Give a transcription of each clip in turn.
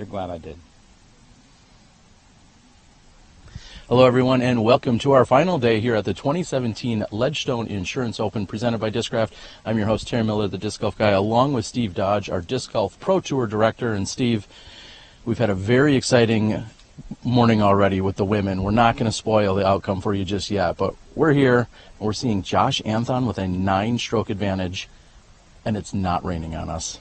You're glad I did. Hello, everyone, and welcome to our final day here at the 2017 Ledgestone Insurance Open presented by Discraft. I'm your host, Terry Miller, the Disc Golf Guy, along with Steve Dodge, our Disc Golf Pro Tour Director. And Steve, we've had a very exciting morning already with the women. We're not going to spoil the outcome for you just yet, but we're here, and we're seeing Josh Anthon with a 9-stroke advantage, and it's not raining on us.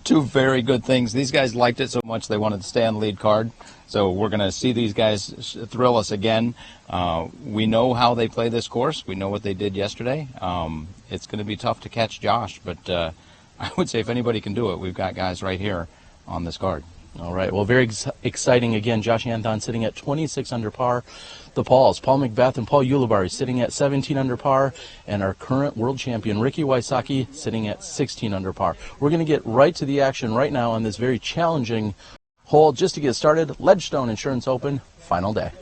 Two very good things. These guys liked it so much they wanted to stay on the lead card. So we're going to see these guys thrill us again. We know how they play this course. We know what they did yesterday. It's going to be tough to catch Josh, but I would say if anybody can do it, we've got guys right here on this card. All right, well, very exciting again. Josh Anthon sitting at 26 under par. The Pauls, Paul McBeth and Paul Ulibarri sitting at 17 under par, and our current world champion, Ricky Wysocki, sitting at 16 under par. We're going to get right to the action right now on this very challenging hole. Just to get started, Ledgestone Insurance Open, final day.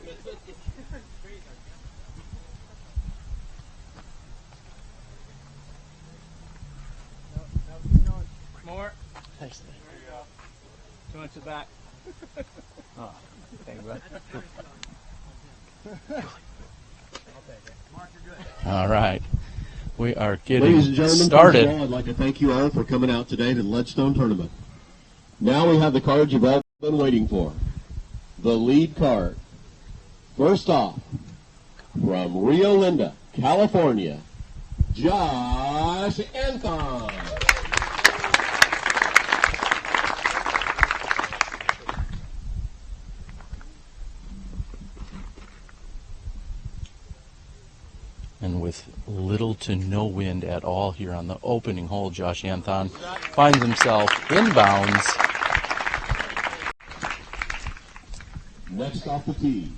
More. Thanks. There you go. Too much of that. Oh, thank you, bud. All right, we are Ladies and getting gentlemen, started. first of all, I'd like to thank you all for coming out today to the Ledgestone Tournament. Now we have the cards you've all been waiting for. The lead card. First off, from Rio Linda, California, Josh Anthon. And with little to no wind at all here on the opening hole, Josh Anthon finds himself inbounds. Next off the tee,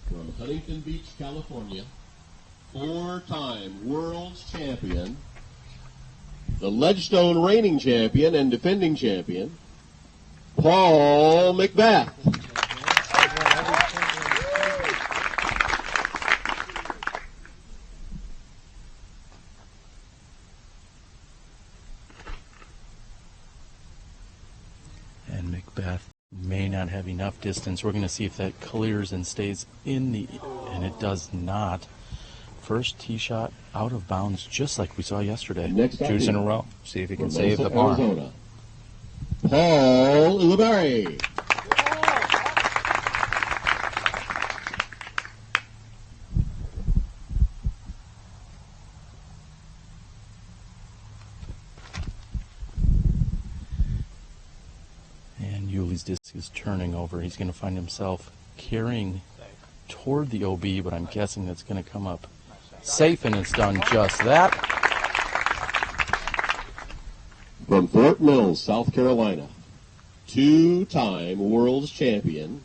from Huntington Beach, California, 4-time world's champion, the Ledgestone reigning champion and defending champion, Paul McBeth. And McBeth may not have enough distance. We're going to see if that clears and stays in the, and it does not. First tee shot out of bounds, just like we saw yesterday. Next up Deuce in a is row. See if he can from save the Mesa, par. Arizona, Paul Ulibarri. And Yuli's disc is turning over. He's going to find himself carrying toward the OB, but I'm guessing that's going to come up safe, and it's done just that. From Fort Mills, South Carolina, 2-time world's champion,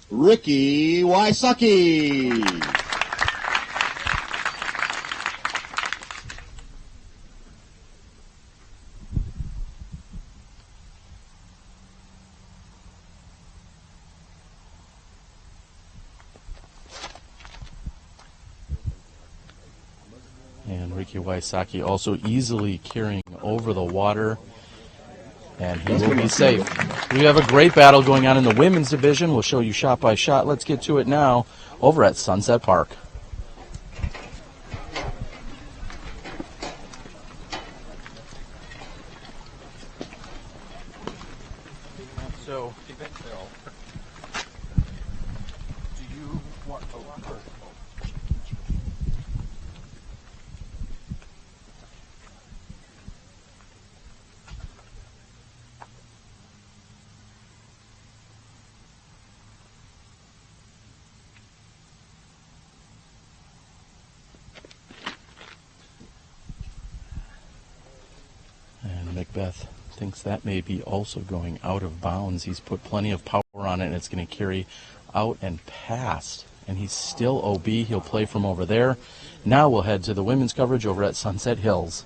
Ricky Wysocki. And Ricky Wysocki also easily carrying over the water, and he will be safe. We have a great battle going on in the women's division. We'll show you shot by shot. Let's get to it now over at Sunset Park. So, do you want to walk or? And McBeth thinks that may be also going out of bounds. He's put plenty of power on it, and it's going to carry out and past. And he's still OB. He'll play from over there. Now we'll head to the women's coverage over at Sunset Hills.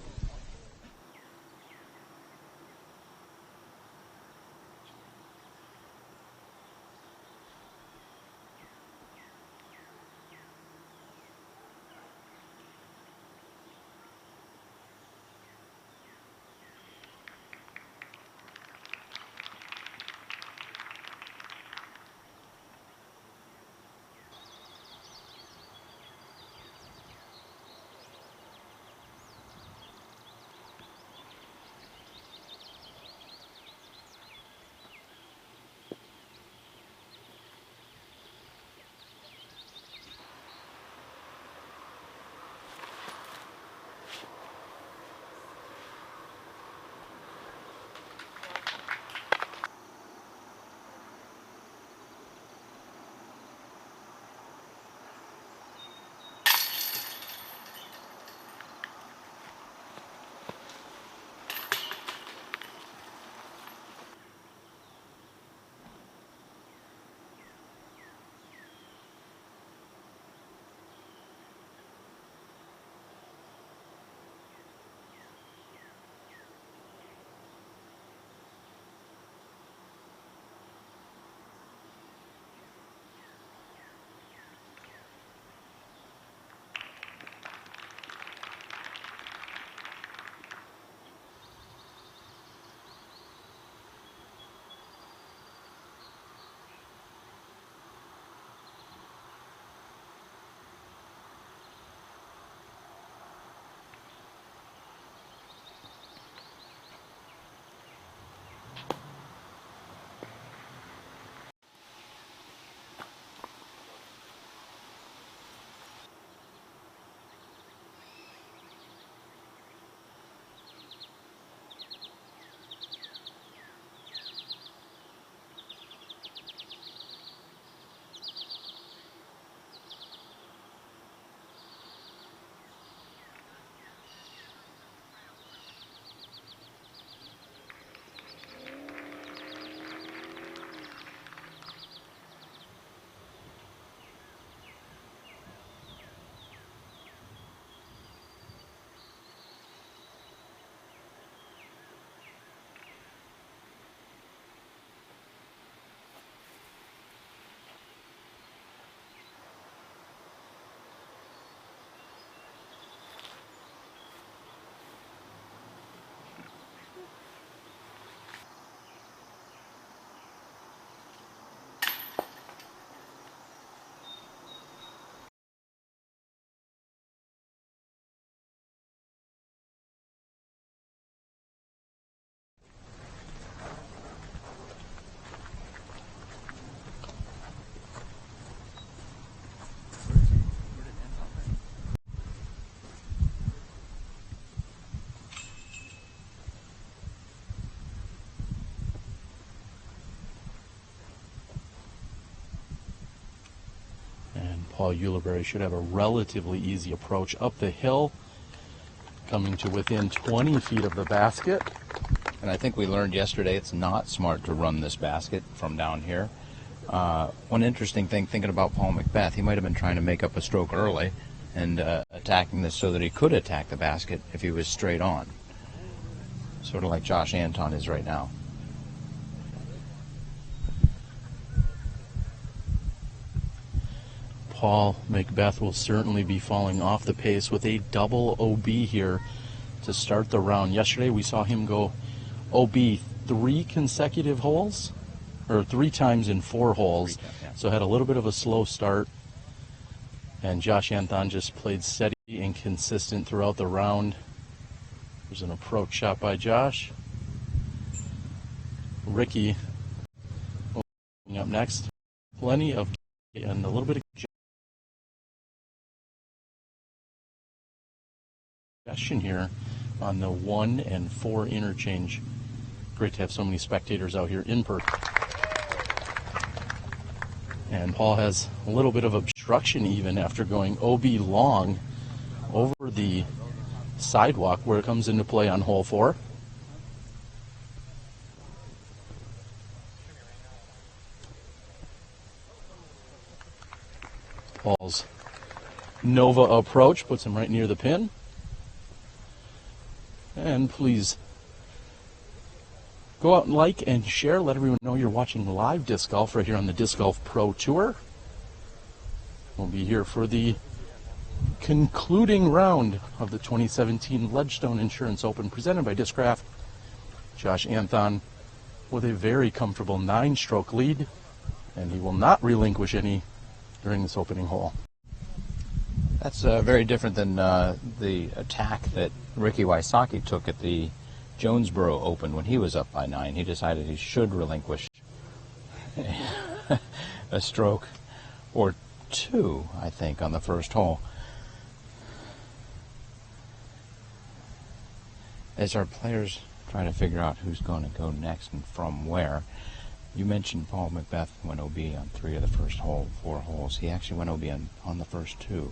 Paul Ulibarri should have a relatively easy approach up the hill, coming to within 20 feet of the basket. And I think we learned yesterday it's not smart to run this basket from down here. One interesting thing, thinking about Paul McBeth, he might have been trying to make up a stroke early and attacking this so that he could attack the basket if he was straight on. Sort of like Josh Anthon is right now. Paul McBeth will certainly be falling off the pace with a double OB here to start the round. Yesterday we saw him go OB 3 consecutive holes, or 3 times in 4 holes. So had a little bit of a slow start. And Josh Anthon just played steady and consistent throughout the round. There's an approach shot by Josh. Ricky up next. Plenty of and a little bit of suggestion here on the 1 and 4 interchange. Great to have so many spectators out here in person. And Paul has a little bit of obstruction even after going OB long over the sidewalk where it comes into play on hole 4. Paul's Nova approach puts him right near the pin. And please go out and like and share. Let everyone know you're watching live disc golf right here on the Disc Golf Pro Tour. We'll be here for the concluding round of the 2017 Ledgestone Insurance Open presented by Discraft. Josh Anthon with a very comfortable 9-stroke lead, and he will not relinquish any during this opening hole. That's very different than the attack that Ricky Wysocki took at the Jonesboro Open when he was up by 9. He decided he should relinquish a stroke or 2, I think, on the first hole. As our players try to figure out who's going to go next and from where, you mentioned Paul McBeth went OB on 3 of the first 4 holes. He actually went OB on the first 2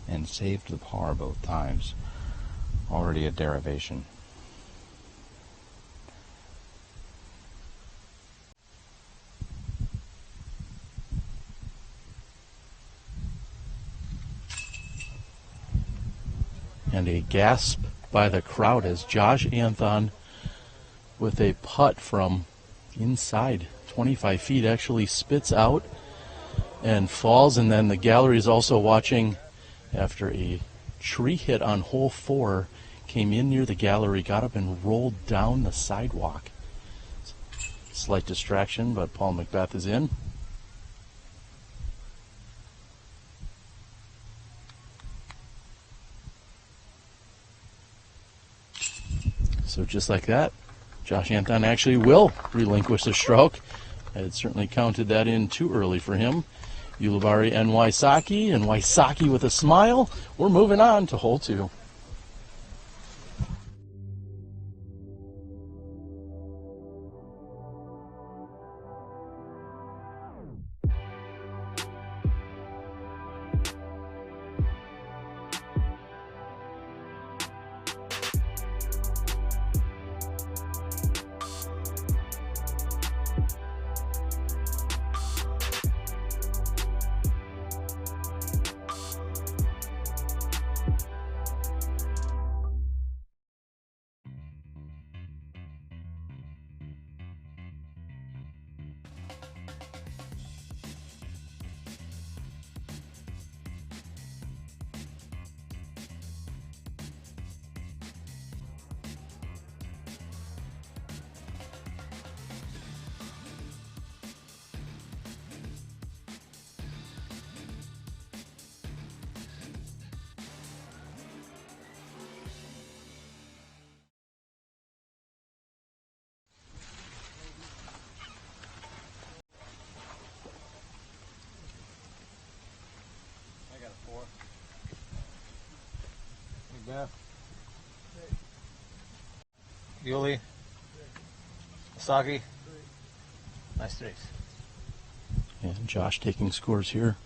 and saved the par both times. Already a derivation. And a gasp by the crowd as Josh Anthon with a putt from inside 25 feet actually spits out and falls. And then the gallery is also watching after a tree hit on hole 4, came in near the gallery, got up and rolled down the sidewalk. Slight distraction, but Paul McBeth is in. So just like that, Josh Anthon actually will relinquish the stroke. I had certainly counted that in too early for him. Ulibarri and Wysocki with a smile. We're moving on to hole 2. Uli, Wysocki, nice threes. And Josh taking scores here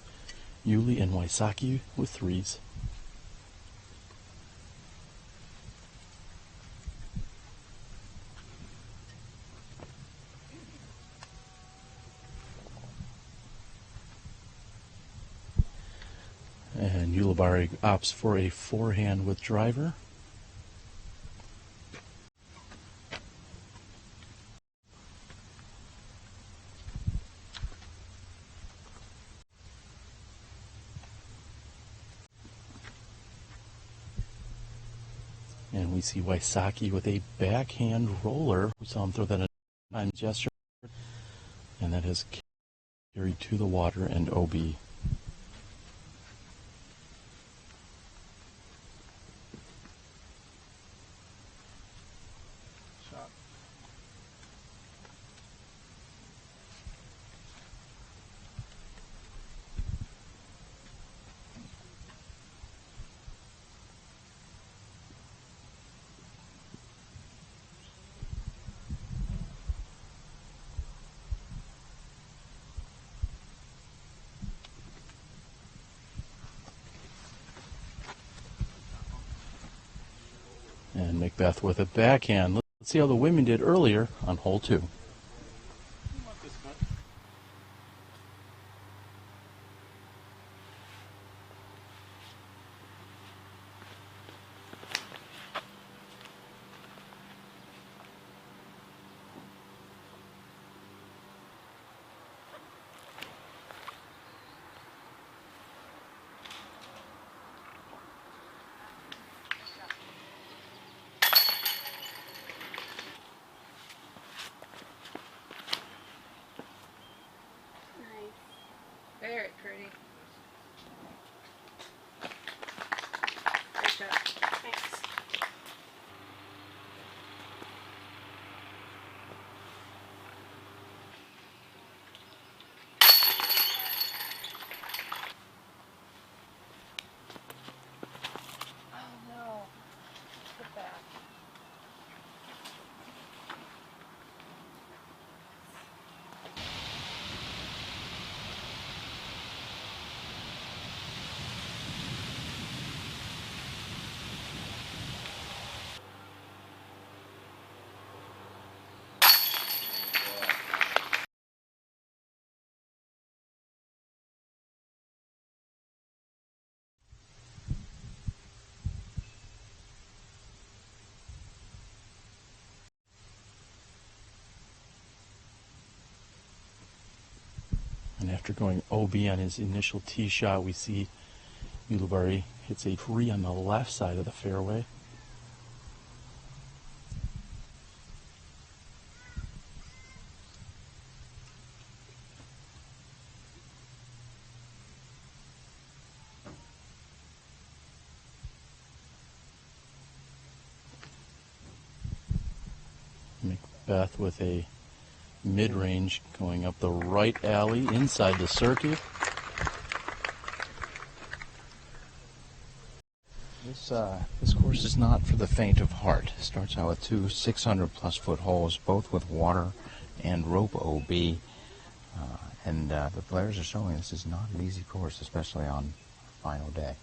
Uli and Wysocki with threes. And Ulibarri opts for a forehand with driver. And we see Wysocki with a backhand roller. We saw him throw that on gesture. And that has carried to the water and OB. Shot. And McBeth with a backhand. Let's see how the women did earlier on hole 2. Very pretty. Great job. Thanks. Oh no. Put back. And after going OB on his initial tee shot, we see Ulibarri hits a 3 on the left side of the fairway. McBeth with a mid-range going up the right alley inside the circuit. This course is not for the faint of heart. It starts out with 2 600-plus foot holes, both with water and rope OB. And the players are showing this is not an easy course, especially on final day.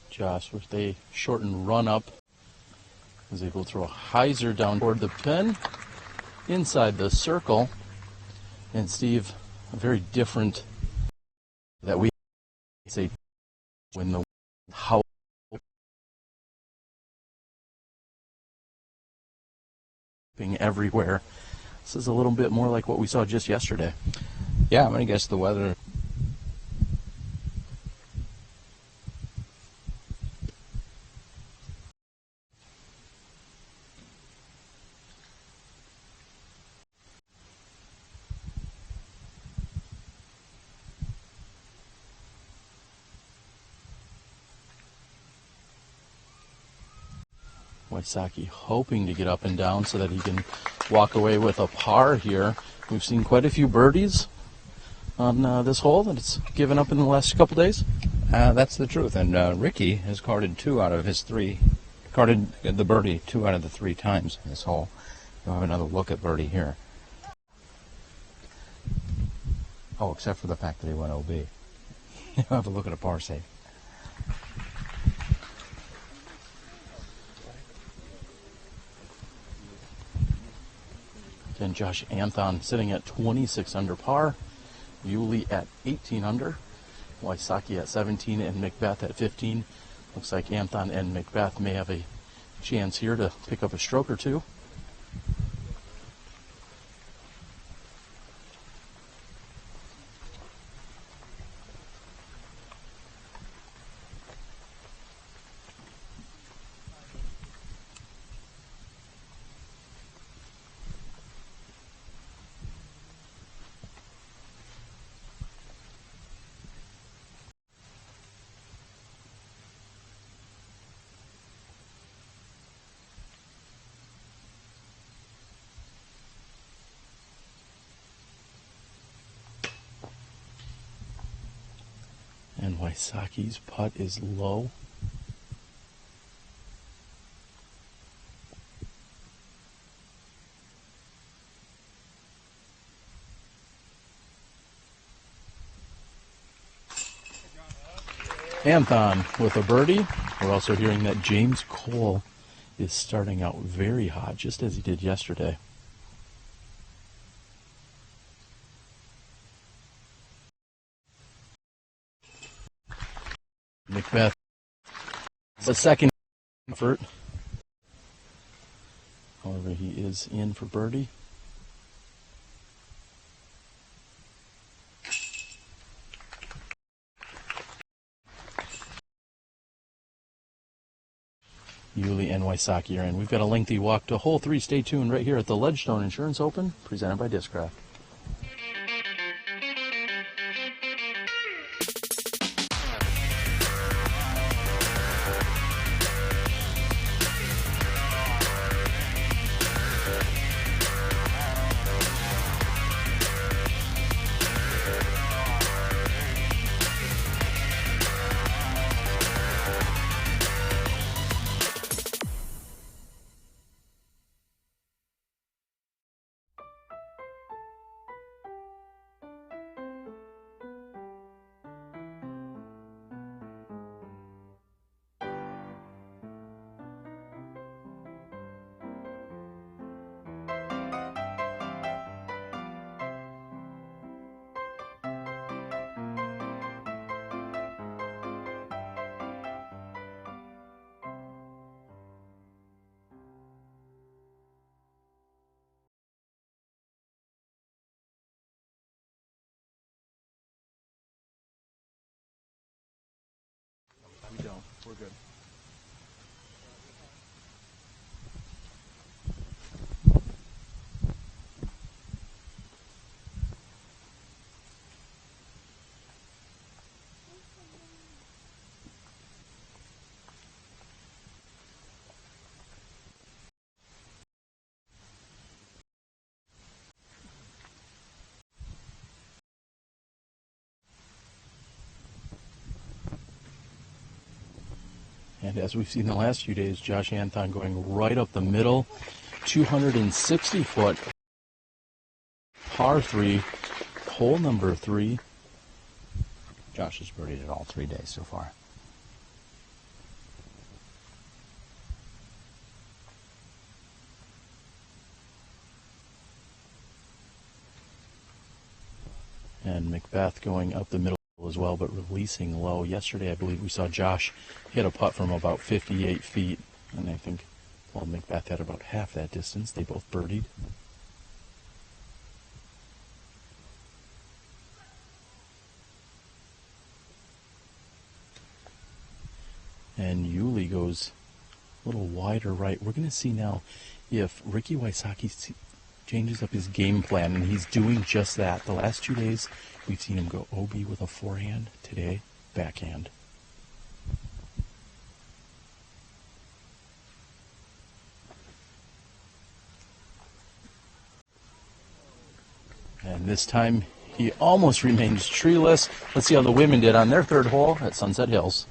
Josh with a shortened run-up was able to throw a hyzer down toward the pin inside the circle. And Steve, a very different that we say when the how everywhere. This is a little bit more like what we saw just yesterday. Yeah, I'm going to guess the weather. Wysocki hoping to get up and down so that he can walk away with a par here. We've seen quite a few birdies on this hole that it's given up in the last couple days. That's the truth. And Ricky has carded the birdie 2 out of the 3 times in this hole. We'll have another look at birdie here. Oh, except for the fact that he went OB. We'll have a look at a par save. Again, Josh Anthon sitting at 26 under par. Uli at 18 under. Wysocki at 17 and McBeth at 15. Looks like Anthon and McBeth may have a chance here to pick up a stroke or two. And Wysocki's putt is low. Anthon with a birdie. We're also hearing that James Cole is starting out very hot, just as he did yesterday. McBeth, it's a second effort. However, he is in for birdie. Uli and Wysocki are in. We've got a lengthy walk to hole 3. Stay tuned right here at the Ledgestone Insurance Open, presented by Discraft. We don't. We're good. And as we've seen the last few days, Josh Anthon going right up the middle, 260-foot par 3, hole number 3. Josh has birdied it all 3 days so far. And McBeth going up the middle as well, but releasing low. Yesterday, I believe we saw Josh hit a putt from about 58 feet, and I think Paul McBeth had about half that distance. They both birdied. And Uli goes a little wider right. We're going to see now if Ricky Wysocki changes up his game plan, and he's doing just that. The last 2 days, we've seen him go OB with a forehand. Today, backhand. this time he almost remains treeless. Let's see how the women did on their third hole at Sunset Hills.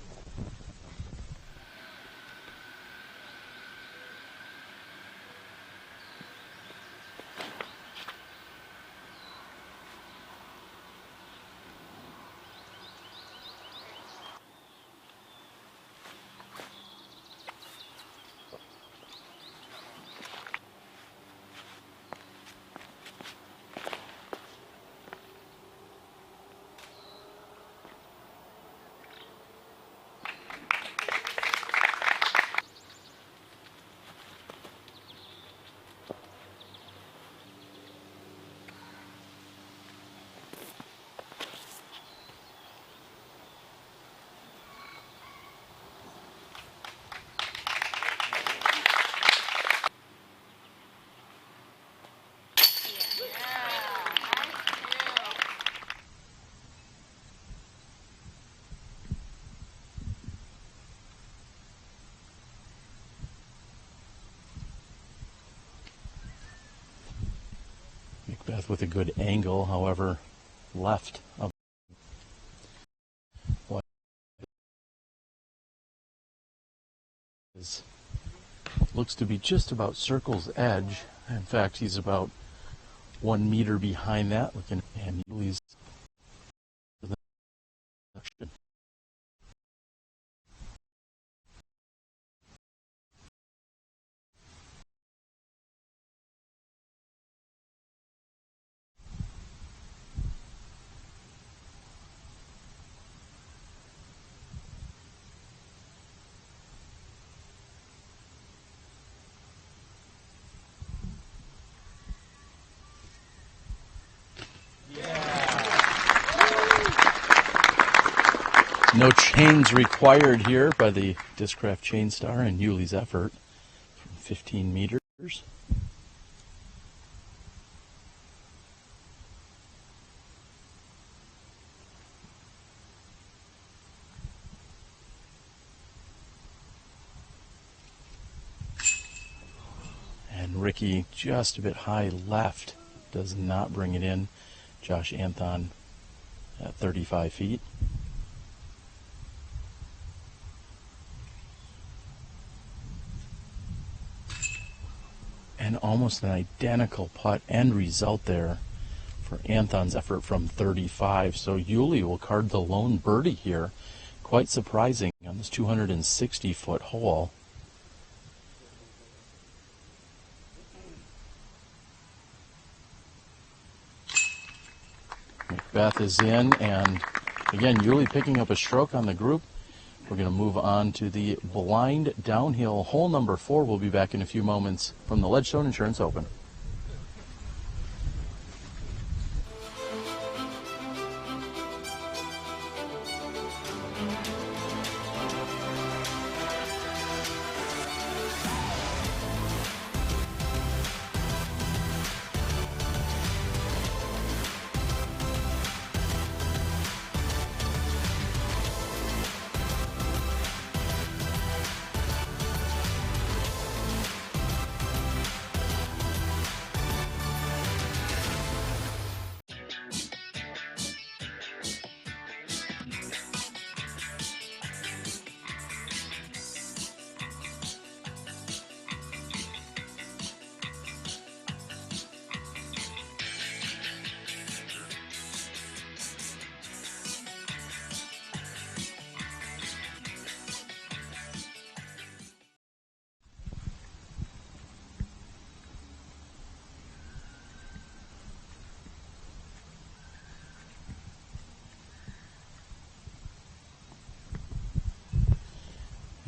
McBeth with a good angle, however, left of what looks to be just about circle's edge. In fact, he's about 1 meter behind that, looking, and Uli's no chains required here by the Discraft chain star and Uli's effort from 15 meters. And Ricky just a bit high left, does not bring it in. Josh Anthon at 35 feet. And almost an identical putt end result there for Anthon's effort from 35. So Uli will card the lone birdie here. Quite surprising on this 260-foot hole. McBeth is in, and again, Uli picking up a stroke on the group. We're going to move on to the blind downhill hole number 4. We'll be back in a few moments from the Ledgestone Insurance Open.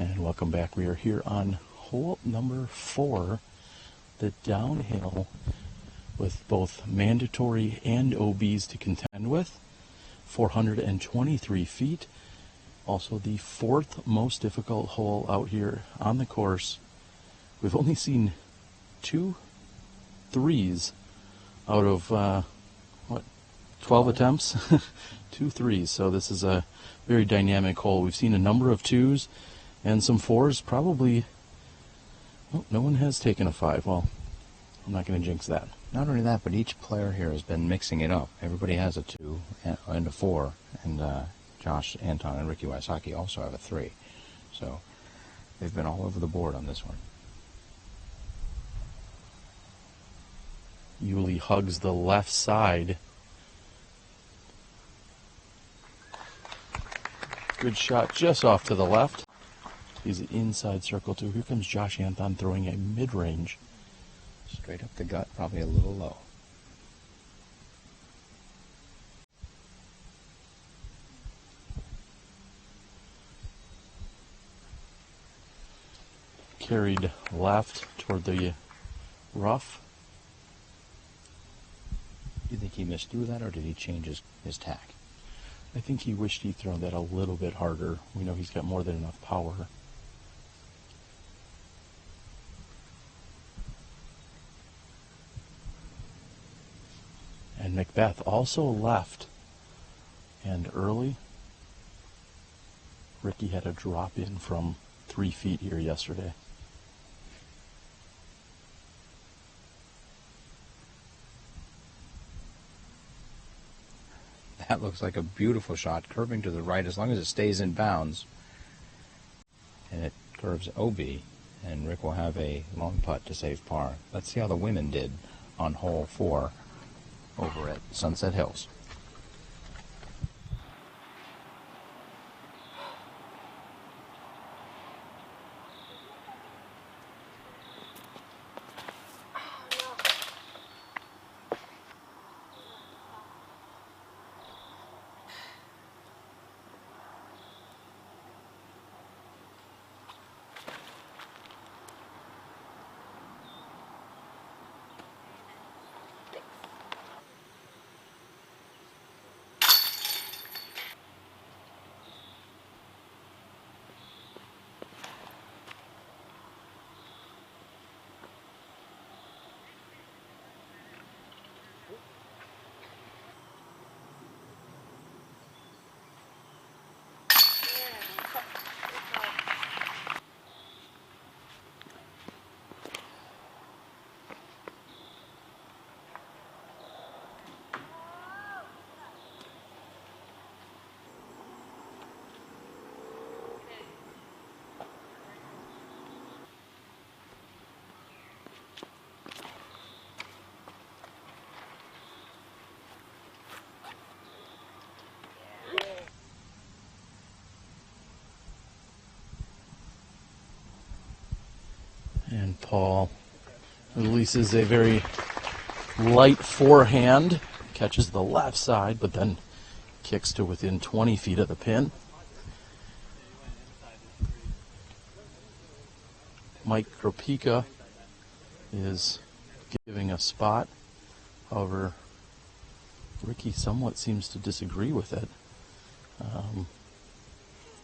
And welcome back. We are here on hole number 4, the downhill, with both mandatory and OBs to contend with. 423 feet. Also the 4th most difficult hole out here on the course. We've only seen 2 threes out of 12 attempts. 2 threes. So this is a very dynamic hole. We've seen a number of 2s and some 4s. Probably, oh, no one has taken a 5. Well, I'm not going to jinx that. Not only that, but each player here has been mixing it up. Everybody has a 2 and a 4, and Josh, Anthon, and Ricky Wysocki also have a 3. So they've been all over the board on this one. Uli hugs the left side. Good shot just off to the left. He's inside circle 2. Here comes Josh Anthon throwing a mid-range. Straight up the gut, probably a little low. Carried left toward the rough. Do you think he missed through that, or did he change his tack? I think he wished he'd thrown that a little bit harder. We know he's got more than enough power. And McBeth also left. And early, Ricky had a drop in from 3 feet here yesterday. That looks like a beautiful shot, curving to the right as long as it stays in bounds. And it curves OB, and Rick will have a long putt to save par. Let's see how the women did on hole 4 over at Sunset Hills. And Paul releases a very light forehand, catches the left side, but then kicks to within 20 feet of the pin. Mike Kropika is giving a spot. However, Ricky somewhat seems to disagree with it.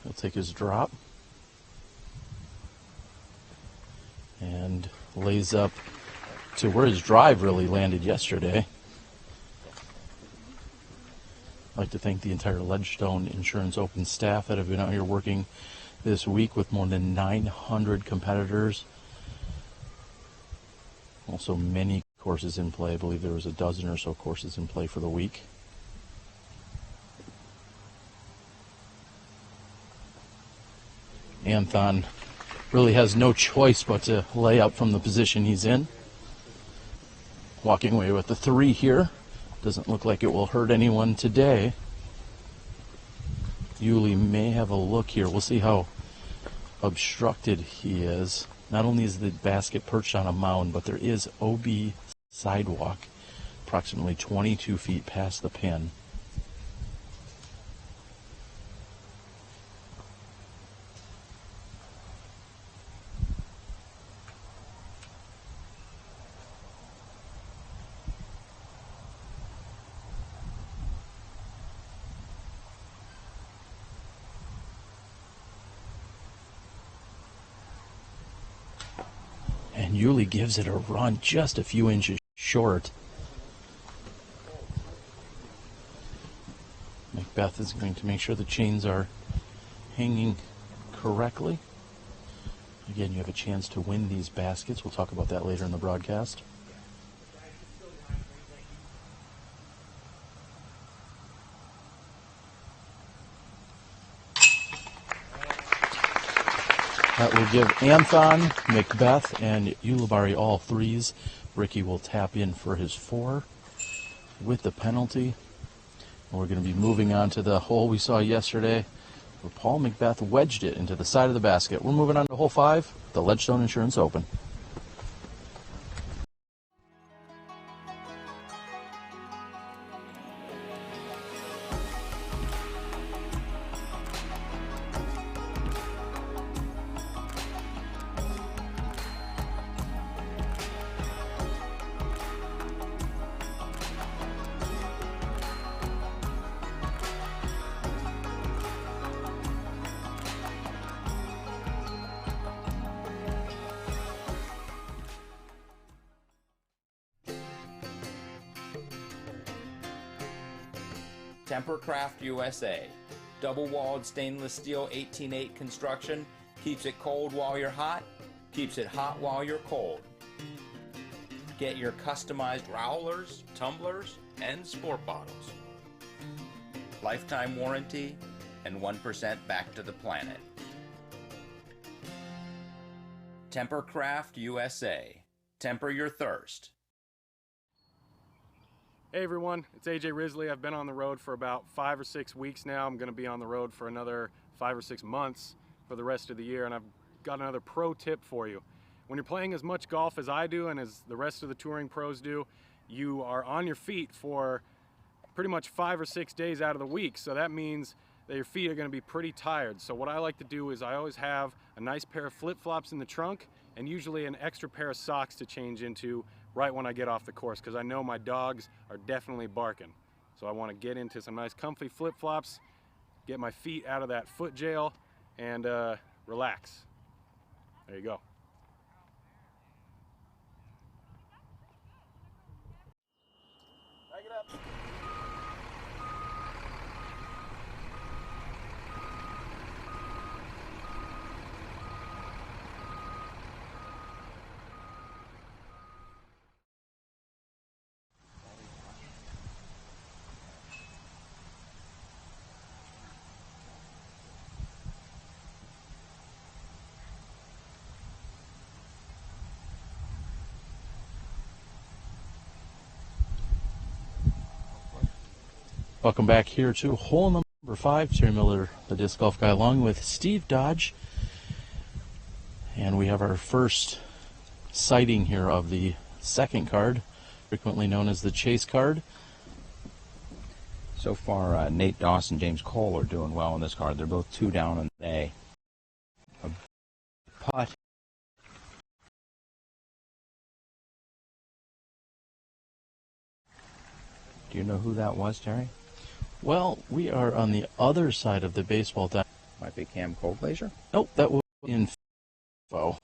He'll take his drop and lays up to where his drive really landed yesterday. I'd like to thank the entire Ledgestone Insurance Open staff that have been out here working this week with more than 900 competitors. Also many courses in play. I believe there was a dozen or so courses in play for the week. Anthon really has no choice but to lay up from the position he's in. Walking away with the 3 here. Doesn't look like it will hurt anyone today. Uli may have a look here. We'll see how obstructed he is. Not only is the basket perched on a mound, but there is OB sidewalk approximately 22 feet past the pin. And Uli gives it a run just a few inches short. McBeth is going to make sure the chains are hanging correctly. Again, you have a chance to win these baskets. We'll talk about that later in the broadcast. That will give Anthon, McBeth, and Ulibarri all threes. Ricky will tap in for his 4 with the penalty. And we're going to be moving on to the hole we saw yesterday where Paul McBeth wedged it into the side of the basket. We're moving on to hole 5, the Ledgestone Insurance Open. Tempercraft USA. Double-walled stainless steel 18/8 construction keeps it cold while you're hot, keeps it hot while you're cold. Get your customized growlers, tumblers, and sport bottles. Lifetime warranty and 1% back to the planet. Tempercraft USA. Temper your thirst. Hey everyone, it's AJ Risley. I've been on the road for about 5 or 6 weeks now. I'm going to be on the road for another 5 or 6 months for the rest of the year, and I've got another pro tip for you. When you're playing as much golf as I do and as the rest of the touring pros do, you are on your feet for pretty much 5 or 6 days out of the week, so that means that your feet are going to be pretty tired. So what I like to do is I always have a nice pair of flip-flops in the trunk and usually an extra pair of socks to change into right when I get off the course, because I know my dogs are definitely barking. So I want to get into some nice comfy flip-flops, get my feet out of that foot jail, and relax. There you go. Back it up. Welcome back here to hole number 5. Terry Miller, the disc golf guy, along with Steve Dodge. And we have our first sighting here of the second card, frequently known as the chase card. So far, Nate Doss and James Cole are doing well in this card. They're both 2 down in the day. A putt. Do you know who that was, Terry? Well, we are on the other side of the baseball diamond. Might be Cam Colglazier. Nope, that was info.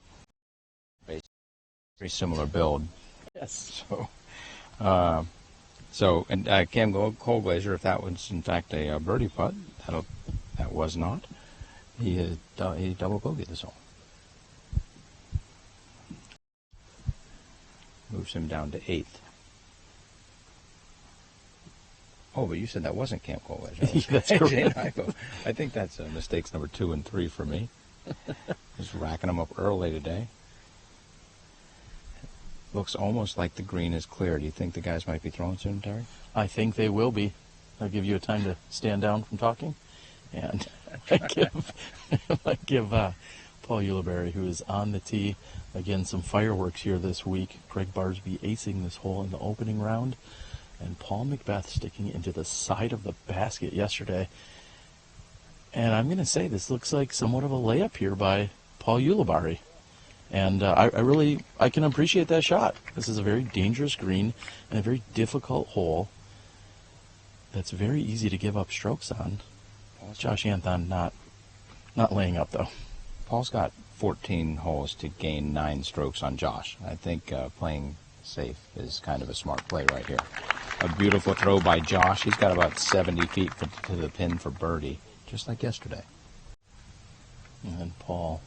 Very similar build. Yes. And Cam Colglazier, if that was in fact a birdie putt, that was not. He double bogeyed this hole. Moves him down to 8th. Oh, but you said that wasn't Cam Colglazier. That's correct. I think that's mistakes number 2 and 3 for me. Just racking them up early today. Looks almost like the green is clear. Do you think the guys might be throwing soon, Terry? I think they will be. I'll give you a time to stand down from talking. And I give Paul Ulibarri, who is on the tee, again, some fireworks here this week. Craig Barsby acing this hole in the opening round. And Paul McBeth sticking it into the side of the basket yesterday. And I'm going to say this looks like somewhat of a layup here by Paul Ulibarri. And I can appreciate that shot. This is a very dangerous green and a very difficult hole that's very easy to give up strokes on. Josh Anthon not laying up, though. Paul's got 14 holes to gain 9 strokes on Josh. I think playing safe is kind of a smart play right here. A beautiful throw by Josh. He's got about 70 feet to the pin for birdie, just like yesterday. And Paul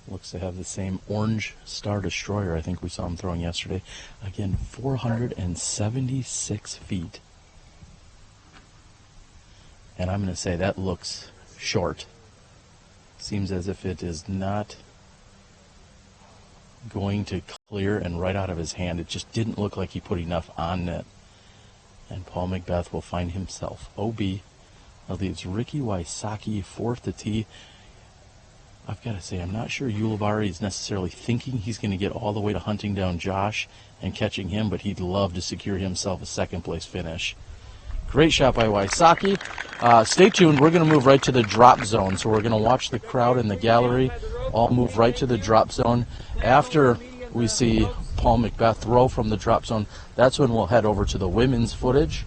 looks to have the same orange Star Destroyer I think we saw him throwing yesterday. Again, 476 feet. And I'm going to say that looks short. Seems as if it is not going to clear and right out of his hand. It just didn't look like he put enough on net. And Paul McBeth will find himself OB. That leaves Ricky Wysocki fourth to tee. I've got to say, I'm not sure Ulibarri is necessarily thinking he's going to get all the way to hunting down Josh and catching him, but he'd love to secure himself a second place finish. Great shot by Wysocki. Stay tuned. We're going to move right to the drop zone. So we're going to watch the crowd in the gallery all move right to the drop zone. After we see Paul McBeth throw from the drop zone, that's when we'll head over to the women's footage.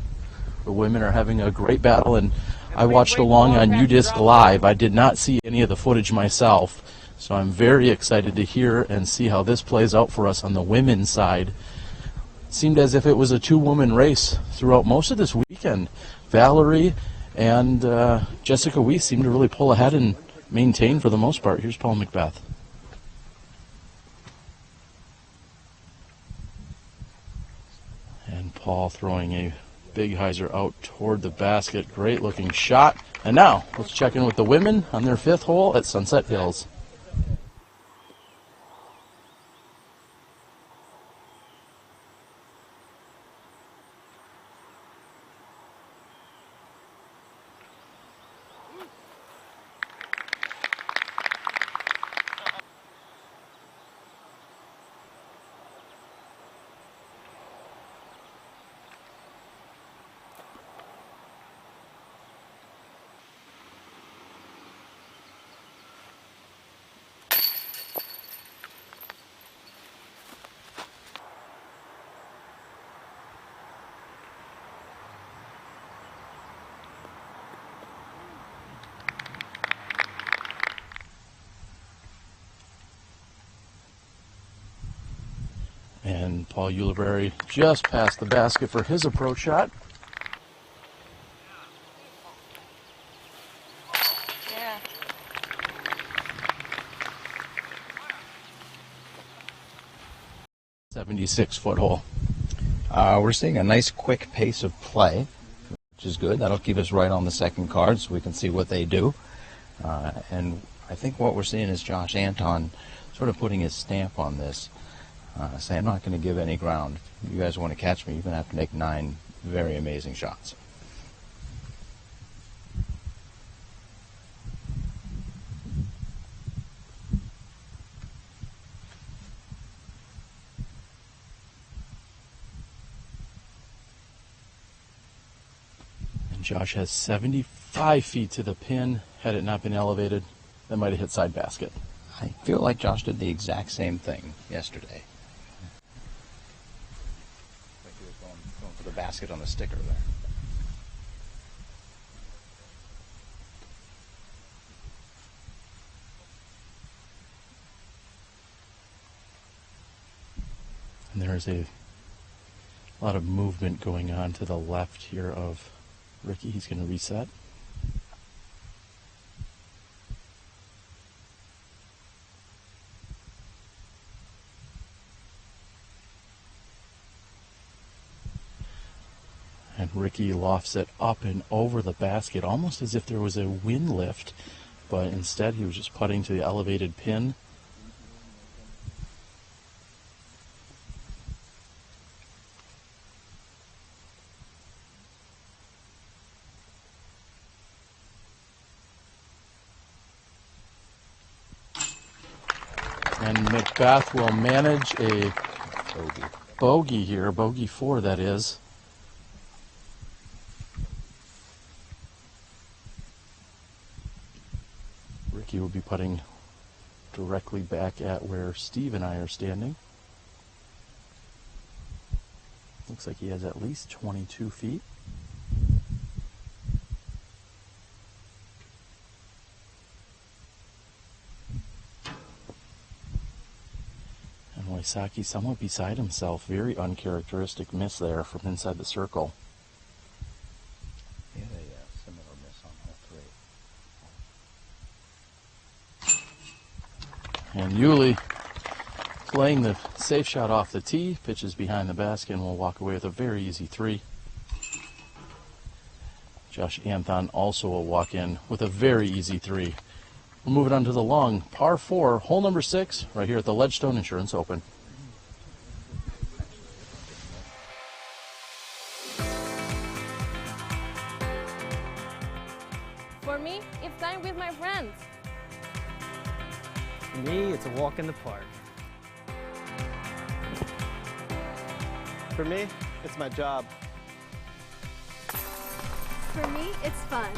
The women are having a great battle, and I watched along on UDisc Live. I did not see any of the footage myself, so I'm very excited to hear and see how this plays out for us on the women's side. Seemed as if it was a two-woman race throughout most of this weekend. Valarie and Jessica Weese seemed to really pull ahead and maintain for the most part. Here's Paul McBeth. And Paul throwing a big hyzer out toward the basket. Great looking shot. And now let's check in with the women on their fifth hole at Sunset Hills. And Paul Ulibarri just past the basket for his approach shot. Yeah. 76-foot hole. We're seeing a nice quick pace of play, which is good. That'll keep us right on the second card so we can see what they do. And I think what we're seeing is Josh Anthon sort of putting his stamp on this. Say, I'm not going to give any ground. If you guys want to catch me, you're going to have to make 9 very amazing shots. And Josh has 75 feet to the pin. Had it not been elevated, that might have hit side basket. I feel like Josh did the exact same thing yesterday. Like he was going for the basket on the sticker there. And there is a lot of movement going on to the left here of Ricky. He's going to reset. And Ricky lofts it up and over the basket, almost as if there was a wind lift, but instead he was just putting to the elevated pin. And McBeth will manage a bogey here, bogey 4 that is. Ricky will be putting directly back at where Steve and I are standing. Looks like he has at least 22 feet. And Wysocki somewhat beside himself. Very uncharacteristic miss there from inside the circle. He had a similar miss on hole 3. And Uli playing the safe shot off the tee, pitches behind the basket, and will walk away with a very easy 3. Josh Anthon also will walk in with a very easy 3. We'll move it on to the long par 4, hole number 6, right here at the Ledgestone Insurance Open. For me, it's time with my friends. For me, it's a walk in the park. For me, it's my job. For me, it's fun.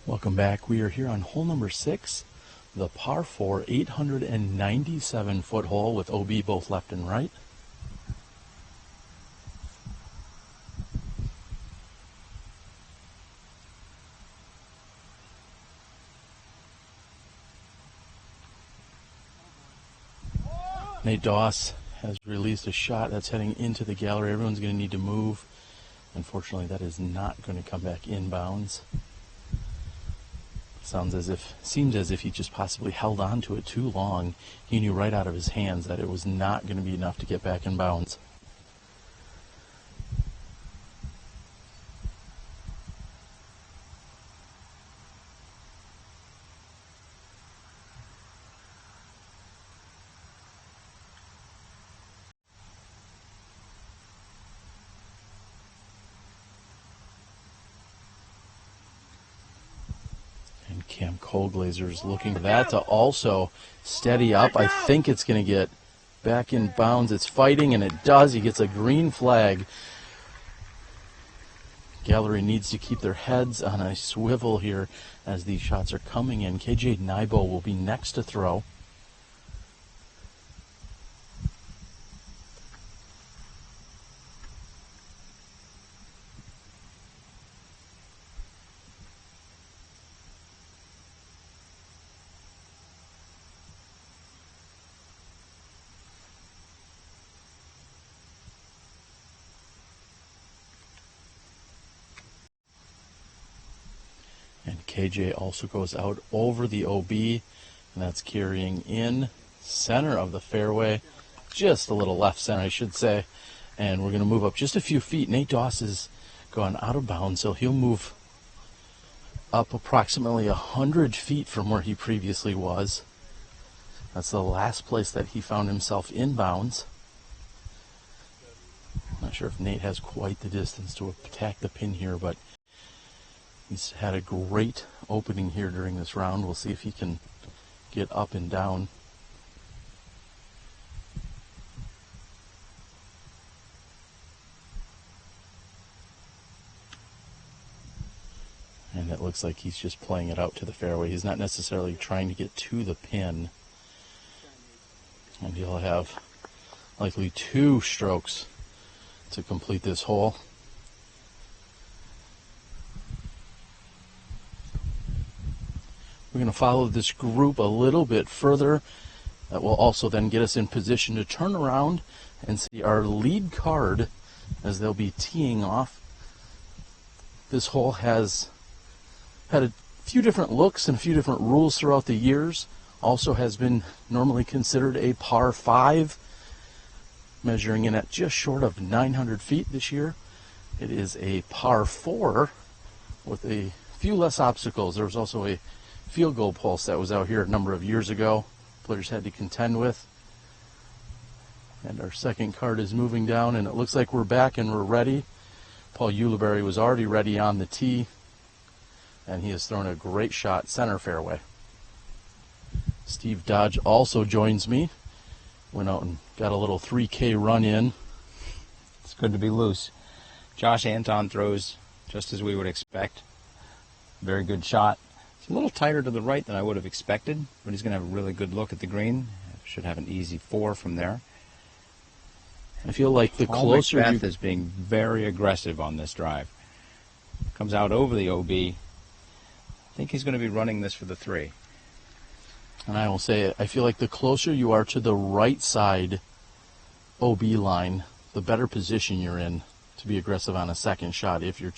Welcome back. We are here on hole number 6, the par 4, 897-foot hole with OB both left and right. Nate Doss has released a shot that's heading into the gallery. Everyone's going to need to move. Unfortunately, that is not going to come back inbounds. Seems as if he just possibly held on to it too long. He knew right out of his hands that it was not going to be enough to get back in bounds. Cam Colglazer's looking for that to also steady up. I think it's going to get back in bounds. It's fighting, and it does. He gets a green flag. Gallery needs to keep their heads on a swivel here as these shots are coming in. KJ Nybo will be next to throw. KJ also goes out over the OB, and that's carrying in center of the fairway, just a little left center, I should say. And we're going to move up just a few feet. Nate Doss has gone out of bounds, so he'll move up approximately 100 feet from where he previously was. That's the last place that he found himself in bounds. Not sure if Nate has quite the distance to attack the pin here, but he's had a great opening here during this round. We'll see if he can get up and down. And it looks like he's just playing it out to the fairway. He's not necessarily trying to get to the pin. And he'll have likely 2 strokes to complete this hole. We're going to follow this group a little bit further. That will also then get us in position to turn around and see our lead card as they'll be teeing off. This hole has had a few different looks and a few different rules throughout the years. Also has been normally considered a par 5, measuring in at just short of 900 feet this year. It is a par 4 with a few less obstacles. There was also a field goal pulse that was out here a number of years ago. Players had to contend with. And our second card is moving down, and it looks like we're back and we're ready. Paul Ulibarri was already ready on the tee, and he has thrown a great shot center fairway. Steve Dodge also joins me. Went out and got a little 3K run in. It's good to be loose. Josh Anthon throws just as we would expect. Very good shot. It's a little tighter to the right than I would have expected, but he's going to have a really good look at the green. Should have an easy 4 from there. I feel like the Paul closer McBeth is being very aggressive on this drive. Comes out over the OB. I think he's going to be running this for the 3. And I will say it, I feel like the closer you are to the right side OB line, the better position you're in to be aggressive on a second shot if you're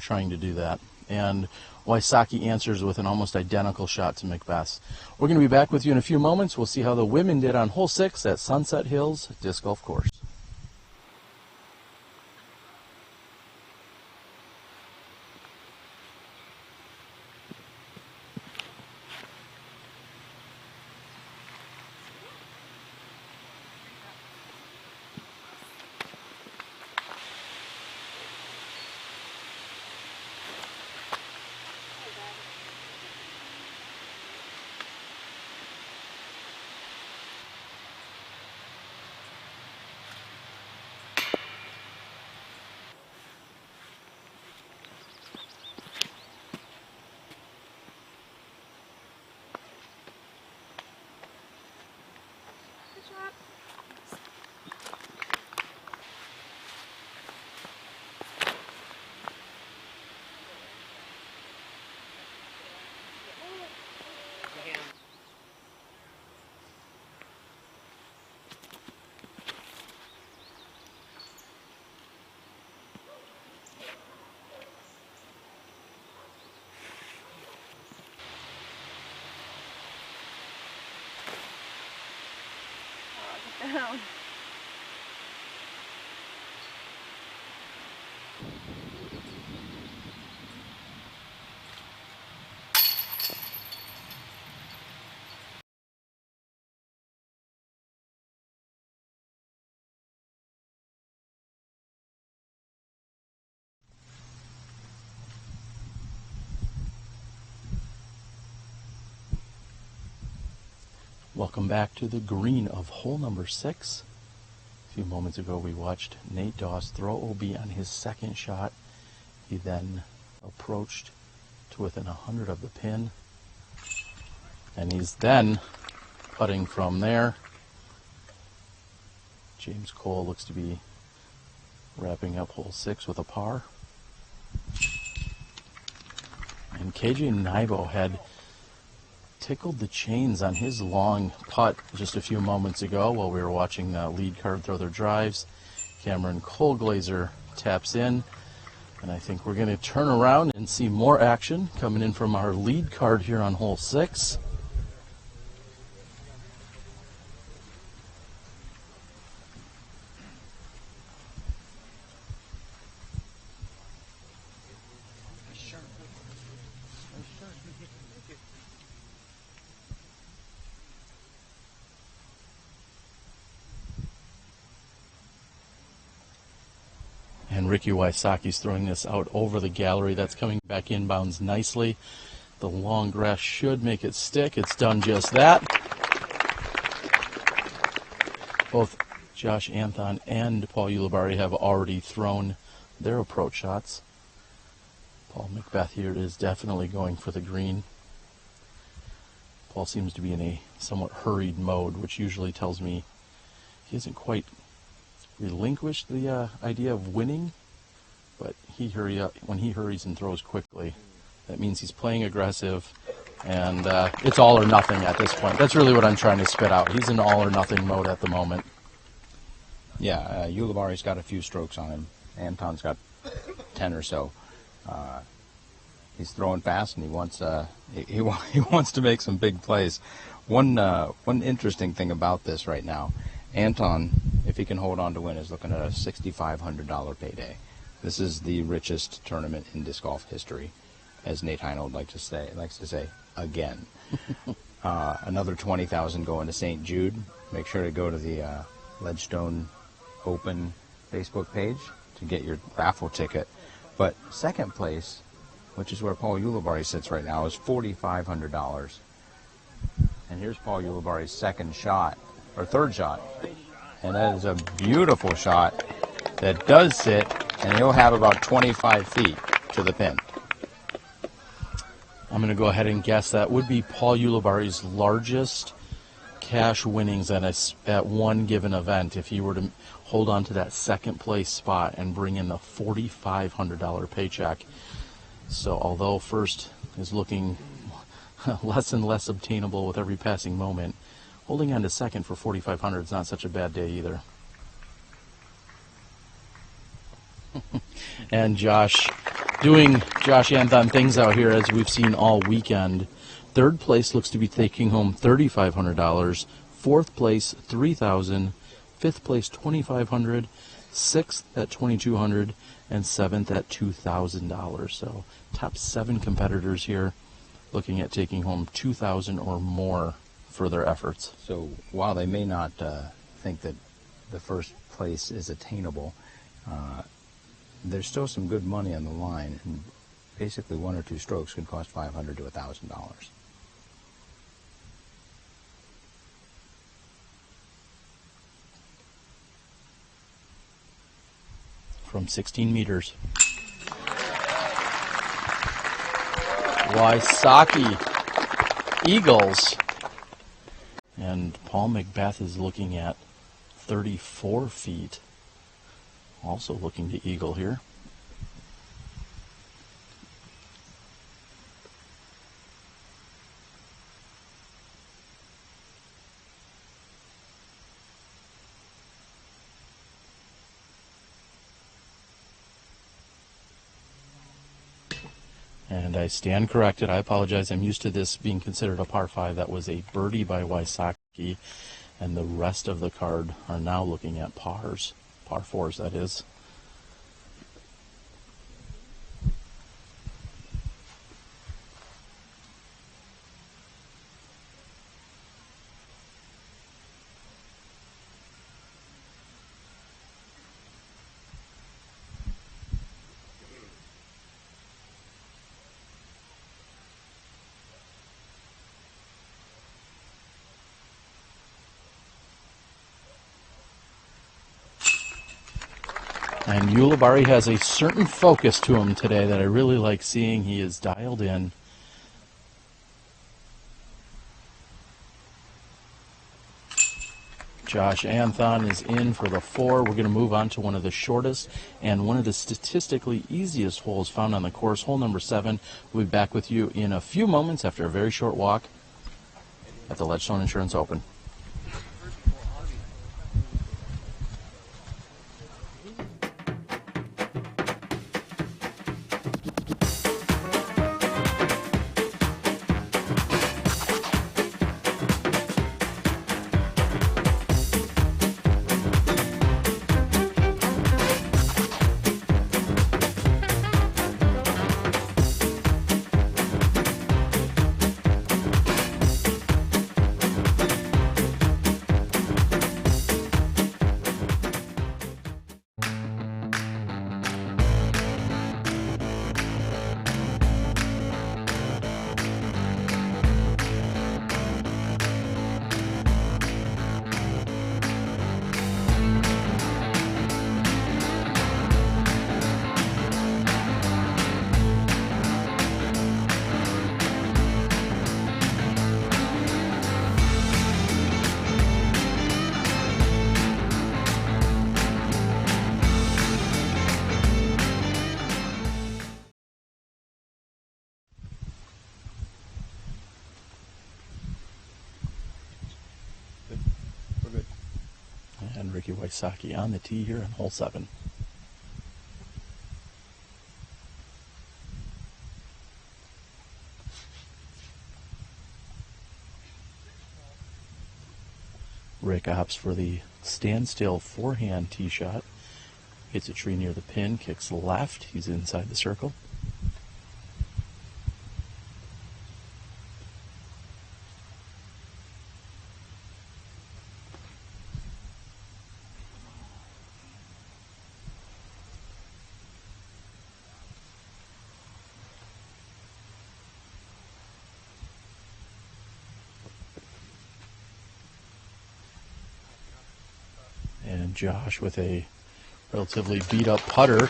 trying to do that. And Wysocki answers with an almost identical shot to McBeth's. We're going to be back with you in a few moments. We'll see how the women did on hole 6 at Sunset Hills Disc Golf Course. Down. Welcome back to the green of hole number 6. A few moments ago we watched Nate Doss throw OB on his second shot. He then approached to within 100 of the pin. And he's then putting from there. James Cole looks to be wrapping up hole 6 with a par. And KJ Nybo had tickled the chains on his long putt just a few moments ago while we were watching the lead card throw their drives. Cameron Colglazer taps in, and I think we're going to turn around and see more action coming in from our lead card here on hole 6. Ricky Wysocki's throwing this out over the gallery. That's coming back inbounds nicely. The long grass should make it stick. It's done just that. Both Josh Anthon and Paul Ulibarri have already thrown their approach shots. Paul McBeth here is definitely going for the green. Paul seems to be in a somewhat hurried mode, which usually tells me he hasn't quite relinquished the idea of winning, but when he hurries and throws quickly, that means he's playing aggressive, and it's all or nothing at this point. That's really what I'm trying to spit out. He's in all or nothing mode at the moment. Yeah, Ulibarri's got a few strokes on him. Anton's got 10 or so. He's throwing fast, and he wants to make some big plays. One interesting thing about this right now, Anton, if he can hold on to win, is looking at a $6,500 payday. This is the richest tournament in disc golf history, as Nate Heinold likes to say again. Another $20,000 going to St. Jude. Make sure to go to the Ledgestone Open Facebook page to get your raffle ticket. But second place, which is where Paul Ulibarri sits right now, is $4,500. And here's Paul Ulibarri's third shot. And that is a beautiful shot that does sit, and he'll have about 25 feet to the pin. I'm going to go ahead and guess that would be Paul Ulibarri's largest cash winnings at one given event if he were to hold on to that second place spot and bring in the $4,500 paycheck. So although first is looking less and less obtainable with every passing moment, holding on to second for $4,500 is not such a bad day either. And Josh doing Josh Anthon things out here as we've seen all weekend. Third place looks to be taking home $3,500. Fourth place, $3,000. Fifth place, $2,500. Sixth at $2,200. And seventh at $2,000. So top 7 competitors here looking at taking home $2,000 or more for their efforts. So while they may not think that the first place is attainable, there's still some good money on the line, and basically 1 or 2 strokes could cost $500 to $1,000. From 16 meters. Wysocki eagles. And Paul McBeth is looking at 34 feet. Also looking to eagle here. And I stand corrected. I apologize. I'm used to this being considered a par 5. That was a birdie by Wysocki. And the rest of the card are now looking at pars. Par 4s, that is. And Ulibarri has a certain focus to him today that I really like seeing. He is dialed in. Josh Anthon is in for the 4. We're going to move on to one of the shortest and one of the statistically easiest holes found on the course, hole number 7. We'll be back with you in a few moments after a very short walk at the Ledgestone Insurance Open. Ricky Wysocki on the tee here on hole 7. Rick opts for the standstill forehand tee shot. Hits a tree near the pin, kicks left. He's inside the circle. And Josh with a relatively beat up putter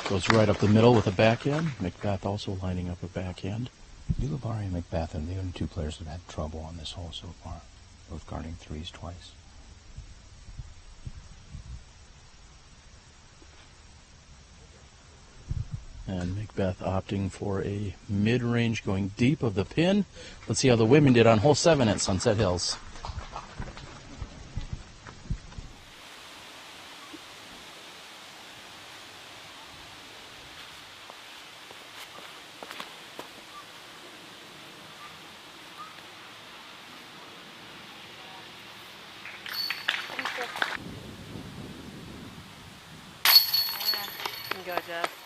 goes right up the middle with a backhand. McBeth also lining up a backhand. Ulibarri and McBeth are the only two players that have had trouble on this hole so far, both guarding threes twice. And McBeth opting for a mid-range going deep of the pin. Let's see how the women did on hole 7 at Sunset Hills. Go, Jeff.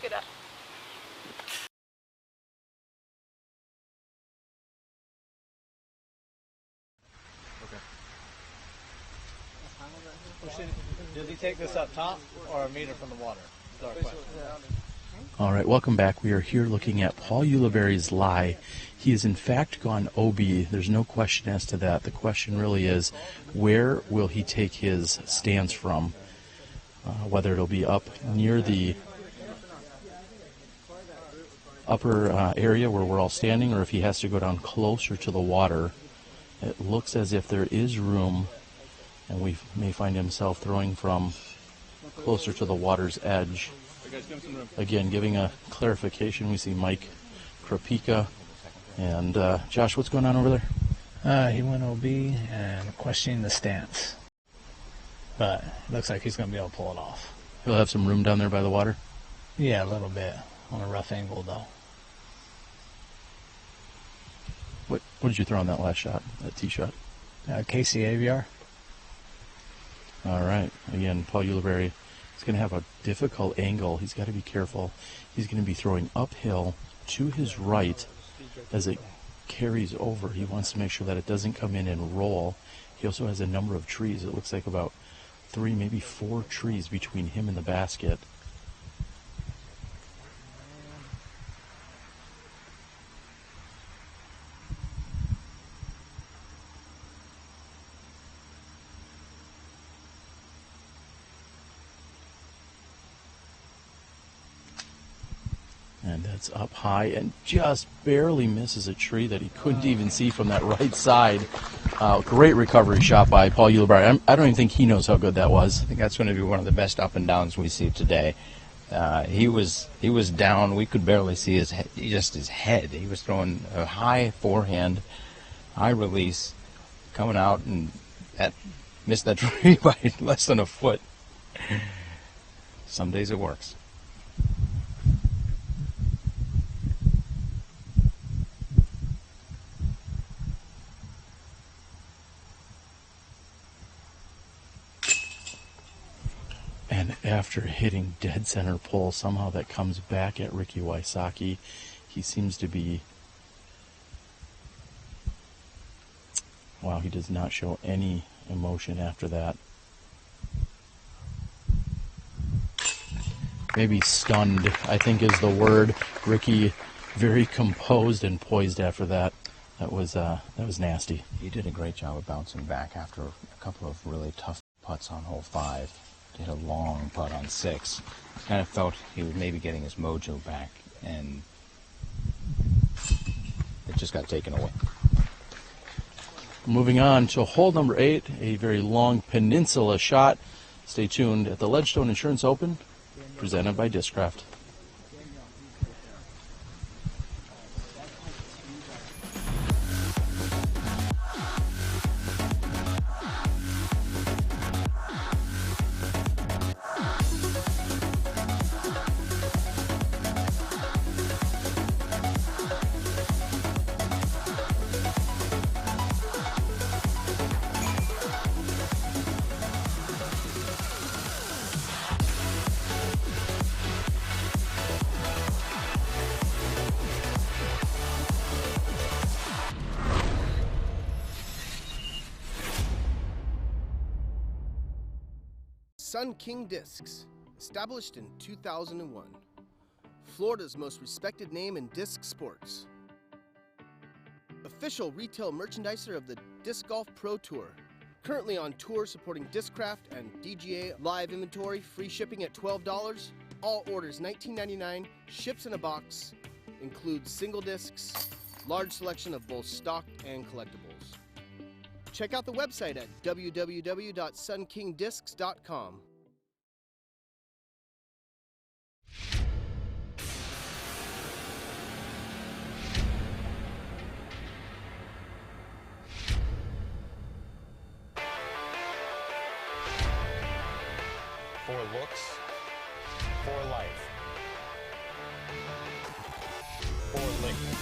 Get up. Does he take this up top or a meter from the water? That's our question. All right, welcome back. We are here looking at Paul Ulibarri's lie. He has in fact gone OB. There's no question as to that. The question really is, where will he take his stance from? Whether it'll be up near the upper area where we're all standing, or if he has to go down closer to the water. It looks as if there is room, and we may find himself throwing from closer to the water's edge. Again, giving a clarification, we see Mike Kropika. And Josh, what's going on over there? He went OB and questioning the stance. But it looks like he's going to be able to pull it off. He'll have some room down there by the water? Yeah, a little bit. On a rough angle, though. What did you throw on that last shot, that tee shot? Casey Aviar. All right. Again, Paul Ulibarri is going to have a difficult angle. He's got to be careful. He's going to be throwing uphill to his right as it carries over. He wants to make sure that it doesn't come in and roll. He also has a number of trees. It looks like about 3, maybe 4 trees between him and the basket. And that's up high and just barely misses a tree that he couldn't even see from that right side. Great recovery shot by Paul Ulibarri. I don't even think he knows how good that was. I think that's going to be one of the best up and downs we see today. He was down. We could barely see his head. He was throwing a high forehand, high release, coming out and missed that tree by less than a foot. Some days it works. And after hitting dead center pole, somehow that comes back at Ricky Wysocki. He seems to be... Wow, he does not show any emotion after that. Maybe stunned, I think is the word. Ricky very composed and poised after that. That was nasty. He did a great job of bouncing back after a couple of really tough putts on hole 5. Did a long putt on 6. Kind of felt he was maybe getting his mojo back, and it just got taken away. Moving on to hole number 8, a very long peninsula shot. Stay tuned at the Ledgestone Insurance Open, presented by Discraft. Sun King Discs, established in 2001. Florida's most respected name in disc sports. Official retail merchandiser of the Disc Golf Pro Tour. Currently on tour supporting Discraft and DGA live inventory, free shipping at $12. All orders $19.99, ships in a box, includes single discs, large selection of both stock and collectibles. Check out the website at www.sunkingdiscs.com. For looks, for life, for Lincoln.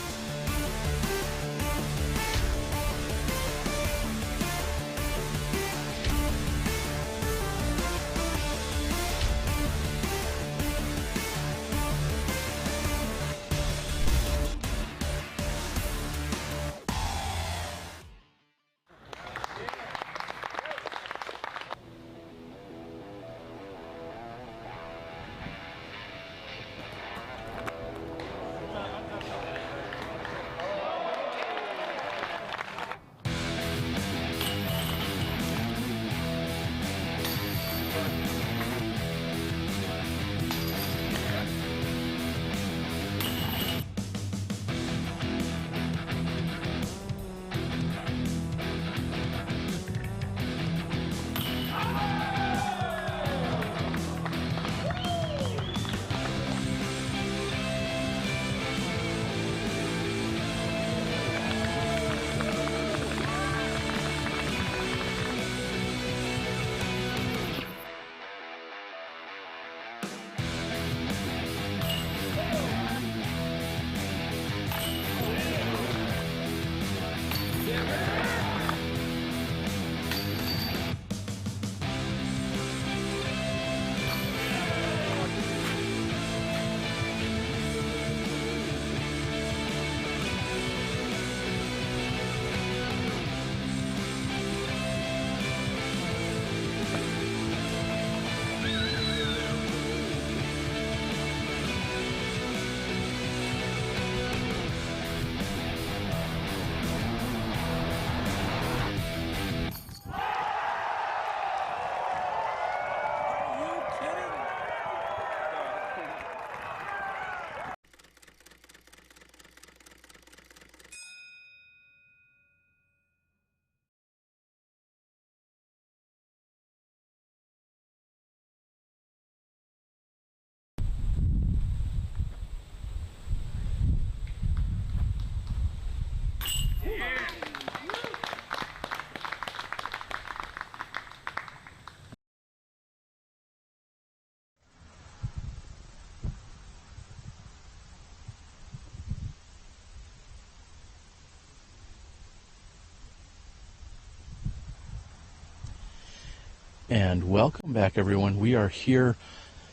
And welcome back, everyone. We are here.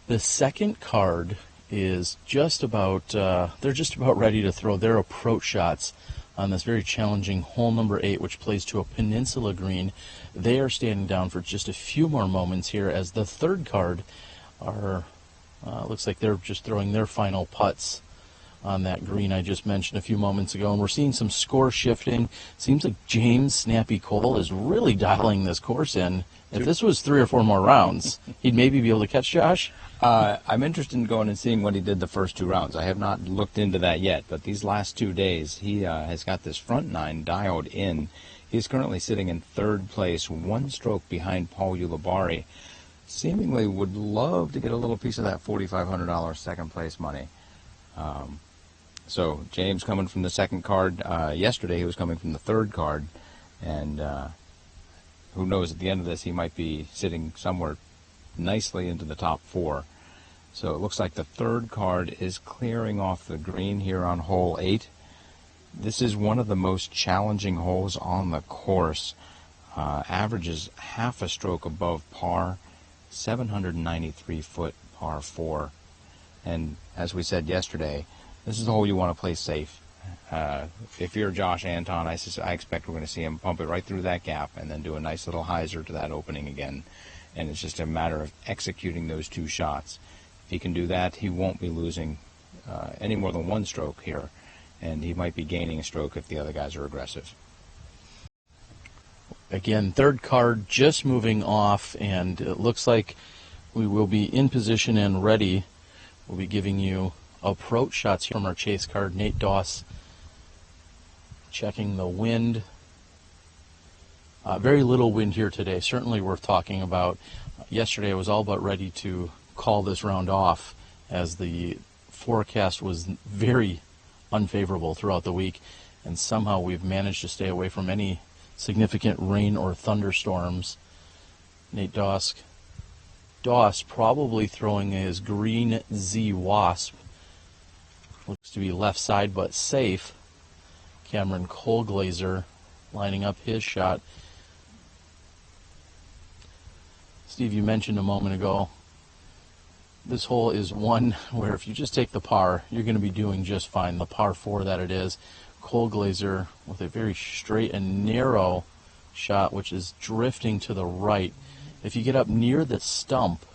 The second card is just about, they're just about ready to throw their approach shots on this very challenging hole number 8, which plays to a peninsula green. They are standing down for just a few more moments here as the third card are, looks like they're just throwing their final putts on that green I just mentioned a few moments ago, and we're seeing some score shifting. Seems like James Snappy Cole is really dialing this course in. If this was 3 or 4 more rounds, he'd maybe be able to catch Josh. I'm interested in going and seeing what he did the first 2 rounds. I have not looked into that yet, but these last 2 days, he has got this front 9 dialed in. He's currently sitting in 3rd place, 1 stroke behind Paul Ulibarri. Seemingly would love to get a little piece of that $4,500 second place money. So James coming from the 2nd card. Yesterday he was coming from the 3rd card, and who knows, at the end of this he might be sitting somewhere nicely into the top 4. So it looks like the 3rd card is clearing off the green here on hole 8. This is one of the most challenging holes on the course. Averages half a stroke above par, 793 foot par 4. And as we said yesterday, this is the hole you want to play safe. If you're Josh Anthon, I expect we're going to see him pump it right through that gap and then do a nice little hyzer to that opening again. And it's just a matter of executing those 2 shots. If he can do that, he won't be losing any more than 1 stroke here, and he might be gaining a stroke if the other guys are aggressive. Again, 3rd card just moving off, and it looks like we will be in position and ready. We'll be giving you approach shots here from our chase card. Nate Doss checking the wind. Very little wind here today, certainly worth talking about. Yesterday I was all but ready to call this round off as the forecast was very unfavorable throughout the week, and somehow we've managed to stay away from any significant rain or thunderstorms. Nate Doss probably throwing his green Z Wasp. Looks to be left side but safe. Cameron Colglazer lining up his shot. Steve, you mentioned a moment ago, this hole is one where if you just take the par, you're going to be doing just fine. The par 4 that it is. Colglazer with a very straight and narrow shot, which is drifting to the right. If you get up near the stump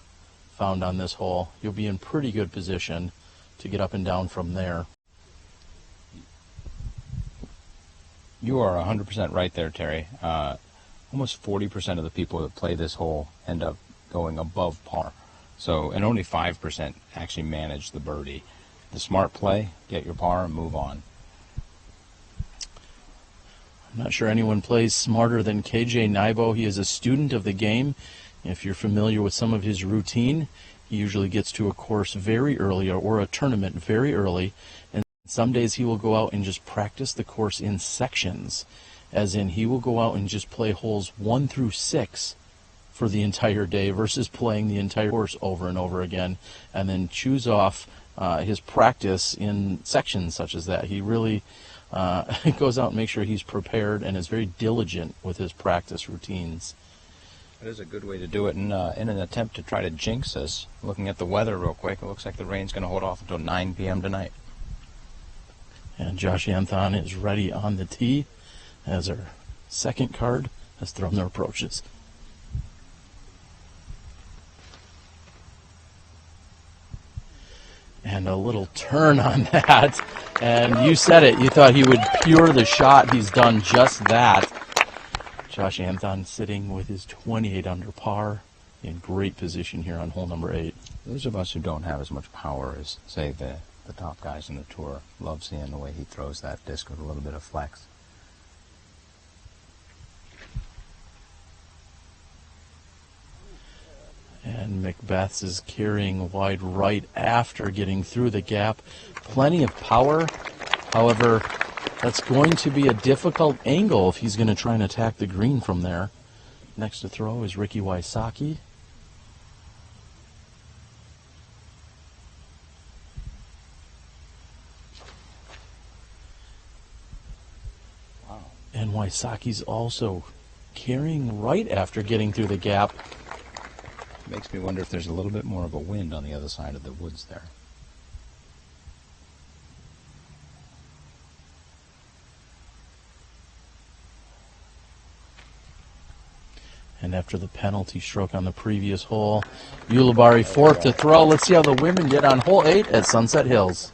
found on this hole, you'll be in pretty good position to get up and down from there. You are 100% right there, Terry. Almost 40% of the people that play this hole end up going above par. So, and only 5% actually manage the birdie. The smart play, get your par and move on. I'm not sure anyone plays smarter than KJ Nybo. He is a student of the game. If you're familiar with some of his routine, he usually gets to a course very early or a tournament very early, and some days he will go out and just practice the course in sections, as in he will go out and just play holes 1 through 6 for the entire day versus playing the entire course over and over again, and then choose off his practice in sections such as that. He really goes out and makes sure he's prepared and is very diligent with his practice routines. That is a good way to do it in an attempt to try to jinx us. Looking at the weather real quick, it looks like the rain's going to hold off until 9 p.m. tonight. And Josh Anthon is ready on the tee as our 2nd card has thrown their approaches. And a little turn on that. And you said it. You thought he would pure the shot. He's done just that. Josh Anthon sitting with his 28 under par in great position here on hole number 8. Those of us who don't have as much power as, say, the top guys in the tour love seeing the way he throws that disc with a little bit of flex. And McBeth is carrying wide right after getting through the gap. Plenty of power. However, that's going to be a difficult angle if he's going to try and attack the green from there. Next to throw is Ricky Wysocki. Wow. And Wysocki's also carrying right after getting through the gap. Makes me wonder if there's a little bit more of a wind on the other side of the woods there. And after the penalty stroke on the previous hole, Ulibarri 4th to throw. Let's see how the women did on hole 8 at Sunset Hills.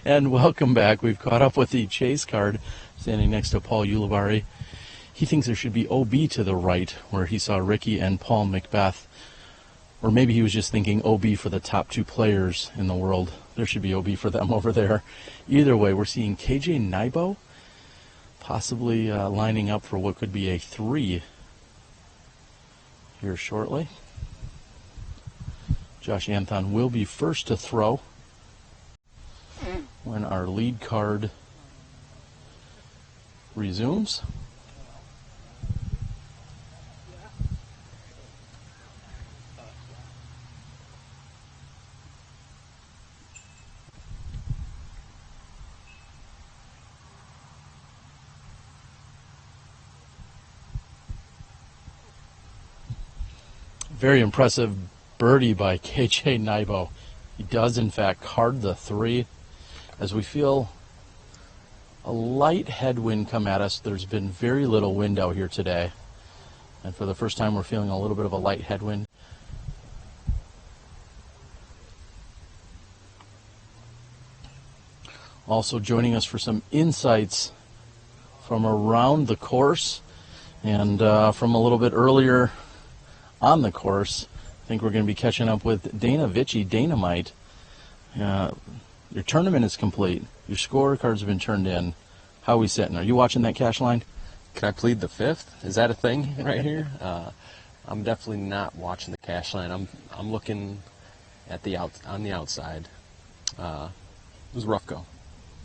And welcome back. We've caught up with the chase card standing next to Paul Ulibarri. He thinks there should be OB to the right where he saw Ricky and Paul McBeth. Or maybe he was just thinking OB for the top 2 players in the world. There should be OB for them over there. Either way, we're seeing KJ Nybo possibly lining up for what could be a 3 here shortly. Josh Anthon will be first to throw when our lead card resumes. Very impressive birdie by KJ Nybo. He does, in fact, card the 3. As we feel a light headwind come at us, there's been very little wind out here today. And for the first time, we're feeling a little bit of a light headwind. Also joining us for some insights from around the course and from a little bit earlier on the course. I think we're going to be catching up with Dana Vichy, Dynamite. Your tournament is complete. Your scorecards have been turned in. How are we sitting? Are you watching that cash line? Can I plead the 5th? Is that a thing right here? I'm definitely not watching the cash line. I'm looking at on the outside. It was a rough go.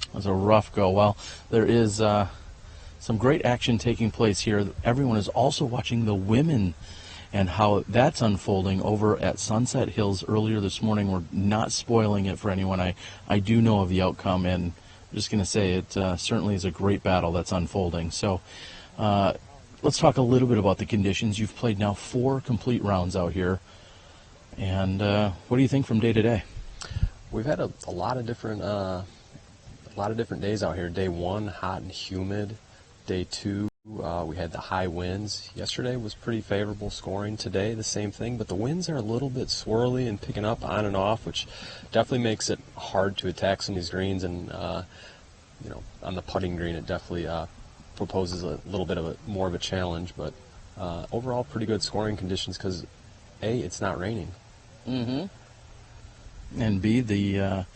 It was a rough go. Well, there is some great action taking place here. Everyone is also watching the women and how that's unfolding over at Sunset Hills earlier this morning. We're not spoiling it for anyone. I do know of the outcome, and I'm just going to say it certainly is a great battle that's unfolding. So let's talk a little bit about the conditions. You've played now 4 complete rounds out here, and what do you think from day to day? We've had a lot of different days out here. Day 1, hot and humid. Day 2, we had the high winds. Yesterday was pretty favorable scoring. Today, the same thing, but the winds are a little bit swirly and picking up on and off, which definitely makes it hard to attack some of these greens. And on the putting green, it definitely proposes a little bit of more of a challenge. But overall, pretty good scoring conditions because A, it's not raining. Mm-hmm. And B, the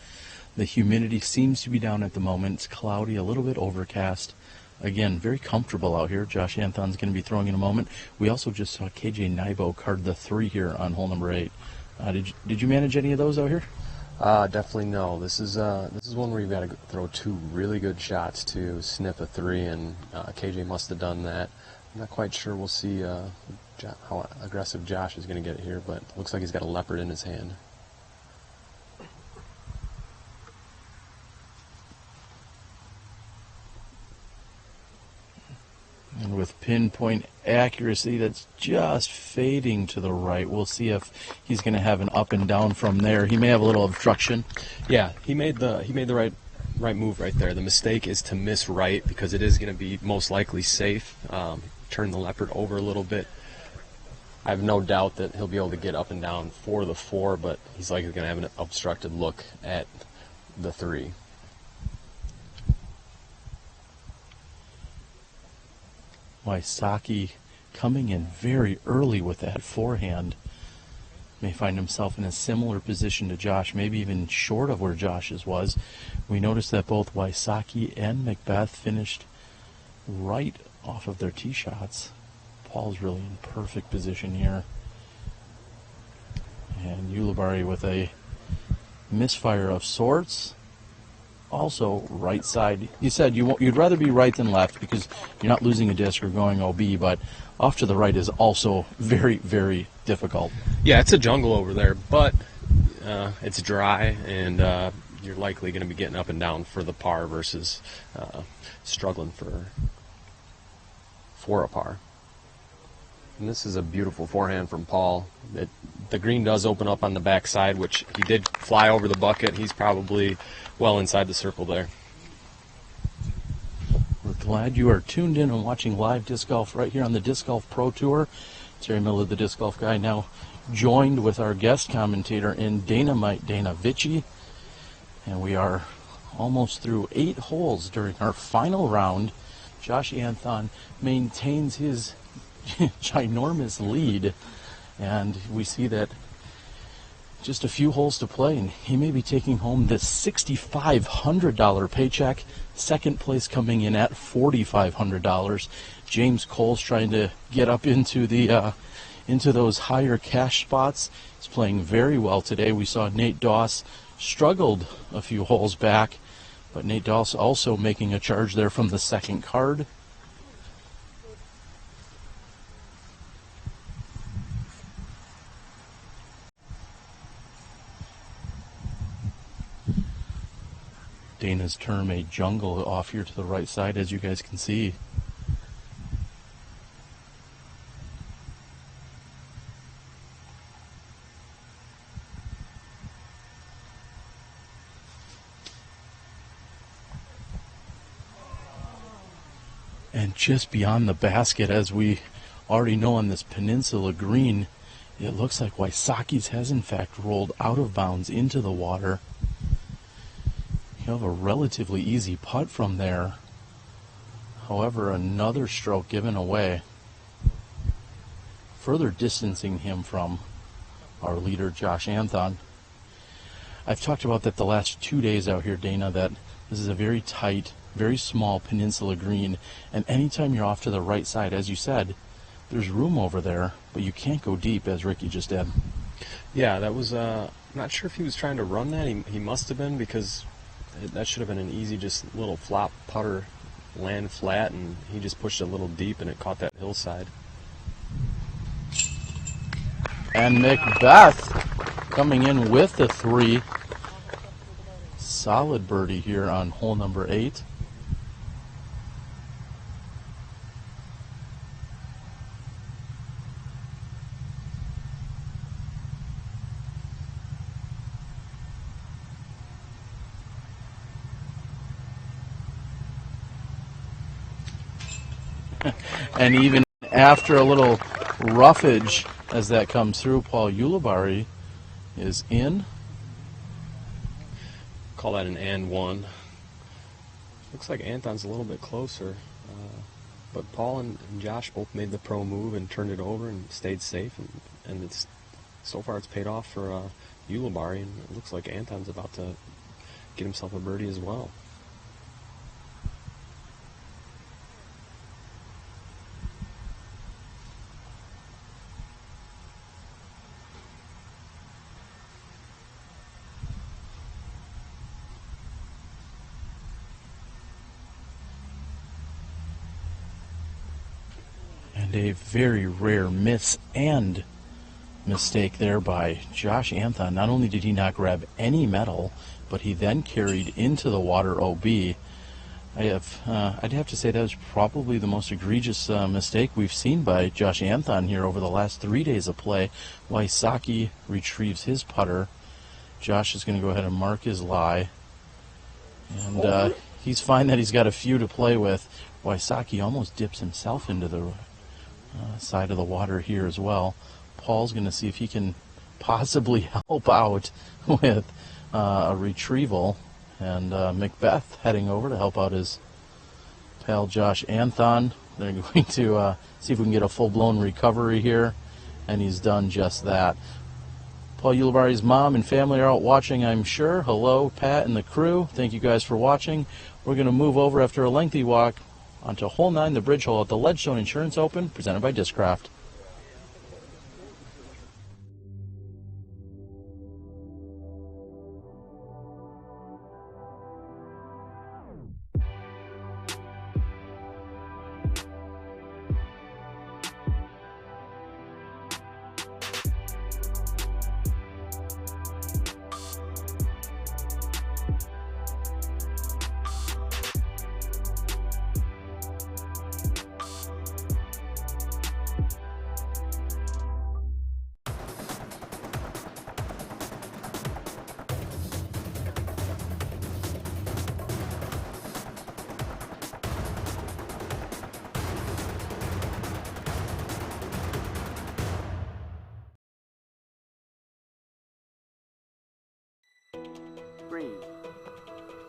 humidity seems to be down at the moment. It's cloudy, a little bit overcast. Again, very comfortable out here. Josh Anthon's going to be throwing in a moment. We also just saw KJ Nybo card the 3 here on hole number 8. Did you manage any of those out here? Definitely no. This is one where you've got to throw 2 really good shots to snip a 3, and KJ must have done that. I'm not quite sure. We'll see how aggressive Josh is going to get here, but it looks like he's got a leopard in his hand. And with pinpoint accuracy, that's just fading to the right. We'll see if he's going to have an up and down from there. He may have a little obstruction. Yeah, he made the right move right there. The mistake is to miss right because it is going to be most likely safe. Turn the leopard over a little bit. I have no doubt that he'll be able to get up and down for the 4, but he's likely going to have an obstructed look at the 3. Wysocki coming in very early with that forehand. May find himself in a similar position to Josh, maybe even short of where Josh's was. We noticed that both Wysocki and McBeth finished right off of their tee shots. Paul's really in perfect position here. And Ulibarri with a misfire of sorts. Also right side. You said you'd rather be right than left because you're not losing a disc or going OB, but off to the right is also very, very difficult. Yeah, it's a jungle over there, but it's dry, and you're likely going to be getting up and down for the par versus struggling for a par. And this is a beautiful forehand from Paul. The green does open up on the back side, which he did fly over the bucket. He's probably well inside the circle there. We're glad you are tuned in and watching live disc golf right here on the Disc Golf Pro Tour. Terry Miller, the Disc Golf Guy, now joined with our guest commentator in Dynamite, Dana Vichy. And we are almost through 8 holes during our final round. Josh Anthon maintains his ginormous lead, and we see that just a few holes to play, and he may be taking home this $6,500 paycheck. Second place coming in at $4,500. James Cole's trying to get up into the into those higher cash spots. He's playing very well today. We saw Nate Doss struggled a few holes back, but Nate Doss also making a charge there from the second card. Dana's term a jungle off here to the right side, as you guys can see. And just beyond the basket, as we already know on this peninsula green, it looks like Wysocki's has in fact rolled out of bounds into the water. You have a relatively easy putt from there. However, another stroke given away, further distancing him from our leader, Josh Anthon. I've talked about that the last 2 days out here, Dana, that this is a very tight, very small peninsula green, and anytime you're off to the right side, as you said, there's room over there, but you can't go deep, as Ricky just did. Yeah, that was, I'm not sure if he was trying to run that. He must have been, because that should have been an easy, just little flop putter, land flat, and he just pushed it a little deep, and it caught that hillside. And McBeth coming in with the 3. Solid birdie here on hole number 8. And even after a little roughage as that comes through, Paul Ulibarri is in. Call that an and one. Looks like Anthon's a little bit closer. But Paul and Josh both made the pro move and turned it over and stayed safe. And it's so far it's paid off for Ulibarri, and it looks like Anthon's about to get himself a birdie as well. A very rare miss and mistake there by Josh Anthon. Not only did he not grab any metal, but he then carried into the water OB. I'd have to say that was probably the most egregious mistake we've seen by Josh Anthon here over the last 3 days of play. Wysocki retrieves his putter. Josh is going to go ahead and mark his lie. And he's fine that he's got a few to play with. Wysocki almost dips himself into the side of the water here as well. Paul's going to see if he can possibly help out with a retrieval, and McBeth heading over to help out his pal Josh Anthon. They're going to see if we can get a full-blown recovery here, and he's done just that. Paul Ulibarri's mom and family are out watching, I'm sure. Hello, Pat and the crew. Thank you guys for watching. We're going to move over after a lengthy walk onto hole 9, the bridge hole at the Ledgestone Insurance Open, presented by Discraft.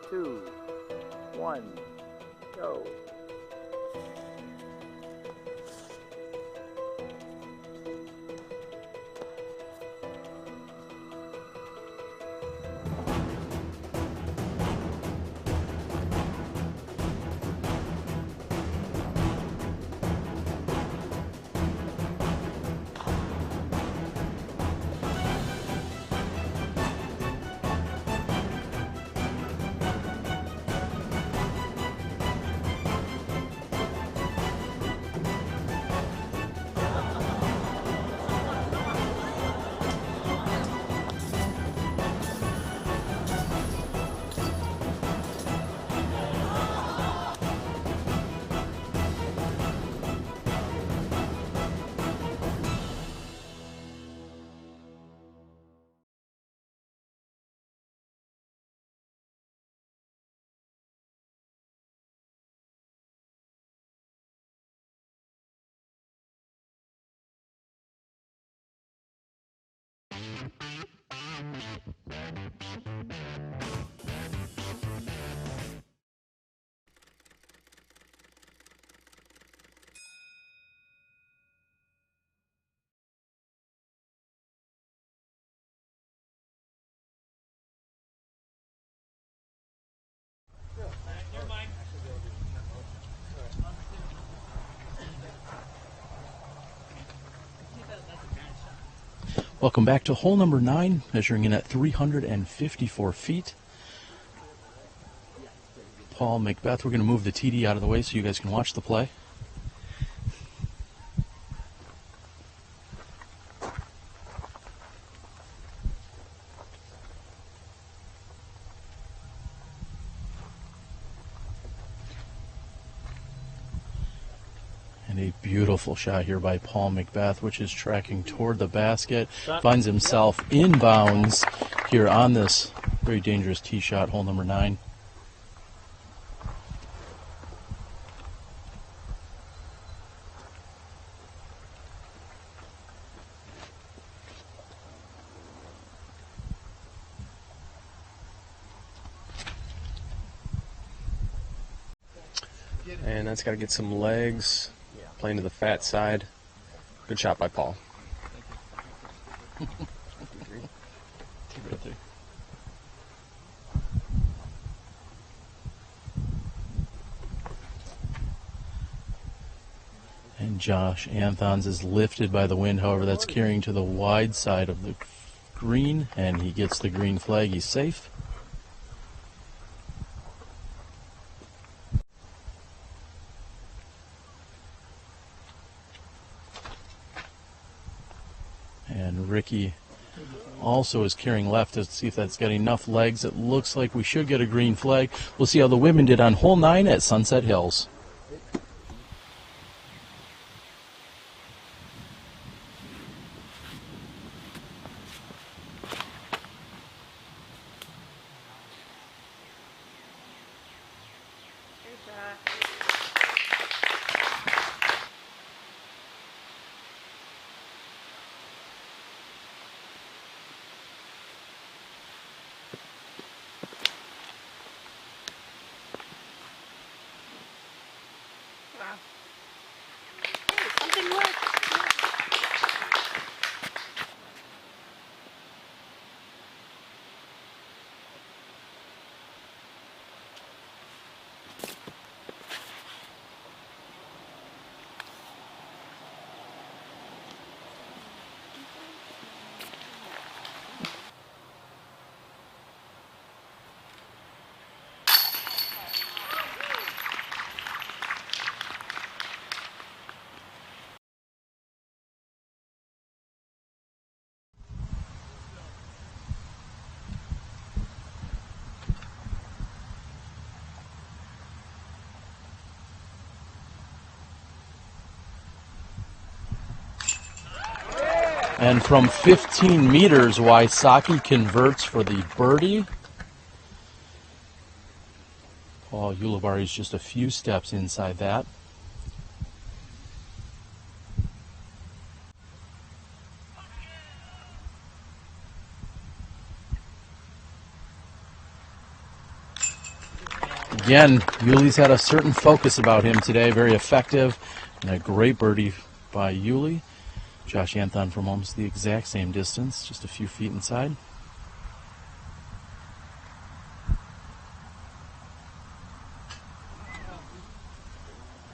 2, 1, go. Welcome back to hole number 9, measuring in at 354 feet. Paul McBeth, we're going to move the TD out of the way so you guys can watch the play. And a beautiful shot here by Paul McBeth, which is tracking toward the basket. Finds himself inbounds here on this very dangerous tee shot, hole number 9. And that's got to get some legs, playing to the fat side. Good shot by Paul. And Josh Anthon's is lifted by the wind, however, that's carrying to the wide side of the green, and he gets the green flag. He's safe. And Ricky also is carrying left to see if that's got enough legs. It looks like we should get a green flag. We'll see how the women did on hole 9 at Sunset Hills. Something worked. And from 15 meters, Wysocki converts for the birdie. Paul Ulibarri is just a few steps inside that. again, Yuli's had a certain focus about him today, very effective, and a great birdie by Uli. Josh Anthon from almost the exact same distance, just a few feet inside.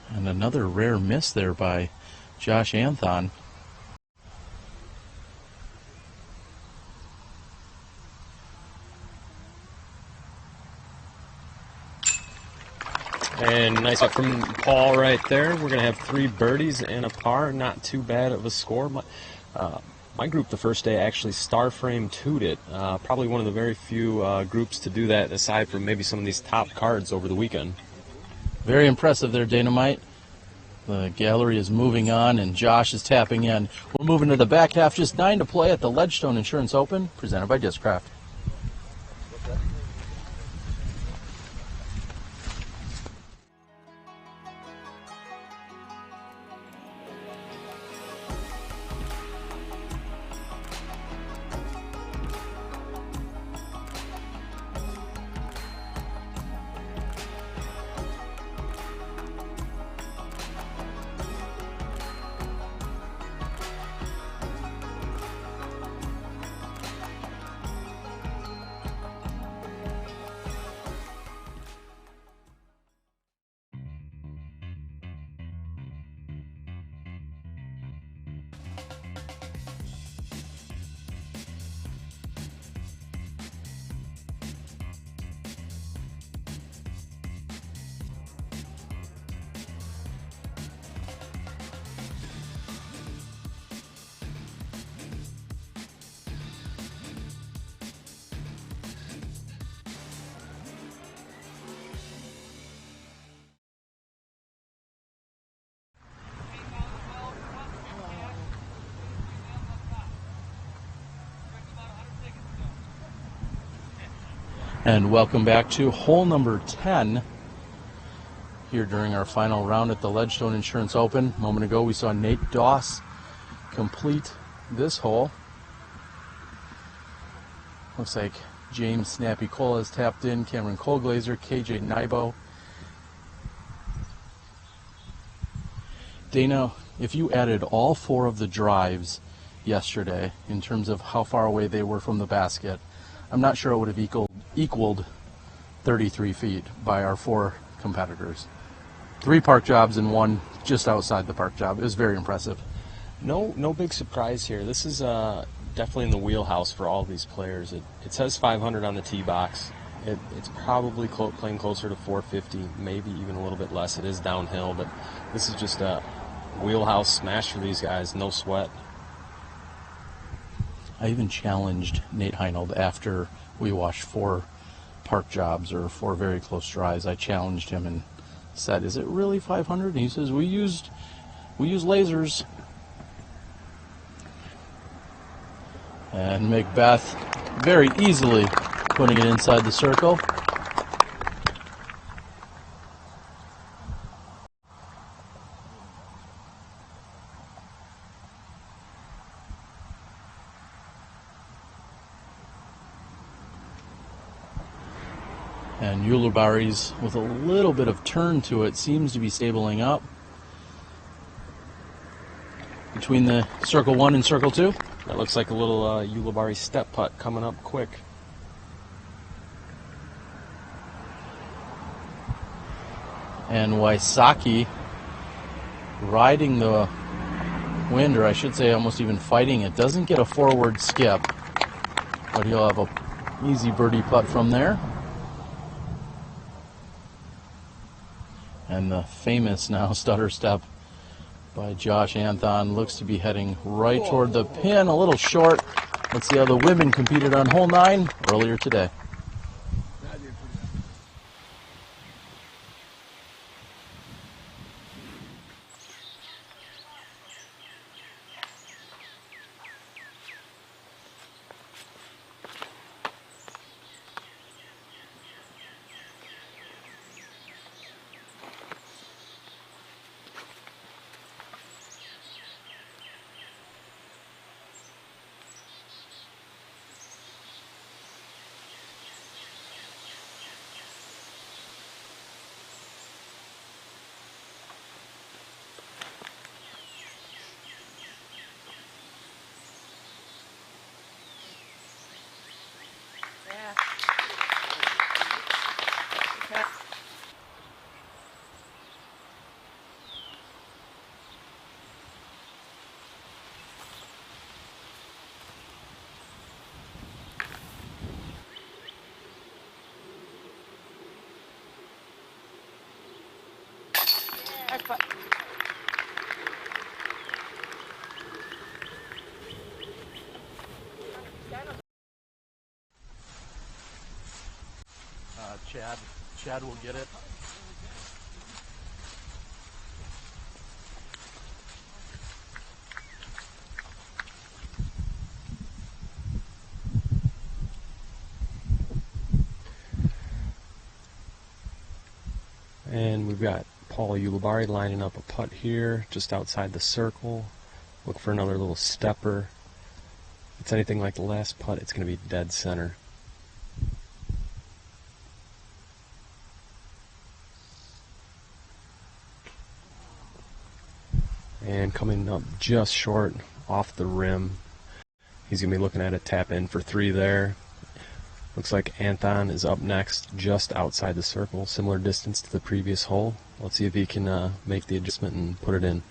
And another rare miss there by Josh Anthon. And nice up from Paul right there. We're going to have 3 birdies and a par. Not too bad of a score. My group the first day actually star frame 2'd it. Probably one of the very few groups to do that, aside from maybe some of these top cards over the weekend. Very impressive there, Dynamite. The gallery is moving on, and Josh is tapping in. We're moving to the back half. Just 9 to play at the Ledgestone Insurance Open, presented by Discraft. And welcome back to hole number 10 here during our final round at the Ledgestone Insurance Open. A moment ago we saw Nate Doss complete this hole. Looks like James Snappy Cole has tapped in, Cameron Colglazer, KJ Nybo. Dana, if you added all 4 of the drives yesterday in terms of how far away they were from the basket, I'm not sure it would have equaled 33 feet by our 4 competitors. 3 park jobs and 1 just outside the park job. It was very impressive. No big surprise here. This is definitely in the wheelhouse for all these players. It says 500 on the tee box. It's probably playing closer to 450, maybe even a little bit less. It is downhill, but this is just a wheelhouse smash for these guys. No sweat. I even challenged Nate Heinold after we watched 4 park jobs or 4 very close drives. I challenged him and said, "Is it really 500?" And he says, "We use lasers." And McBeth very easily putting it inside the circle. And Ulibarri's, with a little bit of turn to it, seems to be stabling up between the circle 1 and circle 2. That looks like a little Ulibarri step putt coming up quick. And Wysocki riding the wind, or I should say almost even fighting it. Doesn't get a forward skip, but he'll have an easy birdie putt from there. And the famous now stutter step by Josh Anthon looks to be heading right toward the pin, a little short. Let's see how the women competed on hole 9 earlier today. Chad will get it. And we've got Paul Ulibarri lining up a putt here, just outside the circle. Look for another little stepper. If it's anything like the last putt, it's going to be dead center. And coming up just short off the rim. He's going to be looking at a tap in for 3 there. Looks like Anthon is up next, just outside the circle, similar distance to the previous hole. Let's see if he can make the adjustment and put it in.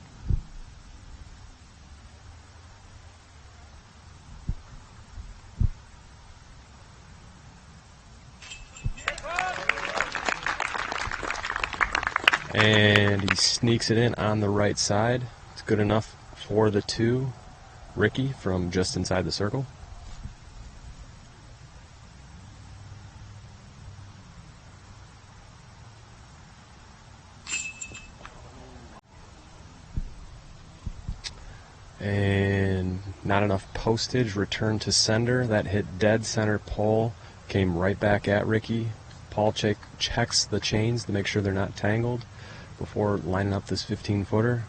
And he sneaks it in on the right side. It's good enough for the 2. Ricky from just inside the circle. And not enough postage, return to sender. That hit dead center pole, came right back at Ricky. Paul checks the chains to make sure they're not tangled before lining up this 15-footer.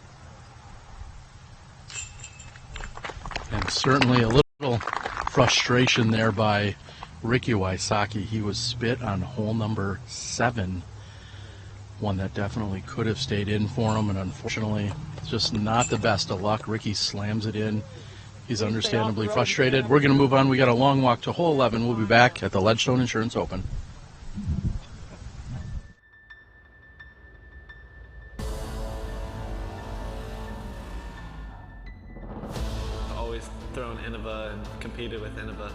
And certainly a little frustration there by Ricky Wysocki. He was spit on hole number 7. One that definitely could have stayed in for him, and unfortunately, just not the best of luck. Ricky slams it in. He's understandably frustrated. We're going to move on. We got a long walk to hole 11. We'll be back at the Ledgestone Insurance Open. Always thrown Innova and competed with Innova.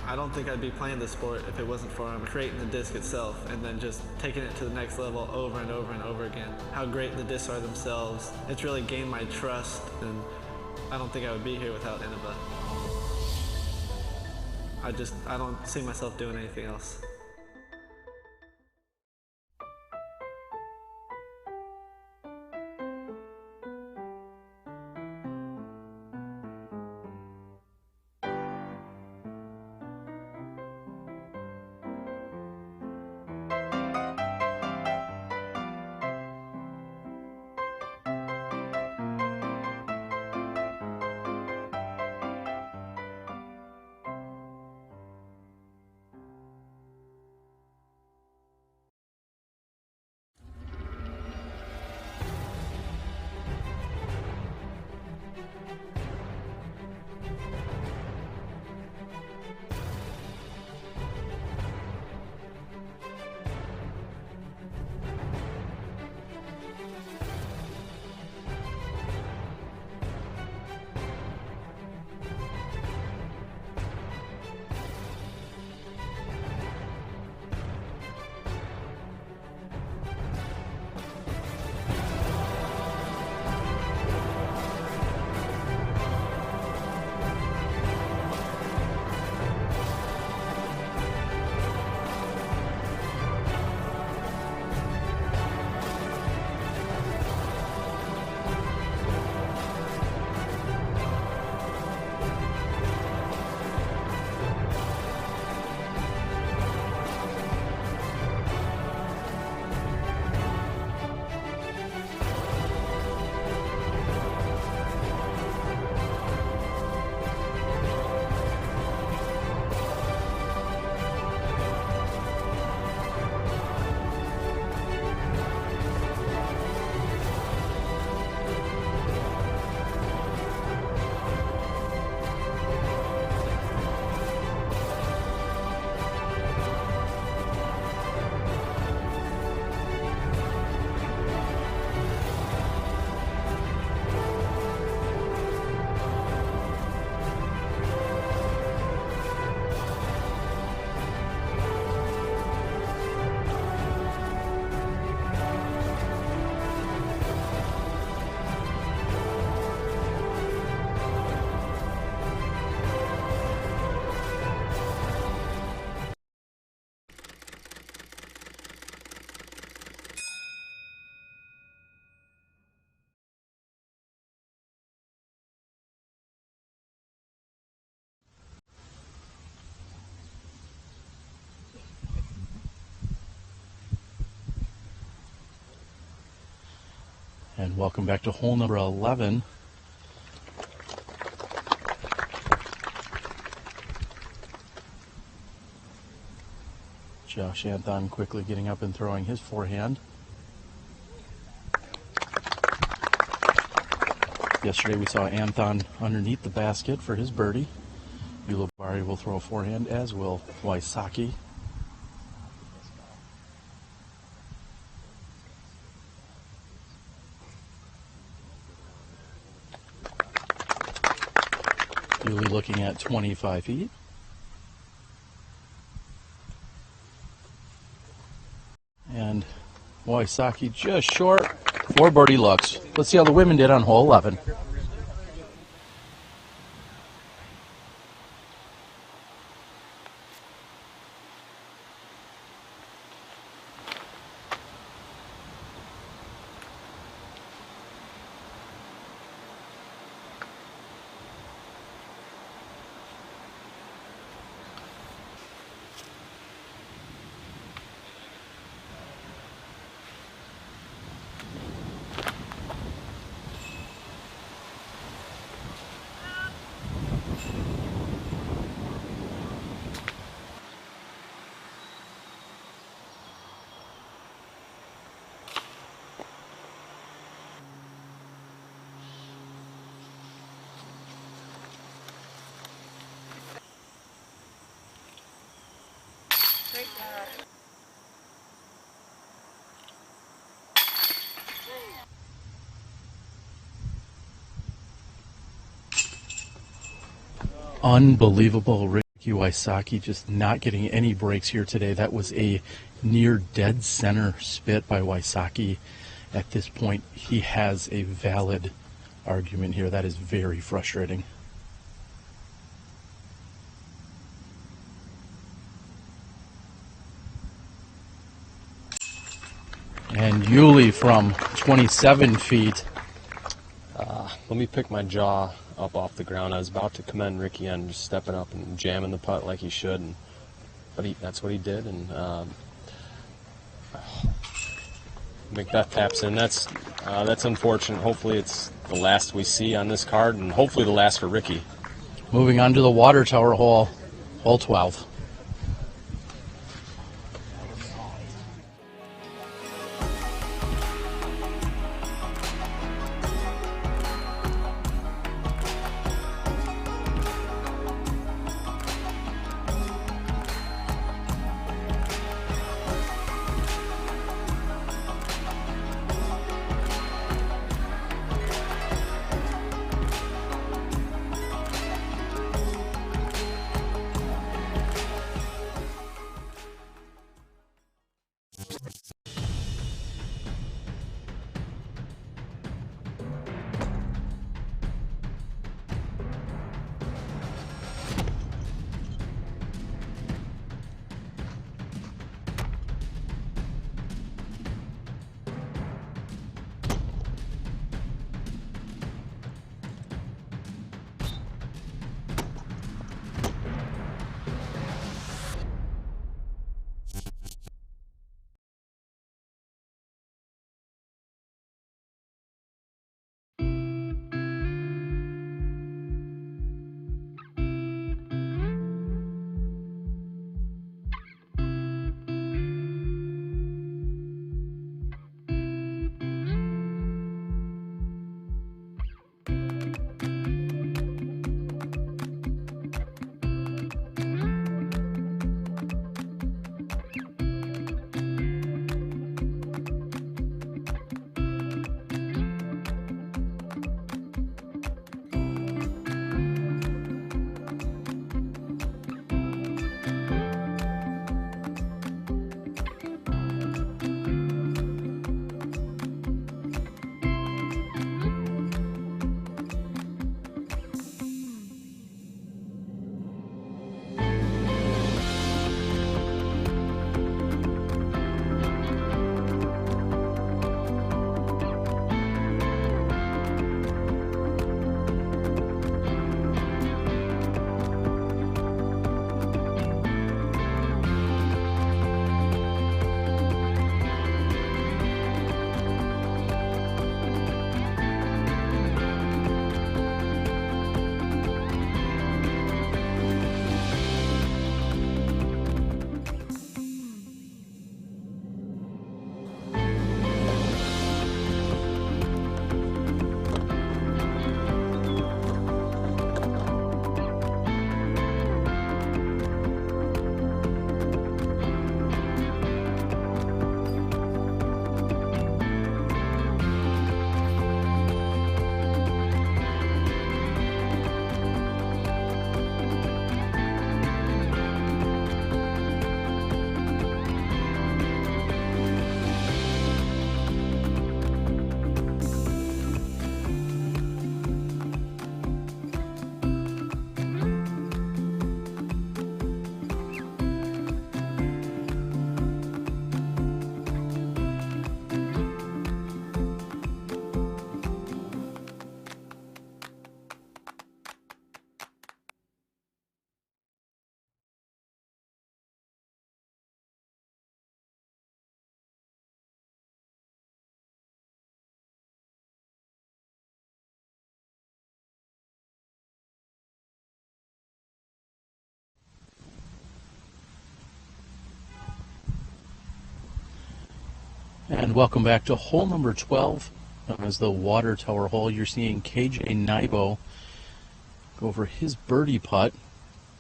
I don't think I'd be playing the sport if it wasn't for creating the disc itself and then just taking it to the next level over and over and over again. How great the discs are themselves. It's really gained my trust, and I don't think I would be here without Innova. I don't see myself doing anything else. And welcome back to hole number 11. Josh Anthon quickly getting up and throwing his forehand. Yesterday we saw Anthon underneath the basket for his birdie. Ulibarri will throw a forehand, as will Wysocki. Uli looking at 25 feet. And Wysocki just short. 4 birdie looks. Let's see how the women did on hole 11. Unbelievable. Ricky Wysocki just not getting any breaks here today. That was a near dead center spit by Wysocki. At this point, he has a valid argument here. That is very frustrating. And Uli from 27 feet. Let me pick my jaw up off the ground. I was about to commend Ricky on just stepping up and jamming the putt like he should, but that's what he did. And McBeth taps in. That's unfortunate. Hopefully it's the last we see on this card, and hopefully the last for Ricky. Moving on to the water tower hole, hole 12. And welcome back to hole number 12, known as the water tower hole. You're seeing KJ Nybo go over his birdie putt.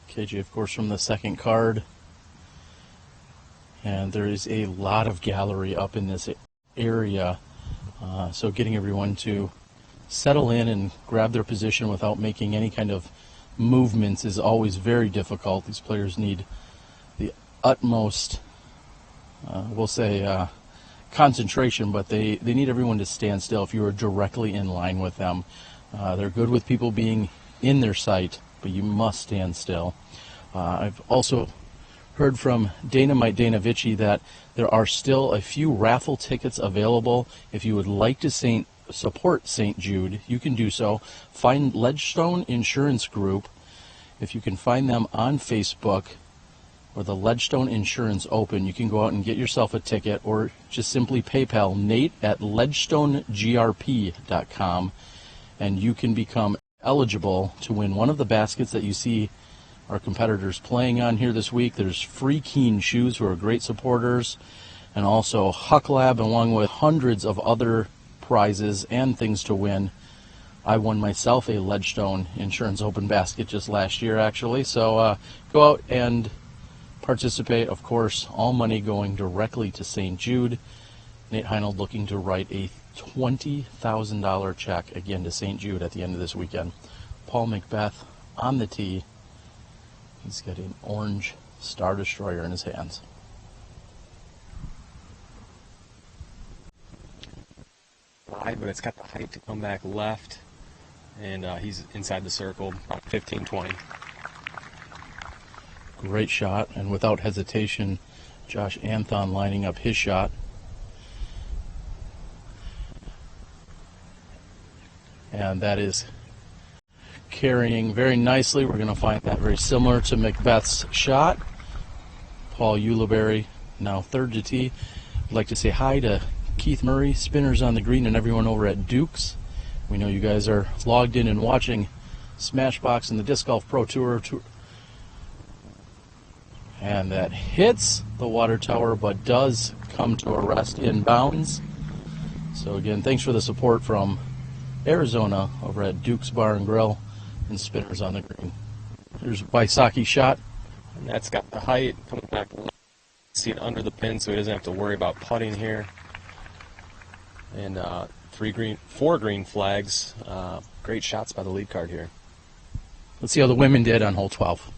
KJ, of course, from the second card. And there is a lot of gallery up in this area, so getting everyone to settle in and grab their position without making any kind of movements is always very difficult. These players need the utmost, we'll say, concentration, but they need everyone to stand still if you are directly in line with them. They're good with people being in their sight, but you must stand still. I've also heard from Dynamite Danavici that there are still a few raffle tickets available. If you would like to support St. Jude, you can do so. Find Ledgestone Insurance Group. If you can find them on Facebook, or the Ledgestone Insurance Open, you can go out and get yourself a ticket, or just simply PayPal Nate at ledgestonegrp.com, and you can become eligible to win one of the baskets that you see our competitors playing on here this week. There's Free Keen Shoes, who are great supporters, and also Huck Lab, along with hundreds of other prizes and things to win. I won myself a Ledgestone Insurance Open basket just last year, actually, so go out and participate. Of course, all money going directly to St. Jude. Nate Heinold looking to write a $20,000 check again to St. Jude at the end of this weekend. Paul McBeth on the tee. He's got an orange Star Destroyer in his hands. Wide, but it's got the height to come back left, and he's inside the circle, about 15-20. Great shot, and without hesitation, Josh Anthon lining up his shot. And that is carrying very nicely. We're going to find that very similar to McBeth's shot. Paul Ulibarri now third to tee. I'd like to say hi to Keith Murray, Spinners on the Green, and everyone over at Duke's. We know you guys are logged in and watching Smashbox and the Disc Golf Pro Tour. And that hits the water tower, but does come to a rest inbounds. So again, thanks for the support from Arizona over at Duke's Bar and Grill and Spinners on the Green. Here's Wysocki shot. And that's got the height coming back left. See it under the pin, so he doesn't have to worry about putting here. And 4 green flags. Great shots by the lead card here. Let's see how the women did on hole 12.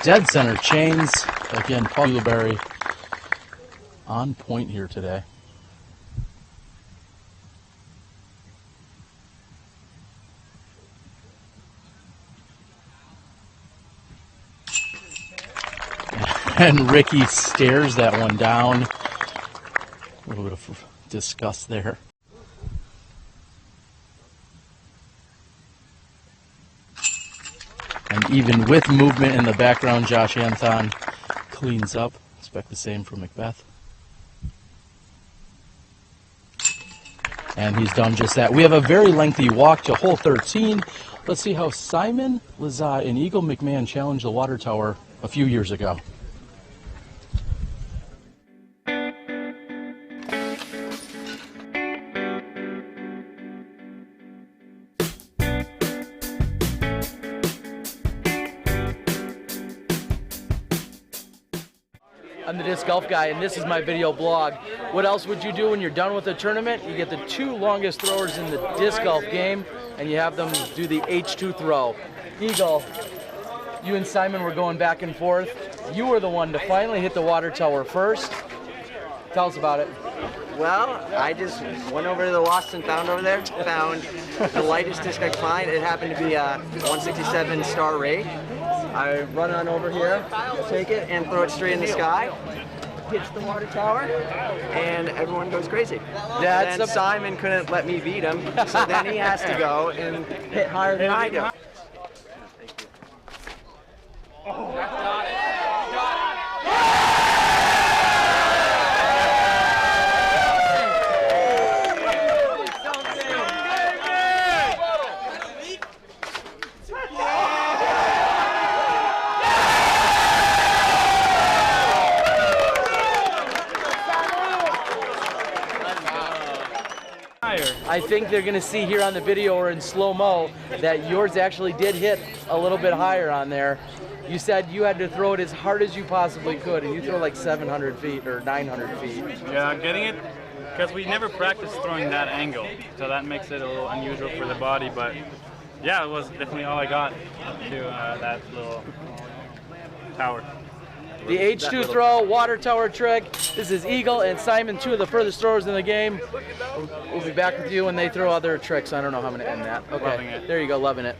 Dead center chains. Again, Paul Ulibarri on point here today. And Ricky stares that one down. A little bit of disgust there. And even with movement in the background, Josh Anthon cleans up. Expect the same from McBeth. and he's done just that. We have a very lengthy walk to hole 13. Let's see how Simon Lizotte and Eagle McMahon challenged the water tower a few years ago. I'm the disc golf guy, and this is my video blog. What else would you do when you're done with the tournament? You get the 2 longest throwers in the disc golf game, and you have them do the H2 throw. Eagle, you and Simon were going back and forth. You were the one to finally hit the water tower first. Tell us about it. Well, I just went over to the lost and found over there, found the lightest disc I could find. It happened to be a 167 Star Ray. I run on over here, take it, and throw it straight in the sky. Hits the water tower, and everyone goes crazy. Then Simon couldn't let me beat him, so then he has to go and hit higher than I do. I think they're going to see here on the video or in slow-mo that yours actually did hit a little bit higher on there. You said you had to throw it as hard as you possibly could, and you throw like 700 feet or 900 feet. Yeah, getting it, because we never practiced throwing that angle, so that makes it a little unusual for the body, but yeah, it was definitely all I got to that little tower. The H2 throw, water tower trick. This is Eagle and Simon, 2 of the furthest throwers in the game. We'll be back with you when they throw other tricks. I don't know how I'm going to end that. Okay, loving it. There you go, loving it.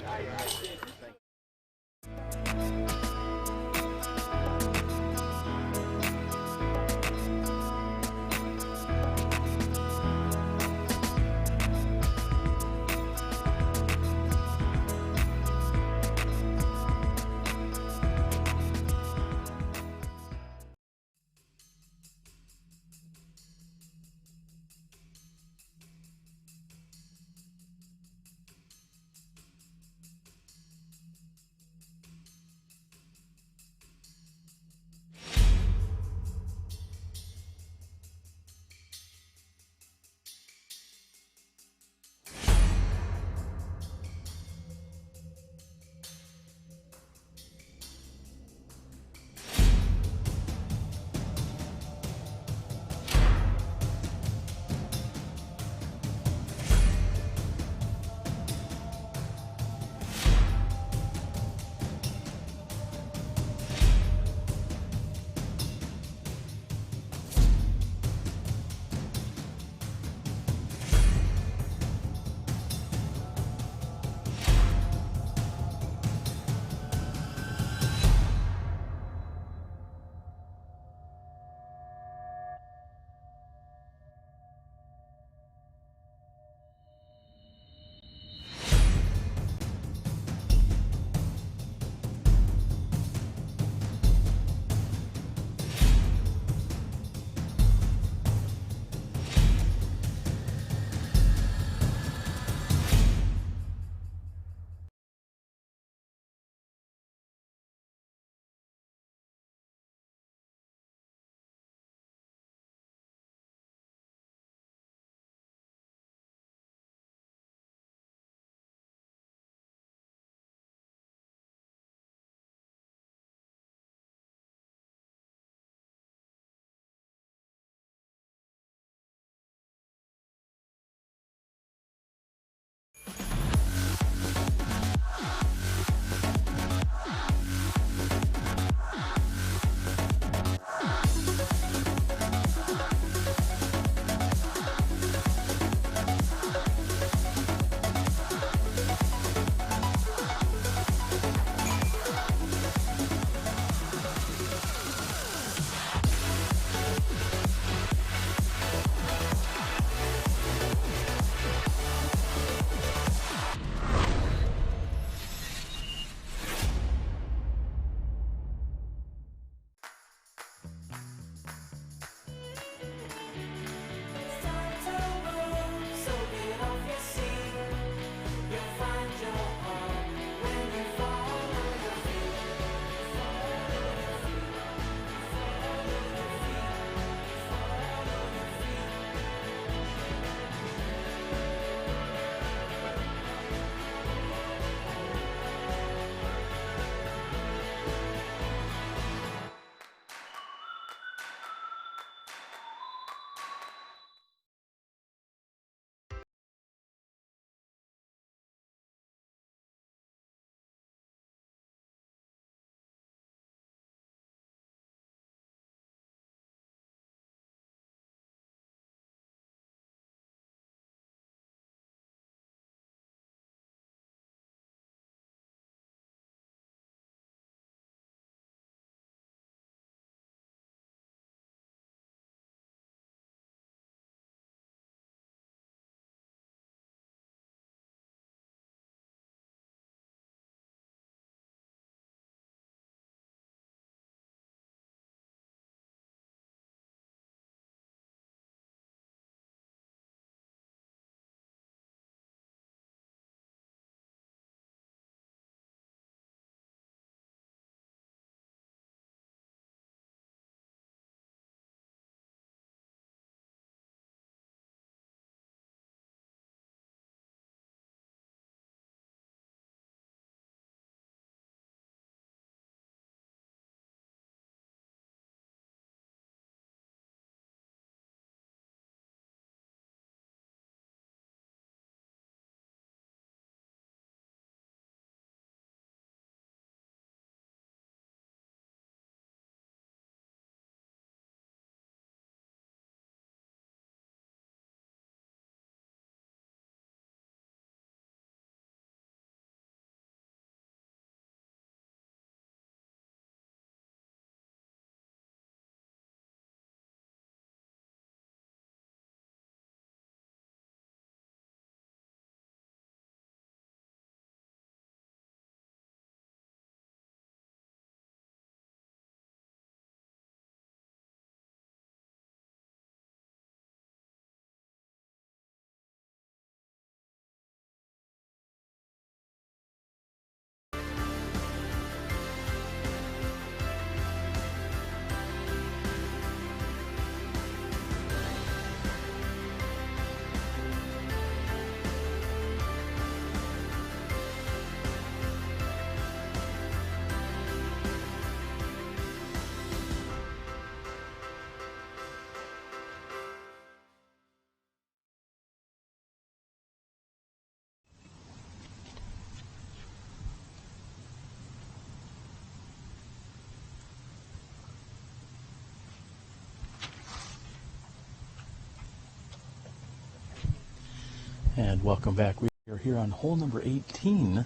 And welcome back. We are here on hole number 18,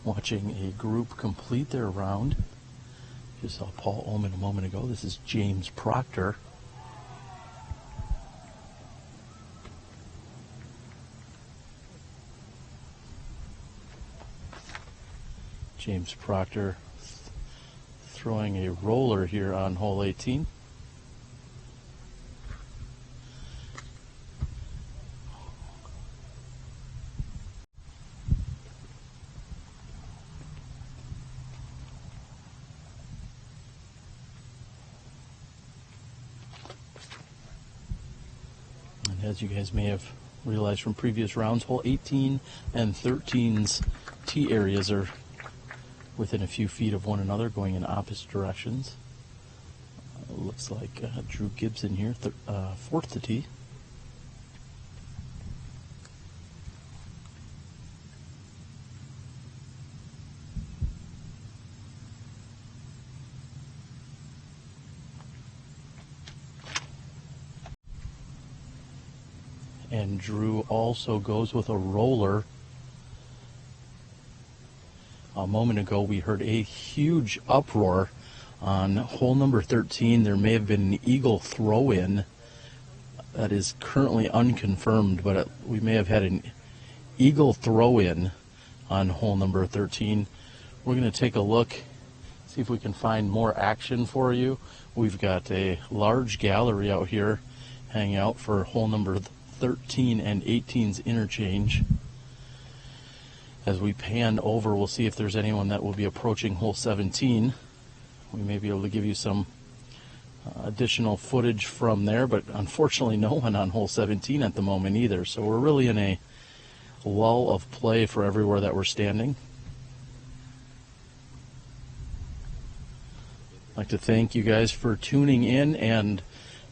watching a group complete their round. Just saw Paul Ullman a moment ago. This is James Proctor. James Proctor throwing a roller here on hole 18. And as you guys may have realized from previous rounds, hole 18 and 13's tee areas are within a few feet of one another, going in opposite directions. Looks like Drew Gibson here, fourth to tee. And Drew also goes with a roller. A moment ago we heard a huge uproar on hole number 13. There may have been an eagle throw-in. That is currently unconfirmed, but we may have had an eagle throw-in on hole number 13. We're going to take a look, see if we can find more action for you. We've got a large gallery out here hanging out for hole number 13 and 18's interchange. As we pan over, we'll see if there's anyone that will be approaching hole 17. We may be able to give you some additional footage from there, but unfortunately no one on hole 17 at the moment either. So we're really in a lull of play for everywhere that we're standing. I'd like to thank you guys for tuning in and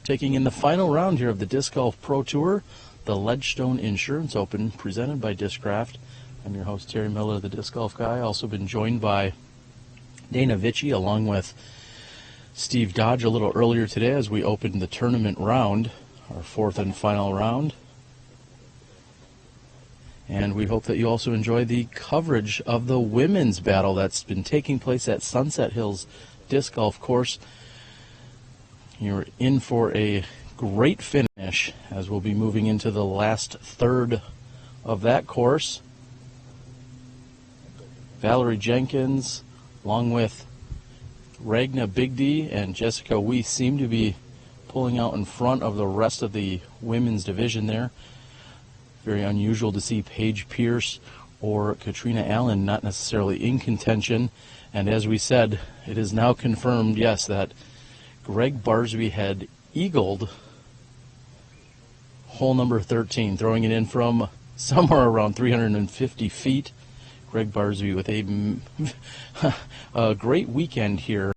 taking in the final round here of the Disc Golf Pro Tour, the Ledgestone Insurance Open, presented by Discraft. I'm your host, Terry Miller, the Disc Golf Guy. Also been joined by Dana Vici, along with Steve Dodge a little earlier today as we opened the tournament round, our fourth and final round. And we hope that you also enjoy the coverage of the women's battle that's been taking place at Sunset Hills Disc Golf Course. You're in for a great finish as we'll be moving into the last third of that course. Valarie Jenkins, along with Ragna, Bygde, and Jessica Weese, seem to be pulling out in front of the rest of the women's division there. Very unusual to see Paige Pierce or Katrina Allen not necessarily in contention. And as we said, it is now confirmed, yes, that Greg Barsby had eagled hole number 13, throwing it in from somewhere around 350 feet. Greg Barsby with a great weekend here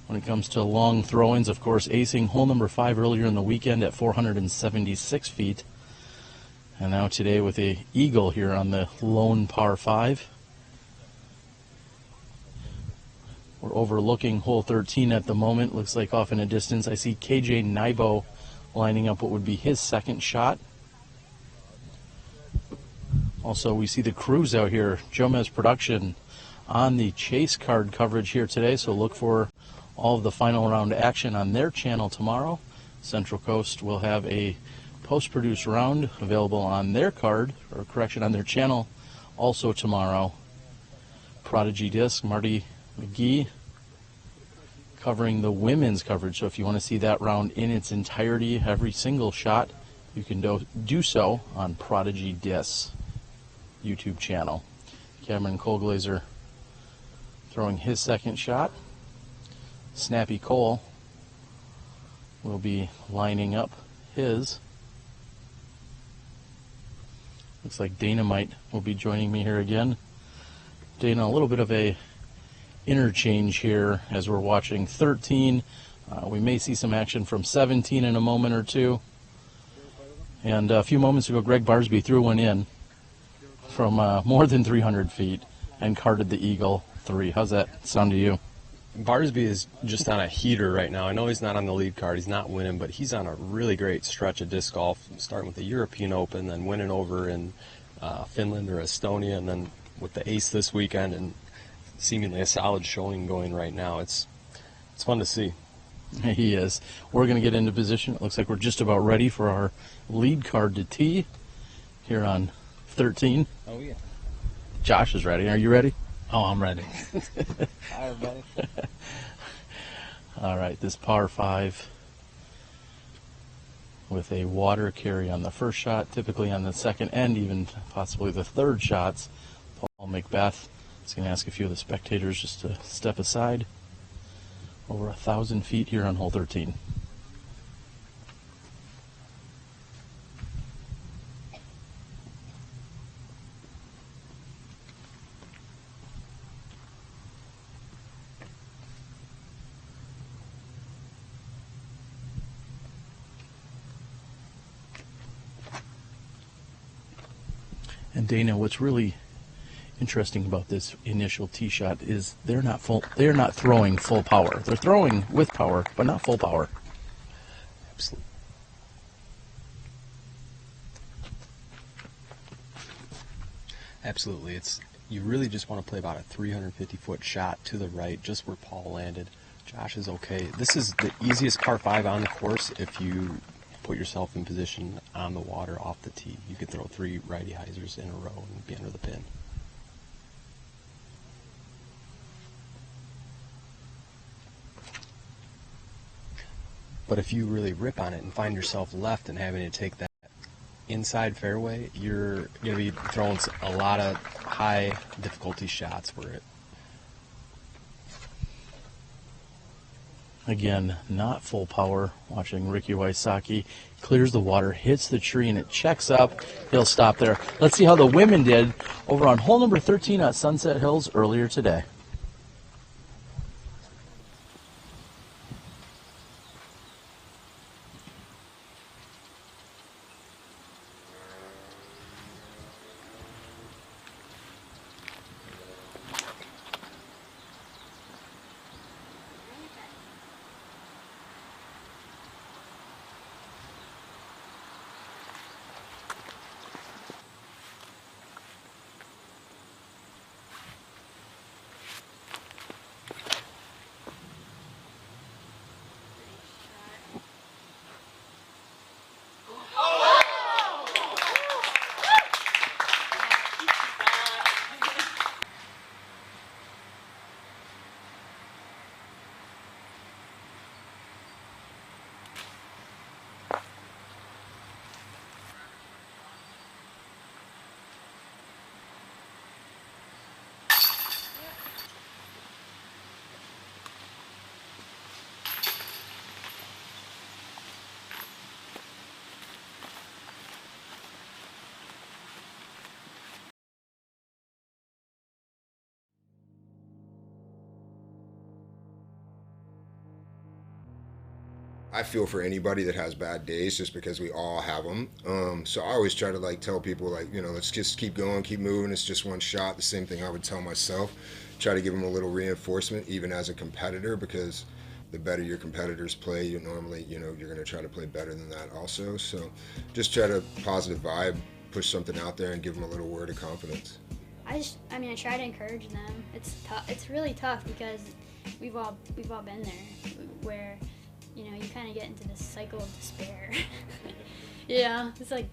when it comes to long throw-ins. Of course, acing hole number 5 earlier in the weekend at 476 feet. And now today with a eagle here on the lone par 5. We're overlooking hole 13 at the moment. Looks like off in a distance I see KJ Nybo lining up what would be his second shot. Also, we see the crews out here, Jomez Production, on the chase card coverage here today, so look for all of the final round action on their channel tomorrow. Central Coast will have a post-produced round available on their card, or correction, on their channel, also tomorrow. Prodigy Disc, Marty McGee, covering the women's coverage, so if you want to see that round in its entirety, every single shot, you can do so on Prodigy Disc YouTube channel. Cameron Colglazer throwing his second shot. Snappy Cole will be lining up his. Looks like Dynamite will be joining me here again. Dana, a little bit of a interchange here as we're watching 13. We may see some action from 17 in a moment or two. And a few moments ago, Greg Barsby threw one in from more than 300 feet and carded the eagle 3. How's that sound to you? Barsby is just on a heater right now. I know he's not on the lead card, he's not winning, but he's on a really great stretch of disc golf, starting with the European Open, then winning over in Finland or Estonia, and then with the ace this weekend and seemingly a solid showing going right now, it's fun to see. He is. We're going to get into position. It looks like we're just about ready for our lead card to tee here on 13. Oh, yeah. Josh is ready. Are you ready? Oh, I'm ready. Hi, everybody. All right, this par 5 with a water carry on the first shot, typically on the second and even possibly the third shots. Paul McBeth is going to ask a few of the spectators just to step aside. Over 1,000 feet here on hole 13. And Dana, what's really interesting about this initial tee shot is they're not throwing full power. They're throwing with power, but not full power. Absolutely. Absolutely. You really just want to play about a 350-foot shot to the right, just where Paul landed. Josh is okay. This is the easiest par 5 on the course if you put yourself in position on the water off the tee. You could throw 3 righty hyzers in a row and be under the pin. But if you really rip on it and find yourself left and having to take that inside fairway, you're going to be throwing a lot of high difficulty shots where it... Again, not full power. Watching Ricky Wysocki. Clears the water, hits the tree, and it checks up. He'll stop there. Let's see how the women did over on hole number 13 at Sunset Hills earlier today. I feel for anybody that has bad days just because we all have them. So I always try to tell people let's just keep going, keep moving. It's just one shot. The same thing I would tell myself. Try to give them a little reinforcement even as a competitor, because the better your competitors play, you normally, you're going to try to play better than that also. So just try to positive vibe, push something out there and give them a little word of confidence. I try to encourage them. It's tough. It's really tough because we've all been there where you kind of get into this cycle of despair. It's like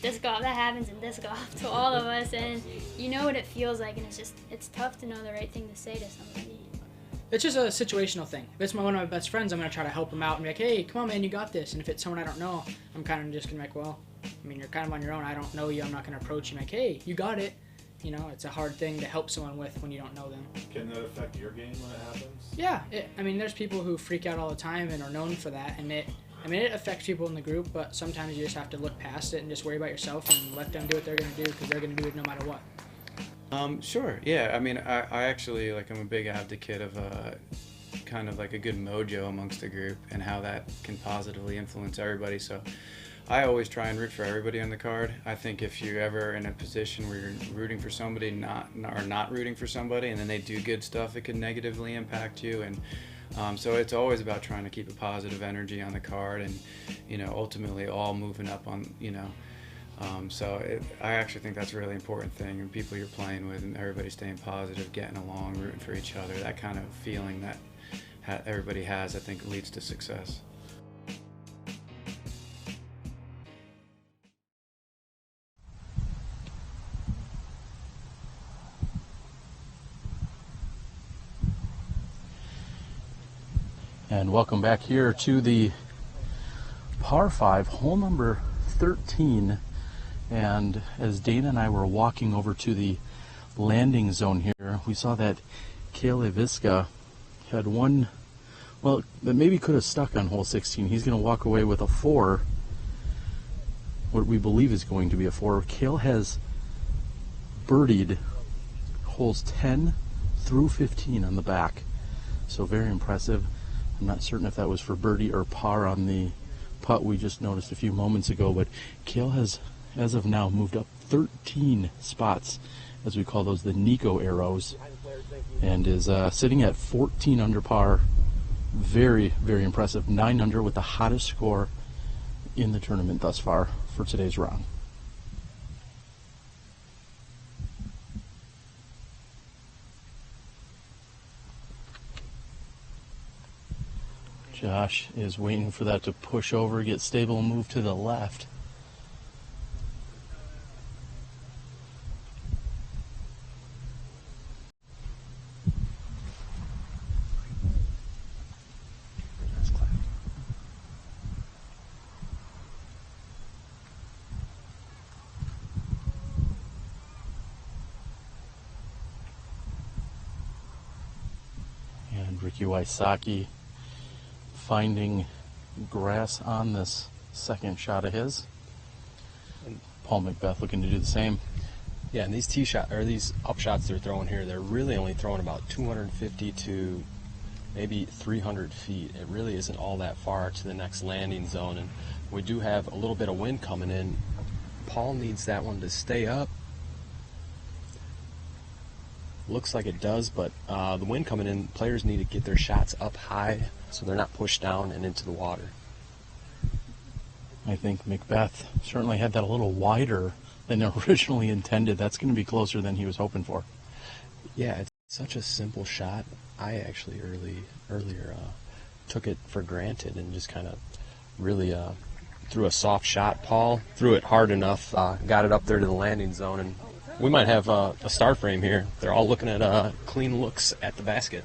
disc golf, that happens in disc golf to all of us, and you know what it feels like, and it's tough to know the right thing to say to somebody. It's just a situational thing. If it's one of my best friends, I'm going to try to help him out and be like, hey, come on, man, you got this. And if it's someone I don't know, I'm kind of just going to be like, well, you're kind of on your own. I don't know you. I'm not going to approach you like, hey, you got it. It's a hard thing to help someone with when you don't know them. Can that affect your game when it happens? Yeah. There's people who freak out all the time and are known for that. And it affects people in the group, but sometimes you just have to look past it and just worry about yourself and let them do what they're going to do, because they're going to do it no matter what. Sure. Yeah. I actually, I'm a big advocate of kind of like a good mojo amongst the group and how that can positively influence everybody. So I always try and root for everybody on the card. I think if you're ever in a position where you're rooting for somebody not rooting for somebody, and then they do good stuff, it can negatively impact you. And so it's always about trying to keep a positive energy on the card, and ultimately all moving up on I actually think that's a really important thing, and people you're playing with and everybody staying positive, getting along, rooting for each other, that kind of feeling that everybody has, I think leads to success. And welcome back here to the par 5, hole number 13. And as Dana and I were walking over to the landing zone here, we saw that Cale Viska had one, well, that maybe could have stuck on hole 16. He's going to walk away with a 4, what we believe is going to be a 4. Cale has birdied holes 10 through 15 on the back, so very impressive. I'm not certain if that was for birdie or par on the putt we just noticed a few moments ago, but Cale has, as of now, moved up 13 spots, as we call those the Nico arrows, and is sitting at 14 under par. Very, very impressive. 9 under with the hottest score in the tournament thus far for today's round. Josh is waiting for that to push over, get stable, and move to the left. And Ricky Wysocki finding grass on this second shot of his. And Paul McBeth looking to do the same. Yeah, and these tee shot or these up shots they're throwing here, they're really only throwing about 250 to maybe 300 feet. It really isn't all that far to the next landing zone, and we do have a little bit of wind coming in. Paul needs that one to stay up. Looks like it does, but the wind coming in, players need to get their shots up high so they're not pushed down and into the water. I think McBeth certainly had that a little wider than originally intended. That's going to be closer than he was hoping for. Yeah, it's such a simple shot. I actually earlier took it for granted and just kind of really threw a soft shot. Paul threw it hard enough, got it up there to the landing zone, and we might have a star frame here. They're all looking at clean looks at the basket.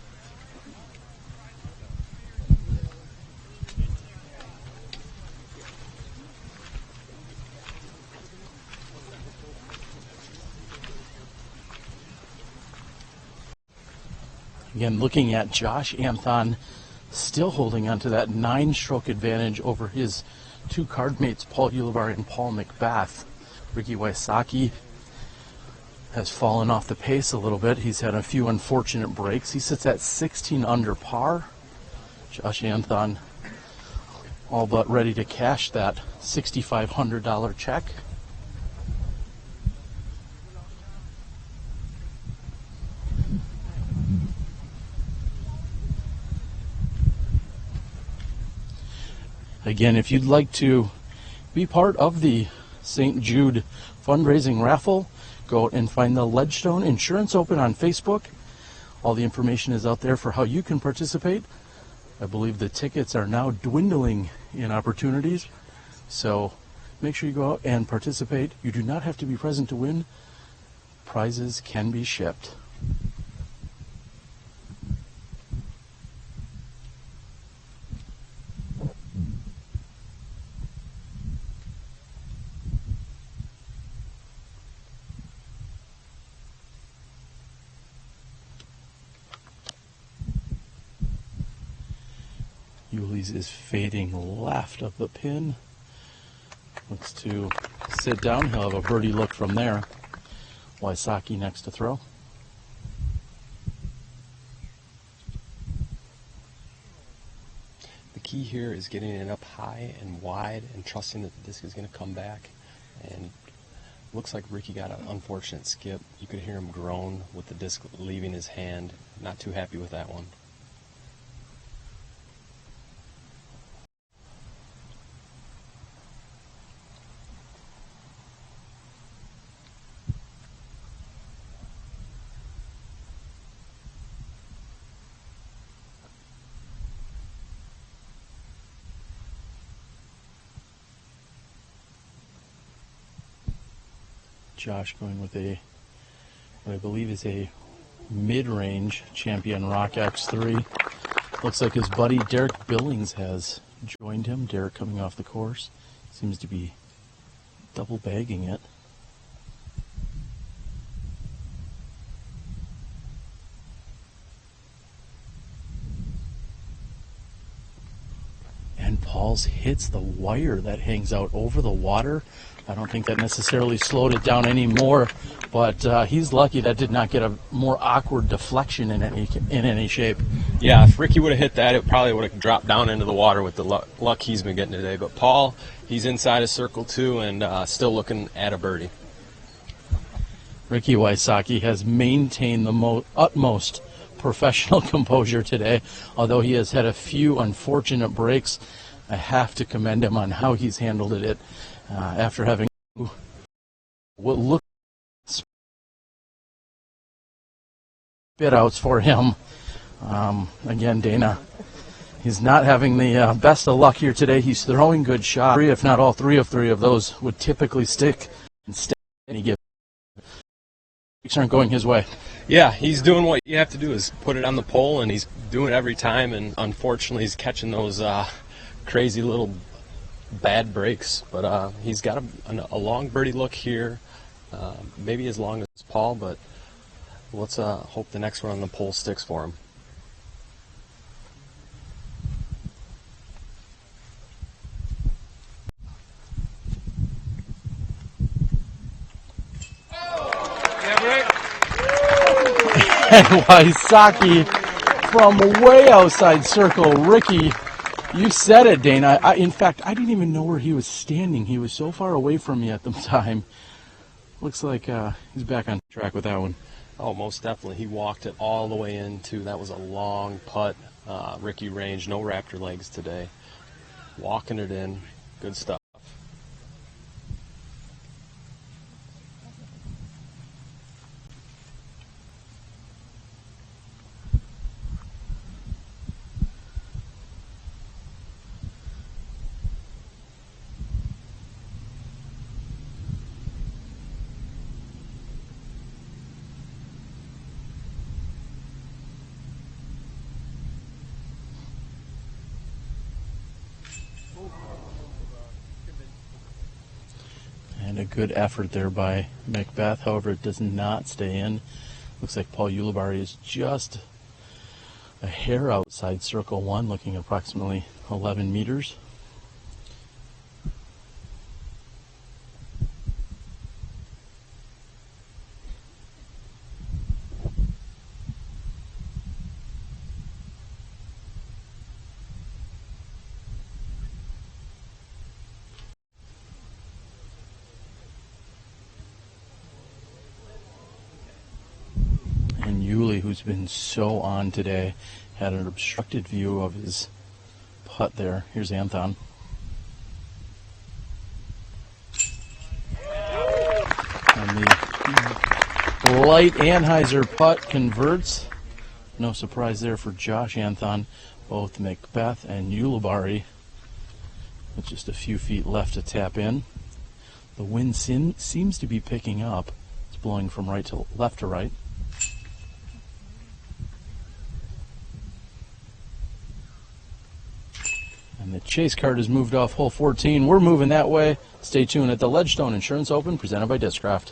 Again, looking at Josh Anthon still holding on to that 9-stroke advantage over his 2 card mates, Paul Ulibarri and Paul McBeth. Ricky Wysocki has fallen off the pace a little bit. He's had a few unfortunate breaks. He sits at 16 under par. Josh Anthon all but ready to cash that $6,500 check. Again, if you'd like to be part of the St. Jude fundraising raffle, go out and find the Ledgestone Insurance Open on Facebook. All the information is out there for how you can participate. I believe the tickets are now dwindling in opportunities, so make sure you go out and participate. You do not have to be present to win. Prizes can be shipped. Uli's is fading left of the pin. Looks to sit down. He'll have a birdie look from there. Wysocki next to throw. The key here is getting it up high and wide and trusting that the disc is going to come back. And looks like Ricky got an unfortunate skip. You could hear him groan with the disc leaving his hand. Not too happy with that one. Josh going with what I believe is a mid-range Champion Rock X3. Looks like his buddy Derek Billings has joined him. Derek coming off the course. Seems to be double bagging it. And Paul's hits the wire that hangs out over the water. I don't think that necessarily slowed it down anymore, but he's lucky that did not get a more awkward deflection in any shape. Yeah, if Ricky would have hit that, it probably would have dropped down into the water with the luck he's been getting today. But Paul, he's inside his circle too, and still looking at a birdie. Ricky Wysocki has maintained the utmost professional composure today, although he has had a few unfortunate breaks. I have to commend him on how he's handled it after having what looked spit outs for him. Again, Dana, he's not having the best of luck here today. He's throwing good shots. Three, if not all three of those would typically stick. Instead, he gives aren't going his way. Yeah, he's doing what you have to do is put it on the pole, and he's doing it every time, and unfortunately he's catching those crazy little bad breaks. But he's got a long birdie look here, maybe as long as Paul, but let's hope the next one on the pole sticks for him. And Wysocki from way outside circle. Ricky, you said it, Dana. In fact, I didn't even know where he was standing. He was so far away from me at the time. Looks like he's back on track with that one. Oh, most definitely. He walked it all the way into. That was a long putt. Ricky range, no raptor legs today. Walking it in. Good stuff. And a good effort there by McBeth. However, it does not stay in. Looks like Paul Ulibarri is just a hair outside circle one, looking approximately 11 meters. Who's been so on today, had an obstructed view of his putt there. Here's Anthon. And the light Anheuser putt converts. No surprise there for Josh Anthon. Both McBeth and Ulibarri with just a few feet left to tap in. The wind seems to be picking up. It's blowing from right to left to right. And the chase cart has moved off hole 14. We're moving that way. Stay tuned at the Ledgestone Insurance Open presented by Discraft.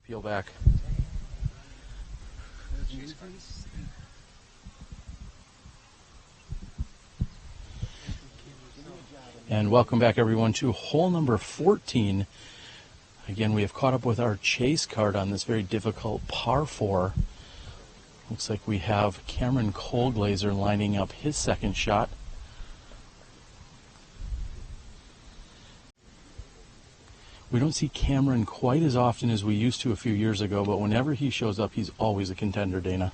Peel back. And welcome back, everyone, to hole number 14. Again, we have caught up with our chase card on this very difficult par 4. Looks like we have Cameron Colglazer lining up his second shot. We don't see Cameron quite as often as we used to a few years ago, but whenever he shows up, he's always a contender, Dana.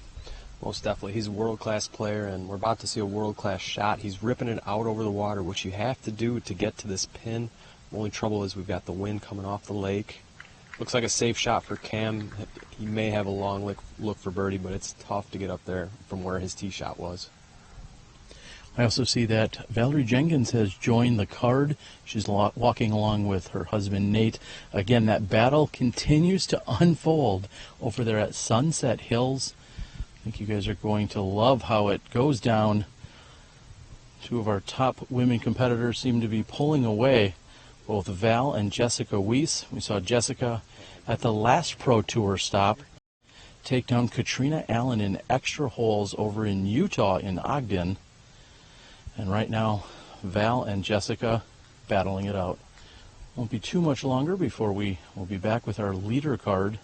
Most definitely. He's a world-class player, and we're about to see a world-class shot. He's ripping it out over the water, which you have to do to get to this pin. The only trouble is we've got the wind coming off the lake. Looks like a safe shot for Cam. He may have a long look for birdie, but it's tough to get up there from where his tee shot was. I also see that Valarie Jenkins has joined the card. She's walking along with her husband, Nate. Again, that battle continues to unfold over there at Sunset Hills. I think you guys are going to love how it goes down. Two of our top women competitors seem to be pulling away, both Val and Jessica Weese. We saw Jessica at the last Pro Tour stop take down Katrina Allen in extra holes over in Utah in Ogden. And right now, Val and Jessica battling it out. Won't be too much longer before we will be back with our leader card.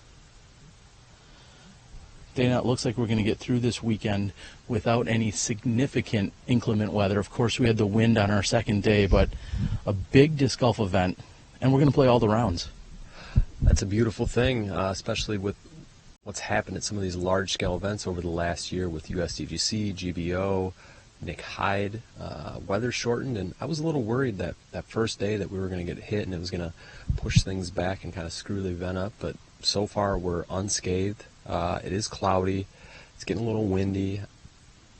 Dana, it looks like we're going to get through this weekend without any significant inclement weather. Of course, we had the wind on our second day, but a big disc golf event, and we're going to play all the rounds. That's a beautiful thing, especially with what's happened at some of these large-scale events over the last year with USDGC, GBO, Nick Hyde. Weather shortened, and I was a little worried that first day that we were going to get hit and it was going to push things back and kind of screw the event up, but so far we're unscathed. It is cloudy. It's getting a little windy.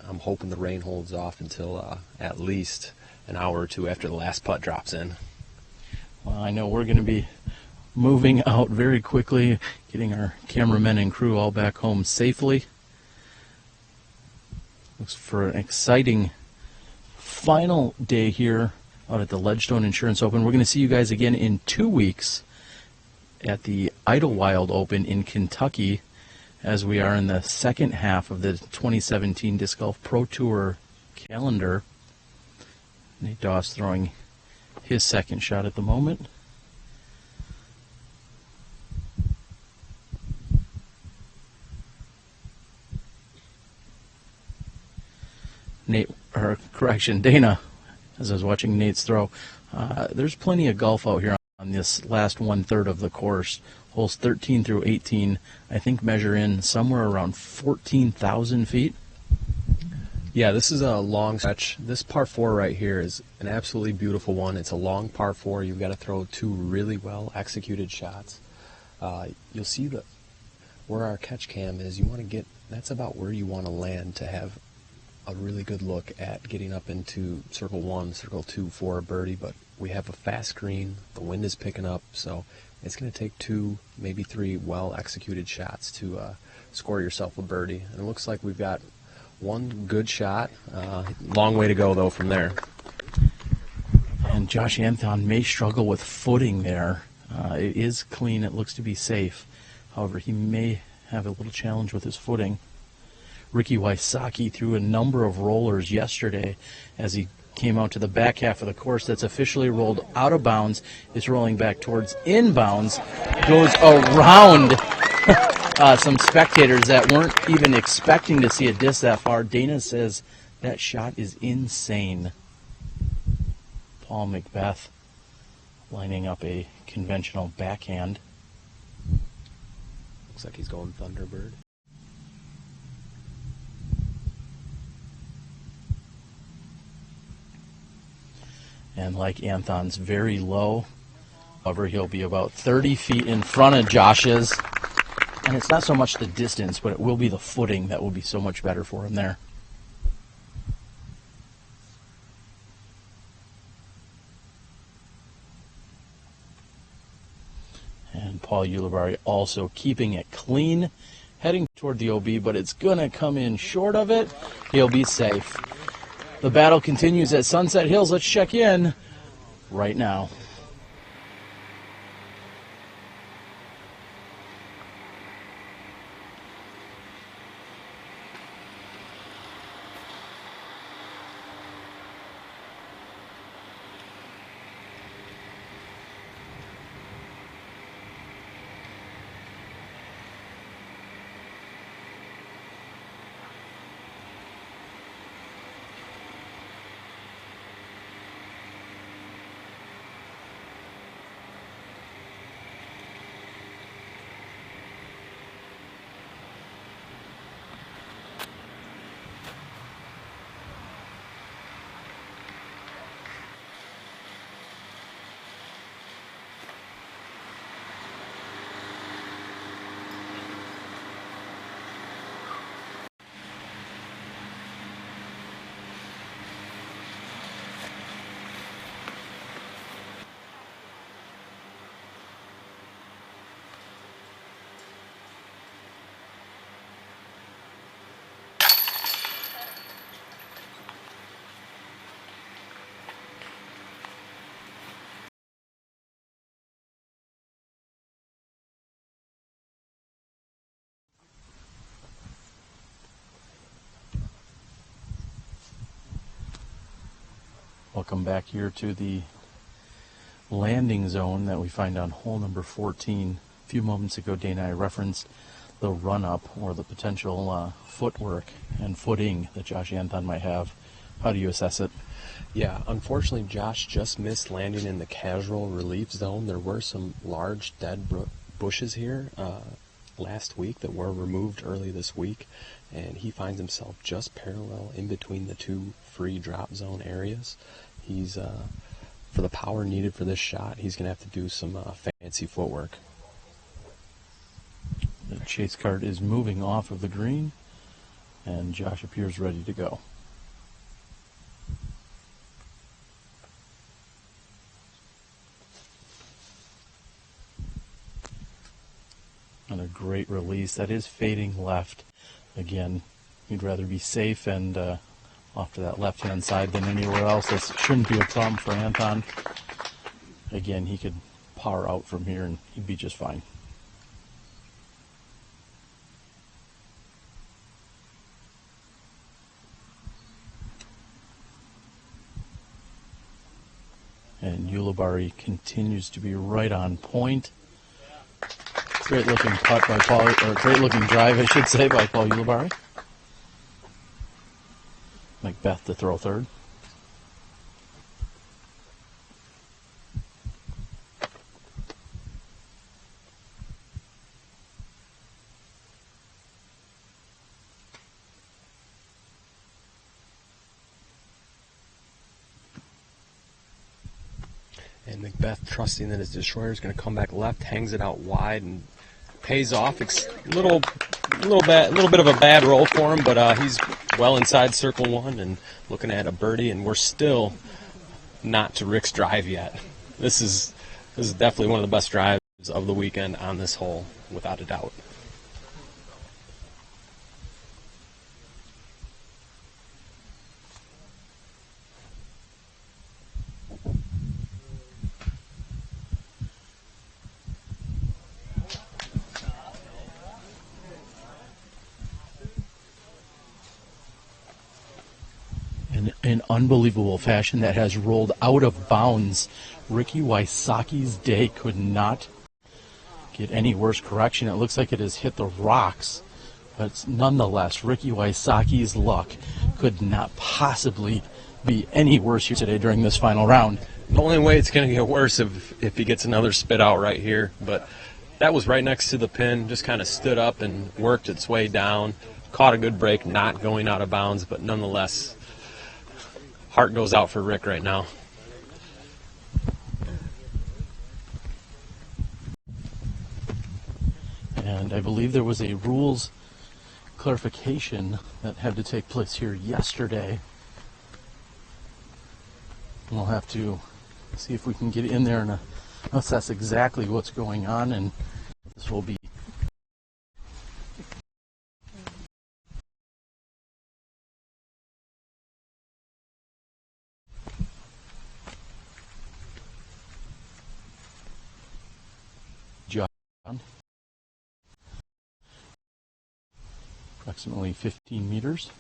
I'm hoping the rain holds off until at least an hour or two after the last putt drops in. Well, I know we're going to be moving out very quickly, getting our cameramen and crew all back home safely. Looks for an exciting final day here out at the Ledgestone Insurance Open. We're going to see you guys again in 2 weeks at the Idlewild Open in Kentucky, as we are in the second half of the 2017 Disc Golf Pro Tour calendar. Nate Doss throwing his second shot at the moment. Dana, as I was watching Nate's throw, there's plenty of golf out here on this last one-third of the course. Holes 13 through 18, I think, measure in somewhere around 14,000 feet. Yeah, this is a long stretch. This par 4 right here is an absolutely beautiful one. It's a long par 4. You've got to throw 2 really well-executed shots. You'll see where our catch cam is. You want to get, that's about where you want to land to have a really good look at getting up into circle 1, circle 2 for a birdie, but we have a fast green, the wind is picking up, so it's going to take 2, maybe 3 well-executed shots to score yourself a birdie. And it looks like we've got one good shot. Long way to go, though, from there. And Josh Anthon may struggle with footing there. It is clean. It looks to be safe. However, he may have a little challenge with his footing. Ricky Wysocki threw a number of rollers yesterday as he came out to the back half of the course. That's officially rolled out of bounds. It's rolling back towards inbounds. Goes around some spectators that weren't even expecting to see a disc that far. Dana says that shot is insane. Paul McBeth lining up a conventional backhand. Looks like he's going Thunderbird. And like Anthon's very low, however, he'll be about 30 feet in front of Josh's. And it's not so much the distance, but it will be the footing that will be so much better for him there. And Paul Ulibarri also keeping it clean, heading toward the OB, but it's going to come in short of it. He'll be safe. The battle continues at Sunset Hills. Let's check in right now. Welcome back here to the landing zone that we find on hole number 14. A few moments ago, Dana and I referenced the run-up or the potential footwork and footing that Josh Anthon might have. How do you assess it? Yeah, unfortunately, Josh just missed landing in the casual relief zone. There were some large dead bushes here last week that were removed early this week, and he finds himself just parallel in between the two free drop zone areas. He's for the power needed for this shot, he's going to have to do some fancy footwork. The chase cart is moving off of the green, and Josh appears ready to go. And a great release. That is fading left. Again, you'd rather be safe and off to that left-hand side than anywhere else. This shouldn't be a problem for Anthon. Again, he could power out from here and he'd be just fine. And Ulibarri continues to be right on point. Great looking putt by Paul, or great looking drive, I should say, by Paul Ulibarri. McBeth to throw third. And McBeth, trusting that his destroyer is going to come back left, hangs it out wide and pays off. Little bit of a bad roll for him, but he's well inside circle one and looking at a birdie. And we're still not to Rick's drive yet. This is definitely one of the best drives of the weekend on this hole, without a doubt. In unbelievable fashion that has rolled out of bounds. Ricky Wysocki's day could not get any worse correction. It looks like it has hit the rocks, but nonetheless, Ricky Wysocki's luck could not possibly be any worse here today during this final round. The only way it's going to get worse if he gets another spit out right here, but that was right next to the pin, just kind of stood up and worked its way down, caught a good break, not going out of bounds, but nonetheless, heart goes out for Rick right now. And I believe there was a rules clarification that had to take place here yesterday. We'll have to see if we can get in there and assess exactly what's going on, and this will be approximately 15 meters.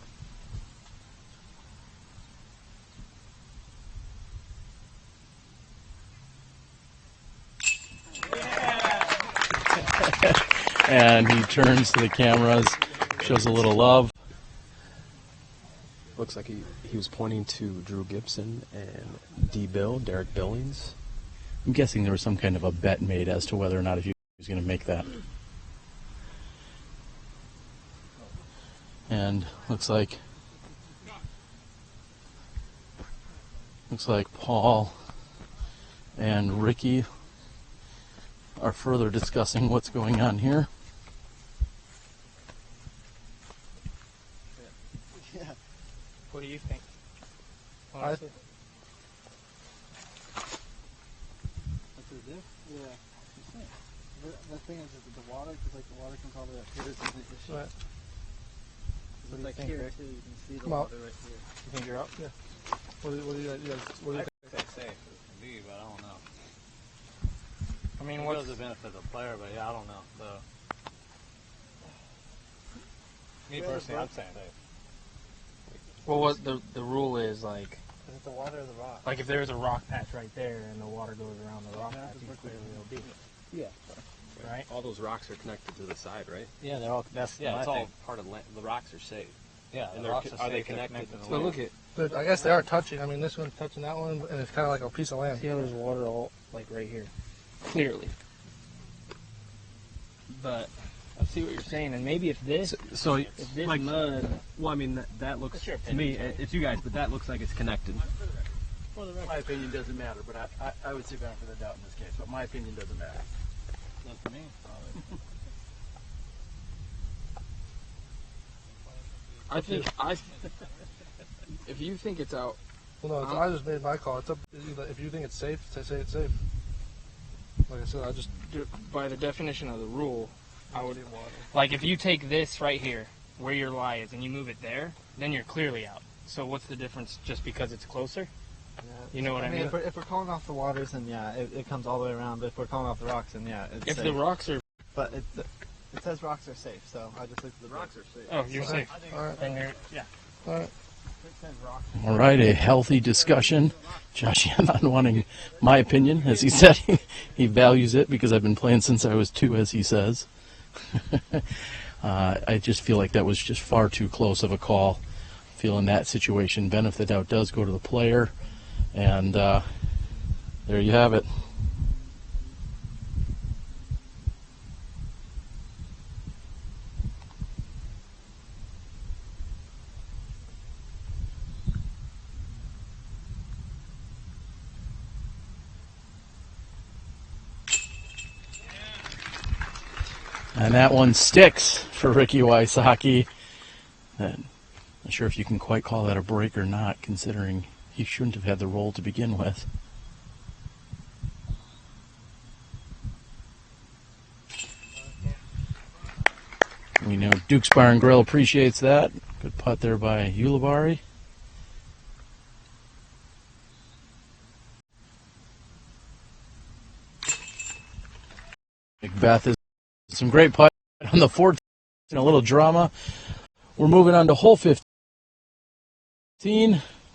And he turns to the cameras, shows a little love. Looks like he was pointing to Drew Gibson and D. Bill, Derek Billings. I'm guessing there was some kind of a bet made as to whether or not if he was going to make that. And looks like Paul and Ricky are further discussing what's going on here. Yeah. What do you think? That's yeah. The thing is that the water, because like the water comes all the way up here, it's like this shit. What? So like think, here Rick? too, you can see the Come out. water right here. You think you're up? Yeah. What do you think? I'd say safe as can be, but I don't know. I mean, It what's does the benefit of the player, but yeah, I don't know. So, me personally, I'm saying safe. well, what the rule is like Is it the water or the rock? Like if there's a rock patch right there and the water goes around the rock patch, you clearly it'll be. Yeah. Right? All those rocks are connected to the side, right? Yeah, they're all. That's Yeah, my it's all thing. part of the rocks are safe. Yeah, and the rocks are are they safe, they're connected? connected to the But land. look at, but I guess they are touching. I mean, this one's touching that one, and it's kind of like a piece of land. See how there's water all like right here, clearly. But I see what you're saying, and maybe if this, if this like mud. Well, I mean that looks What's your to me. opinion? It's you guys, but that looks like it's connected. Well, my opinion doesn't matter, but I would say benefit of the doubt in this case. But my opinion doesn't matter. Not for me. I think if you think it's out. Well, no, I just made my call. It's up. If you think it's safe, say it's safe. Like I said, I just By the definition of the rule, I would like if you take this right here, where your lie is, and you move it there, then you're clearly out. So what's the difference just because it's closer? You know what I mean? If we're calling off the waters, then yeah, it comes all the way around. But if we're calling off the rocks, then yeah, it's If safe. the rocks are, but it says rocks are safe, so I just looked at the rocks are safe. oh, you're safe. All right. Then you're, yeah. All right. All right, a healthy discussion. Josh Anthon wanting my opinion, as he said. He values it because I've been playing since I was 2, as he says. I just feel like that was just far too close of a call. Feel in that situation, benefit of the doubt does go to the player. And there you have it. And that one sticks for Ricky Wysocki. And not sure if you can quite call that a break or not, considering he shouldn't have had the roll to begin with. We know Duke's Bar and Grill appreciates that. Good putt there by Ulibarri. McBeth is some great putt on the 14th, and a little drama. We're moving on to hole 15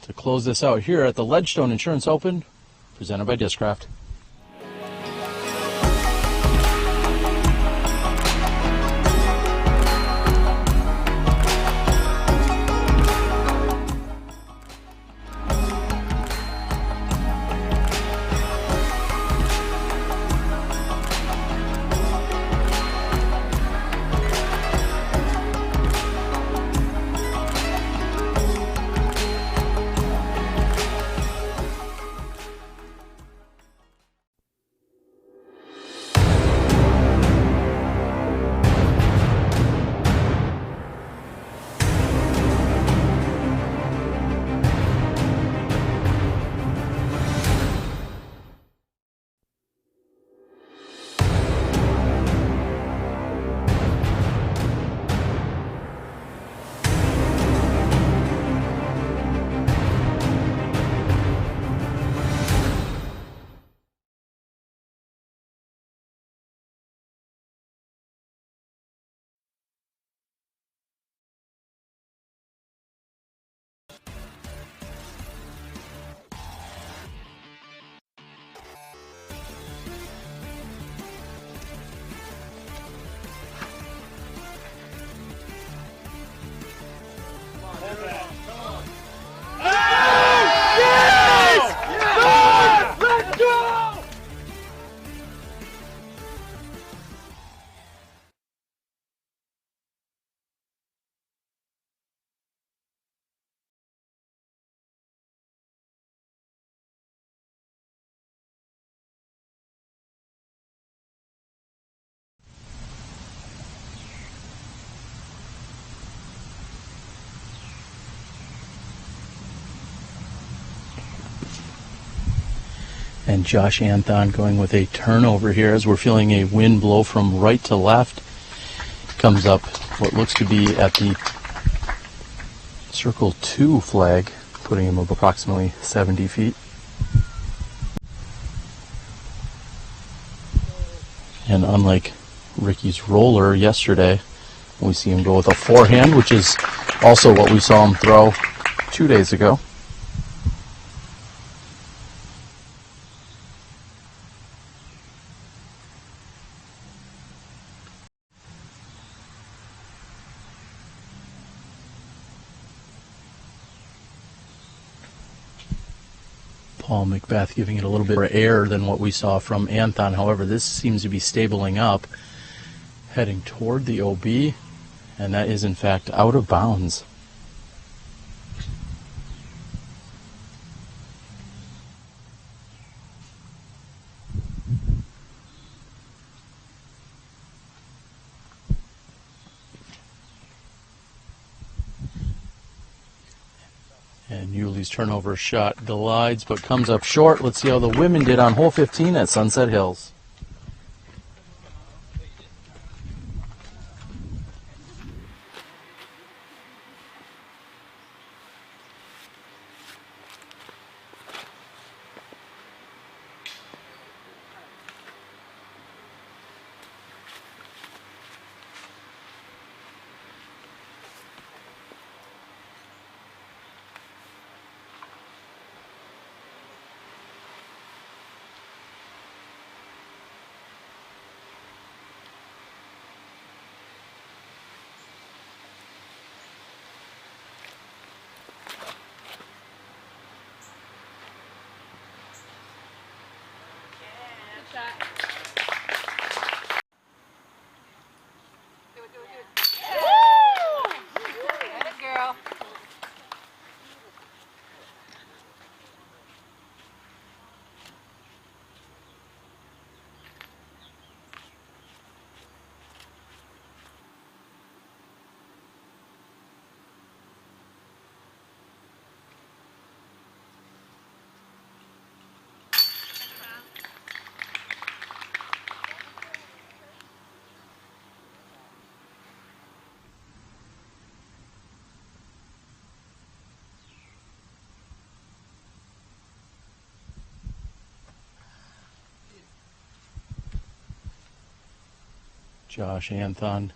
to close this out here at the Ledgestone Insurance Open, presented by Discraft. And Josh Anthon going with a turnover here as we're feeling a wind blow from right to left. Comes up what looks to be at the circle 2 flag, putting him up approximately 70 feet. And unlike Ricky's roller yesterday, we see him go with a forehand, which is also what we saw him throw 2 days ago. Paul McBeth giving it a little bit more air than what we saw from Anthon. However, this seems to be stabling up, heading toward the OB, and that is in fact out of bounds. And Yuli's turnover shot glides but comes up short. Let's see how the women did on hole 15 at Sunset Hills. Josh Anthon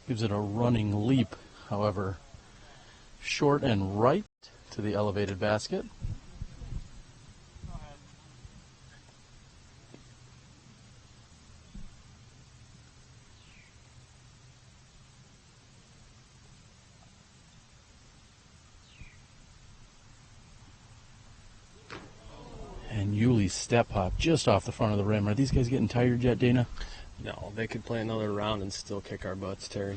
gives it a running leap, however, short and right to the elevated basket. And Yuli's step hop just off the front of the rim. Are these guys getting tired yet, Dana? No, they could play another round and still kick our butts, Terry.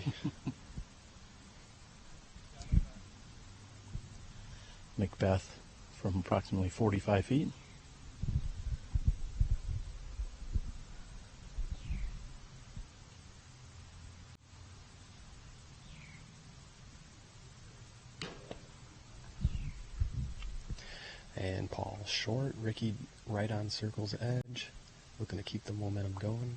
McBeth from approximately 45 feet. And Paul short, Ricky right on circle's edge, looking to keep the momentum going.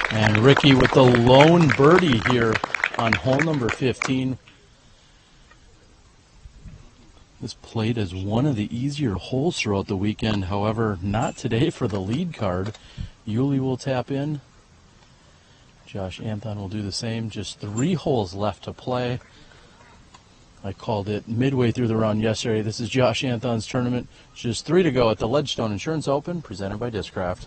And Ricky with the lone birdie here on hole number 15. This played as one of the easier holes throughout the weekend. However, not today for the lead card. Yuli will tap in. Josh Anthon will do the same. Just 3 holes left to play. I called it midway through the round yesterday. This is Josh Anthon's tournament. Just 3 to go at the Ledgestone Insurance Open, presented by Discraft.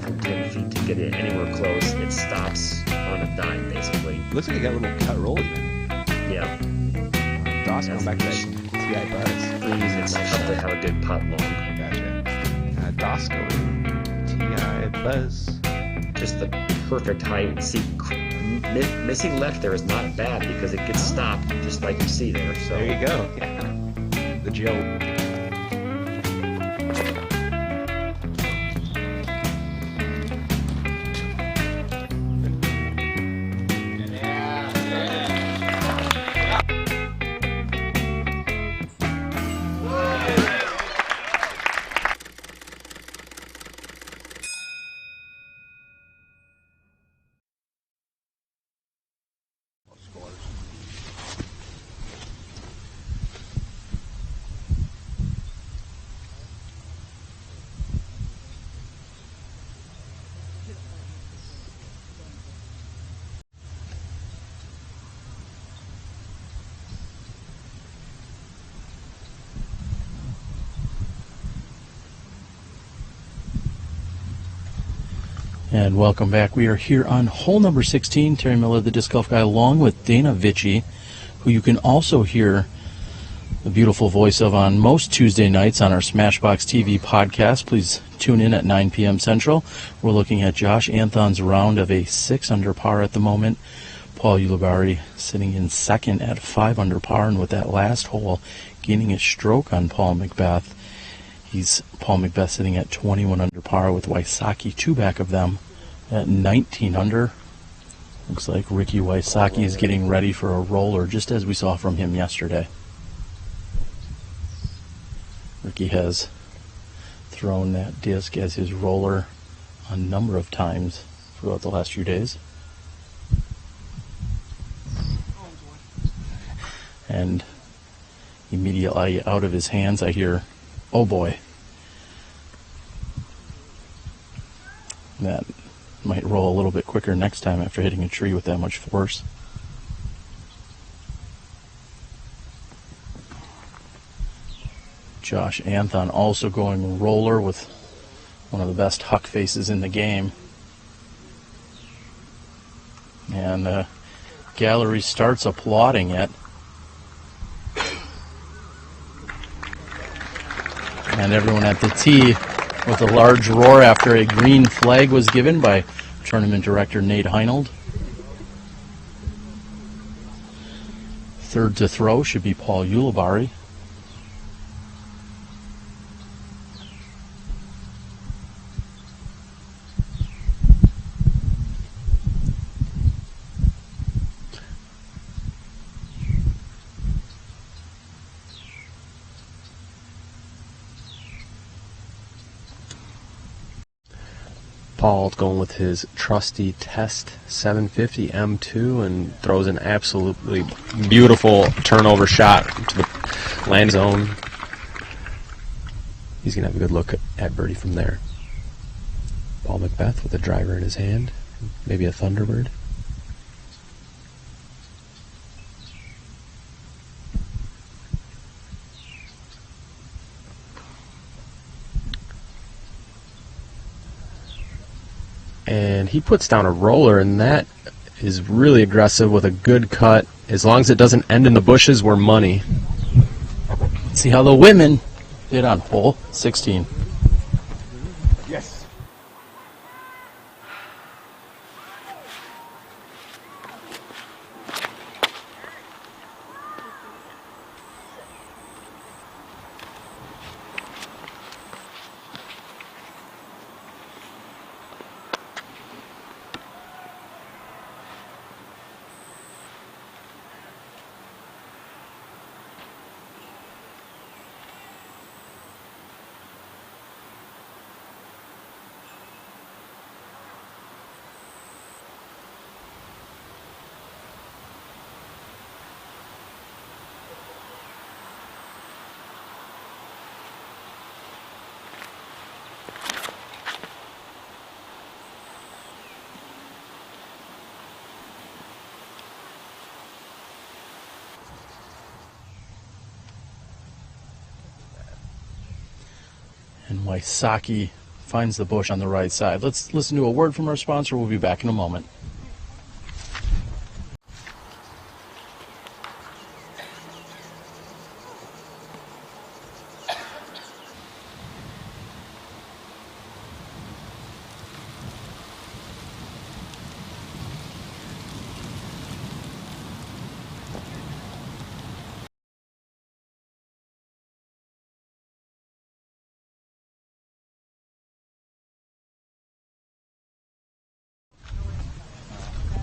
from 10 feet to get it anywhere close. It stops on a dime, basically. Looks like you got a little cut roll even. Yeah. Doss going back to that TI Buzz. It's tough to have a good putt long. Gotcha. Doss going TI Buzz. Just the perfect height. See, missing left there is not bad because it gets stopped just like you see there. So there you go. Yeah. The Joe. And welcome back. We are here on hole number 16. Terry Miller, the Disc Golf Guy, along with Dana Vichy, who you can also hear the beautiful voice of on most Tuesday nights on our Smashbox TV podcast. Please tune in at 9 p.m. Central. We're looking at Josh Anthon's round of a 6 under par at the moment. Paul Ulibarri sitting in second at 5 under par, and with that last hole, gaining a stroke on Paul McBeth. Paul McBeth sitting at 21 under par with Wysocki 2 back of them at 19 under. Looks like Ricky Wysocki is getting ready for a roller, just as we saw from him yesterday. Ricky has thrown that disc as his roller a number of times throughout the last few days. And immediately out of his hands I hear, "Oh boy." That might roll a little bit quicker next time after hitting a tree with that much force. Josh Anthon also going roller with one of the best huck faces in the game. And the gallery starts applauding it. And everyone at the tee with a large roar after a green flag was given by tournament director Nate Heinold. Third to throw should be Paul Ulibarri. Paul going with his trusty Test 750 M2 and throws an absolutely beautiful turnover shot to the land zone. He's going to have a good look at birdie from there. Paul McBeth with a driver in his hand, maybe a Thunderbird. And he puts down a roller, and that is really aggressive with a good cut. As long as it doesn't end in the bushes, we're money. Let's see how the women did on hole 16. Yes. And Wysocki finds the bush on the right side. Let's listen to a word from our sponsor. We'll be back in a moment.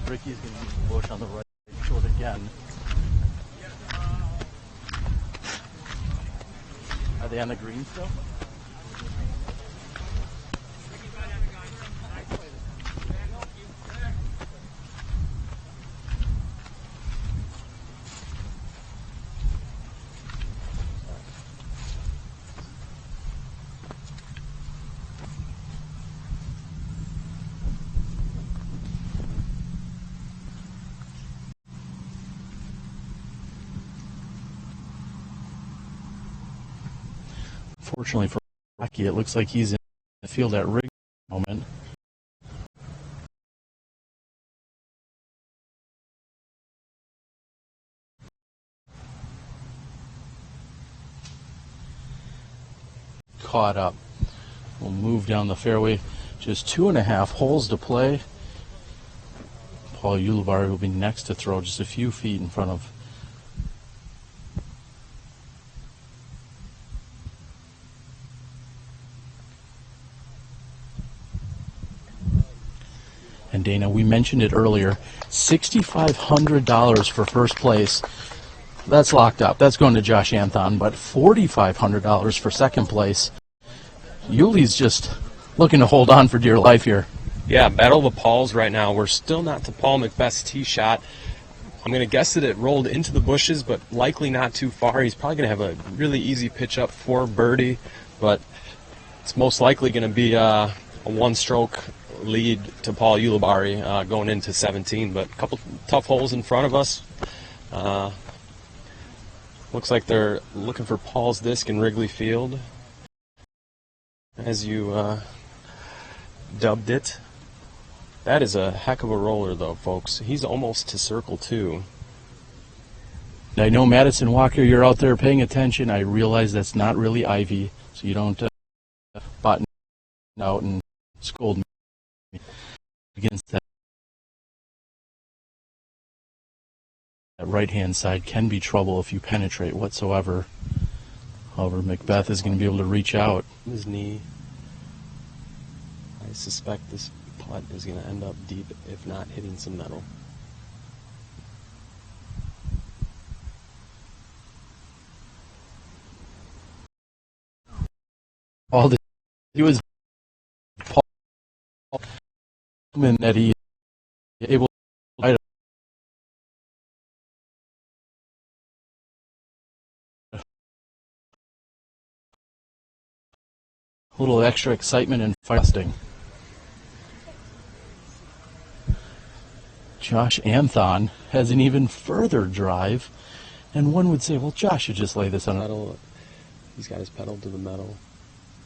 Ricky's going to use the bush on the right short again. Are they on the green still? Fortunately for Rocky, it looks like he's in the field at Rig at the moment. Caught up. We'll move down the fairway. Just 2.5 holes to play. Paul Ulibarri will be next to throw, just a few feet in front of And Dana, we mentioned it earlier, $6,500 for first place. That's locked up. That's going to Josh Anthon, but $4,500 for second place. Yuli's just looking to hold on for dear life here. Yeah, battle of the Pauls right now. We're still not to Paul McBeth's tee shot. I'm going to guess that it rolled into the bushes, but likely not too far. He's probably going to have a really easy pitch up for birdie, but it's most likely going to be a one-stroke lead to Paul Ulibarri going into 17, but a couple tough holes in front of us. Looks like they're looking for Paul's disc in Wrigley Field, as you dubbed it. That is a heck of a roller, though, folks. He's almost to circle 2. I know, Madison Walker, you're out there paying attention. I realize that's not really Ivy, so you don't button out and scold me against that. That right-hand side can be trouble if you penetrate whatsoever. However, McBeth is going to be able to reach out. His knee. I suspect this putt is going to end up deep, if not hitting some metal. He was Paul that he able to a little extra excitement and fasting. Josh Anthon has an even further drive, and one would say, well, Josh should just lay this on metal. He's got his pedal to the metal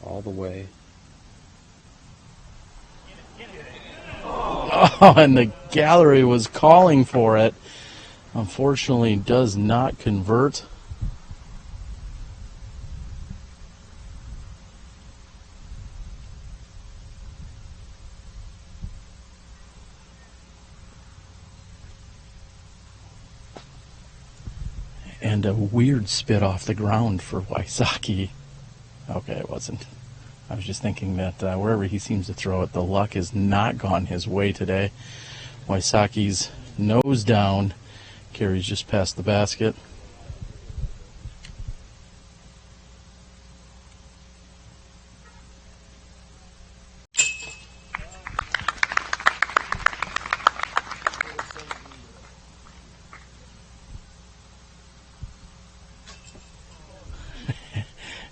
all the way. Oh, and the gallery was calling for it. Unfortunately, does not convert. And a weird spit off the ground for Wysocki. Okay, it wasn't. I was just thinking that wherever he seems to throw it, the luck has not gone his way today. Wysocki's nose down, carries just past the basket.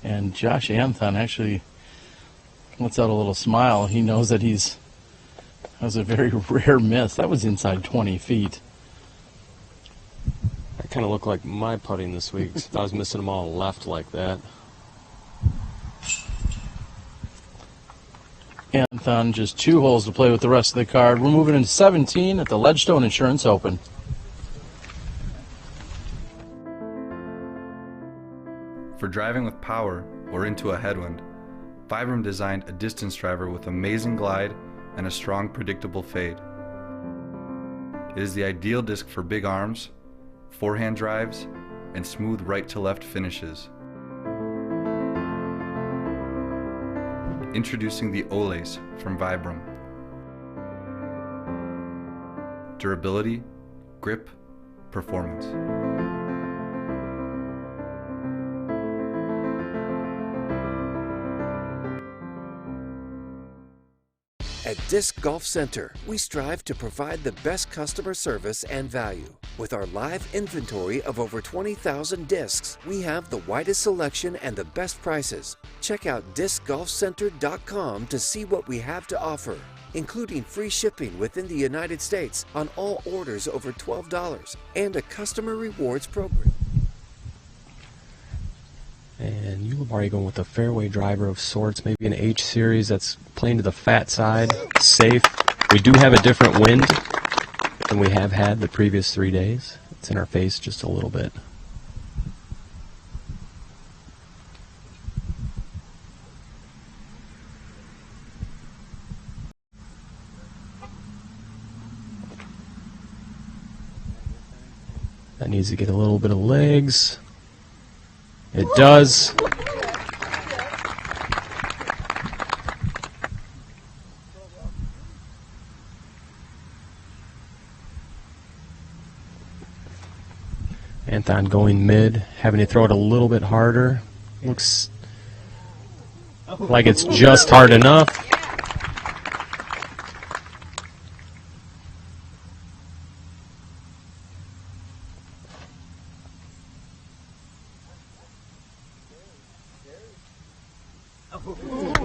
And Josh Anthon actually lets out a little smile. He knows that that was a very rare miss. That was inside 20 feet. That kind of looked like my putting this week. I was missing them all left like that. Anthon, just 2 holes to play with the rest of the card. We're moving into 17 at the Ledgestone Insurance Open. For driving with power or into a headwind, Vibram designed a distance driver with amazing glide and a strong, predictable fade. It is the ideal disc for big arms, forehand drives, and smooth right-to-left finishes. Introducing the Olace from Vibram. Durability, grip, performance. At Disc Golf Center, we strive to provide the best customer service and value. With our live inventory of over 20,000 discs, we have the widest selection and the best prices. Check out discgolfcenter.com to see what we have to offer, including free shipping within the United States on all orders over $12 and a customer rewards program. And Ulibarri going with a fairway driver of sorts, maybe an H series that's playing to the fat side, safe. We do have a different wind than we have had the previous 3 days. It's in our face just a little bit. That needs to get a little bit of legs. It does. Anthon going mid, having to throw it a little bit harder. Looks like it's just hard enough.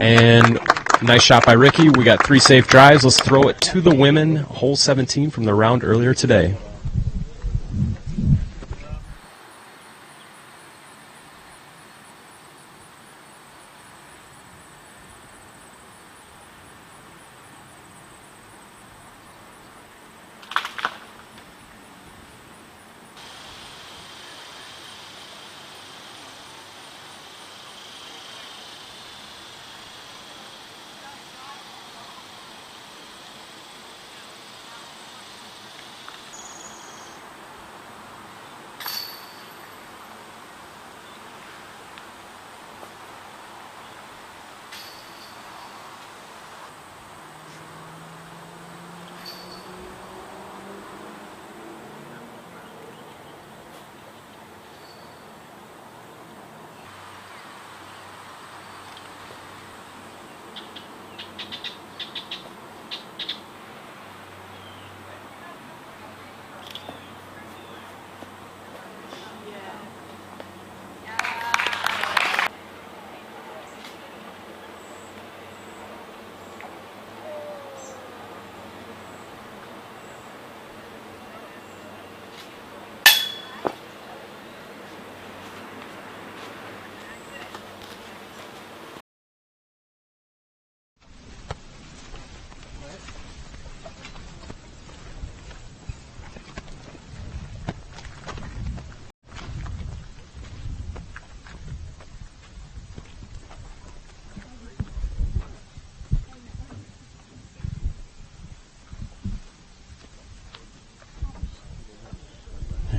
And nice shot by Ricky. We got 3 safe drives. Let's throw it to the women. Hole 17 from the round earlier today.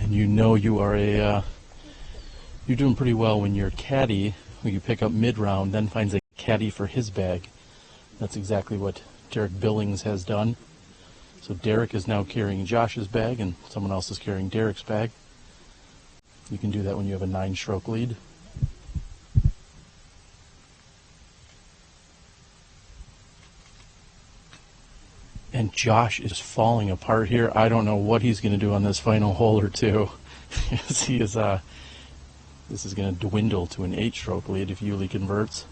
You know you are you're doing pretty well when your caddy, who you pick up mid-round, then finds a caddy for his bag. That's exactly what Derek Billings has done. So Derek is now carrying Josh's bag, and someone else is carrying Derek's bag. You can do that when you have a 9-stroke lead. And Josh is falling apart here. I don't know what he's going to do on this final hole or two. This is going to dwindle to an 8-stroke lead if Yuli converts.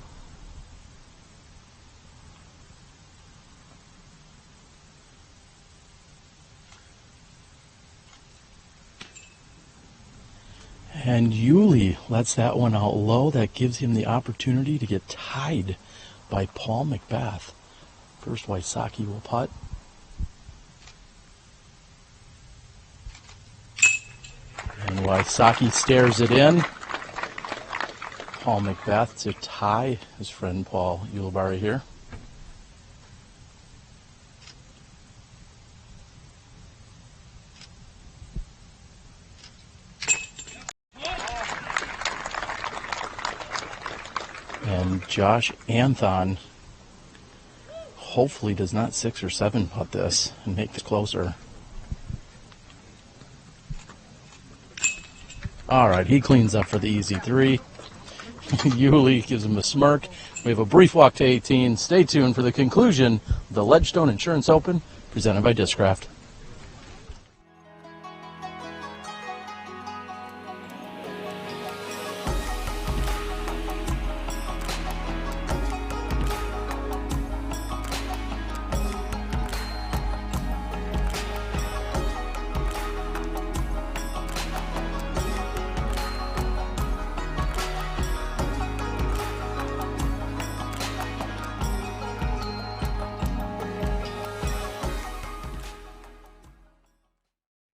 And Yuli lets that one out low. That gives him the opportunity to get tied by Paul McBeth First, Wysocki will putt. And Wysocki stares it in. Paul McBeth to tie his friend Paul Ulibarri here. And Josh Anthon hopefully does not 6 or 7 putt this and make this closer. All right, he cleans up for the easy 3. Uli gives him a smirk. We have a brief walk to 18. Stay tuned for the conclusion of the Ledgestone Insurance Open presented by Discraft.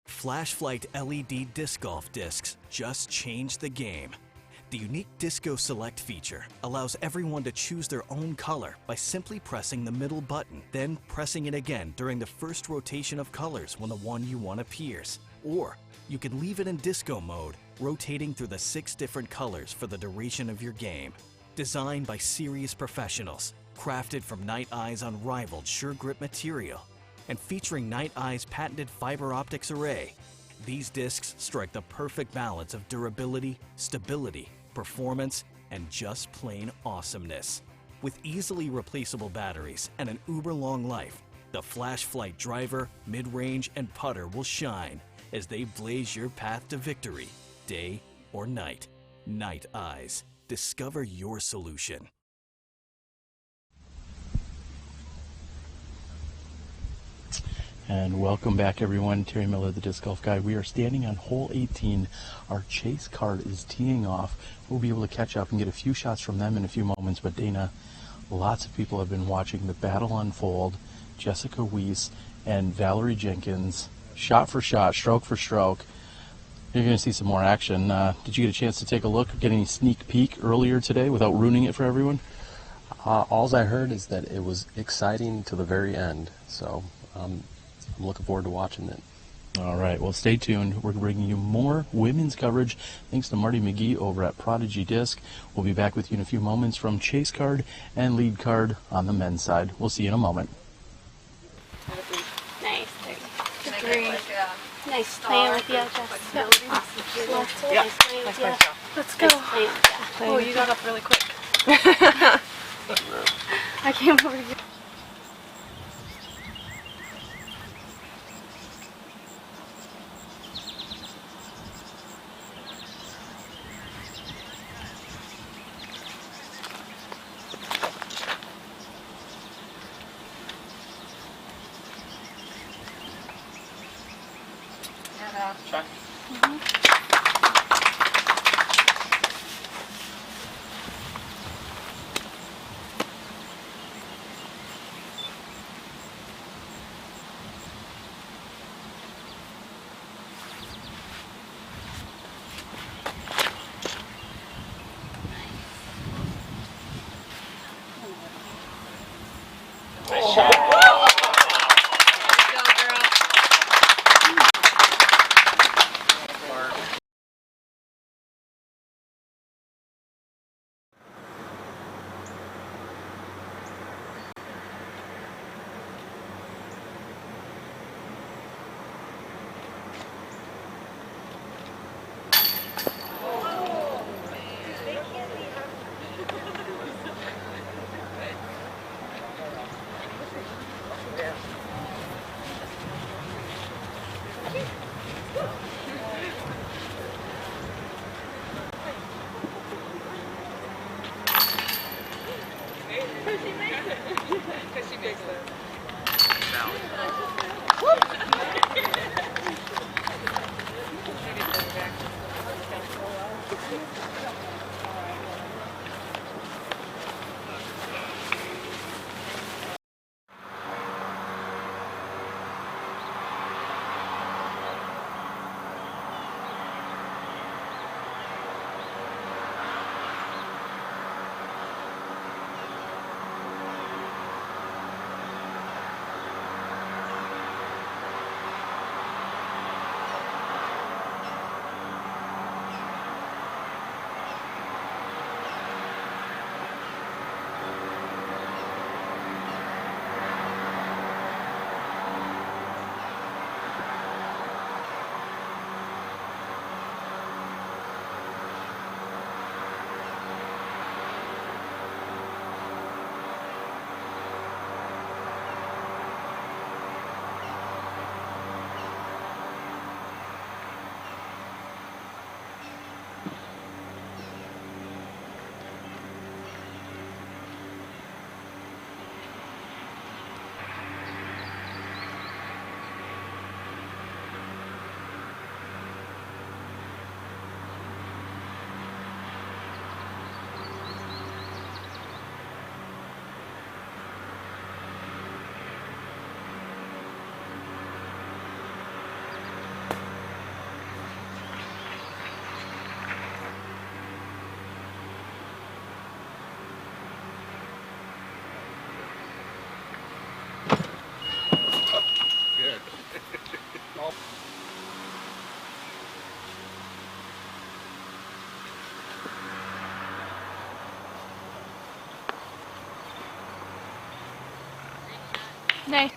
Flashlight LED disc golf discs just changed the game. The unique Disco Select feature allows everyone to choose their own color by simply pressing the middle button, then pressing it again during the first rotation of colors when the one you want appears. Or you can leave it in disco mode, rotating through the 6 different colors for the duration of your game. Designed by serious professionals, crafted from Night Eye's unrivaled sure grip material, and featuring Night Eye's patented fiber optics array, these discs strike the perfect balance of durability, stability, performance, and just plain awesomeness. With easily replaceable batteries and an uber-long life, the Flashlight driver, mid-range, and putter will shine as they blaze your path to victory, day or night. Night Eyes. Discover your solution. And welcome back, everyone. Terry Miller, the Disc Golf Guy. We are standing on hole 18. Our chase card is teeing off. We'll be able to catch up and get a few shots from them in a few moments. But Dana, lots of people have been watching the battle unfold. Jessica Weese and Valarie Jenkins, shot for shot, stroke for stroke. You're going to see some more action. Did you get a chance to take a look, get any sneak peek earlier today without ruining it for everyone? All I heard is that it was exciting to the very end. So I'm looking forward to watching it. All right, well, stay tuned. We're bringing you more women's coverage thanks to Marty McGee over at Prodigy Disc. We'll be back with you in a few moments from chase card and lead card on the men's side. We'll see you in a moment. Nice. Very nice playing with you, Jess. Awesome. Nice playing with you. Let's go. Oh, you got up really quick. I came over here. Try. Nice shot. Nay.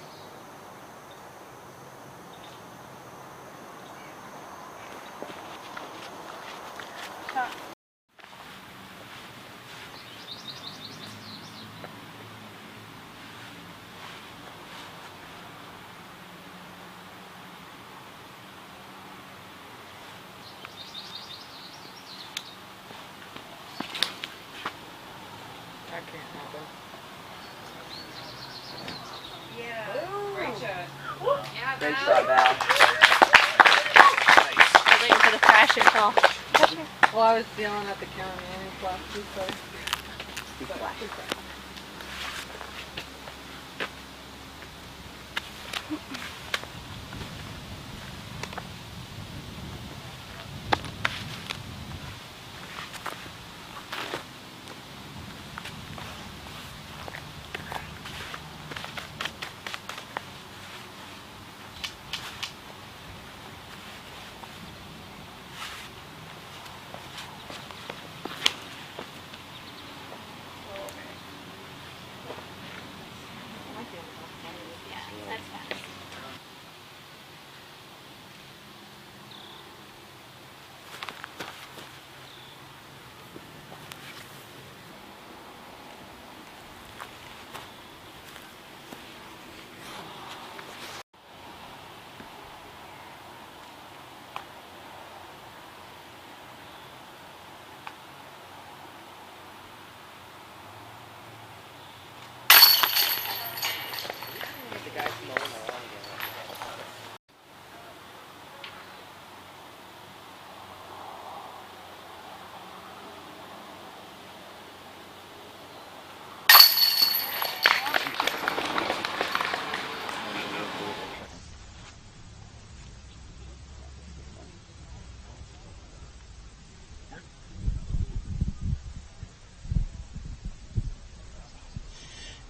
That can't happen. Great shot. Great shot, Val. I was waiting for the crash and fall. Well, I was yelling at the camera and he flashed too far.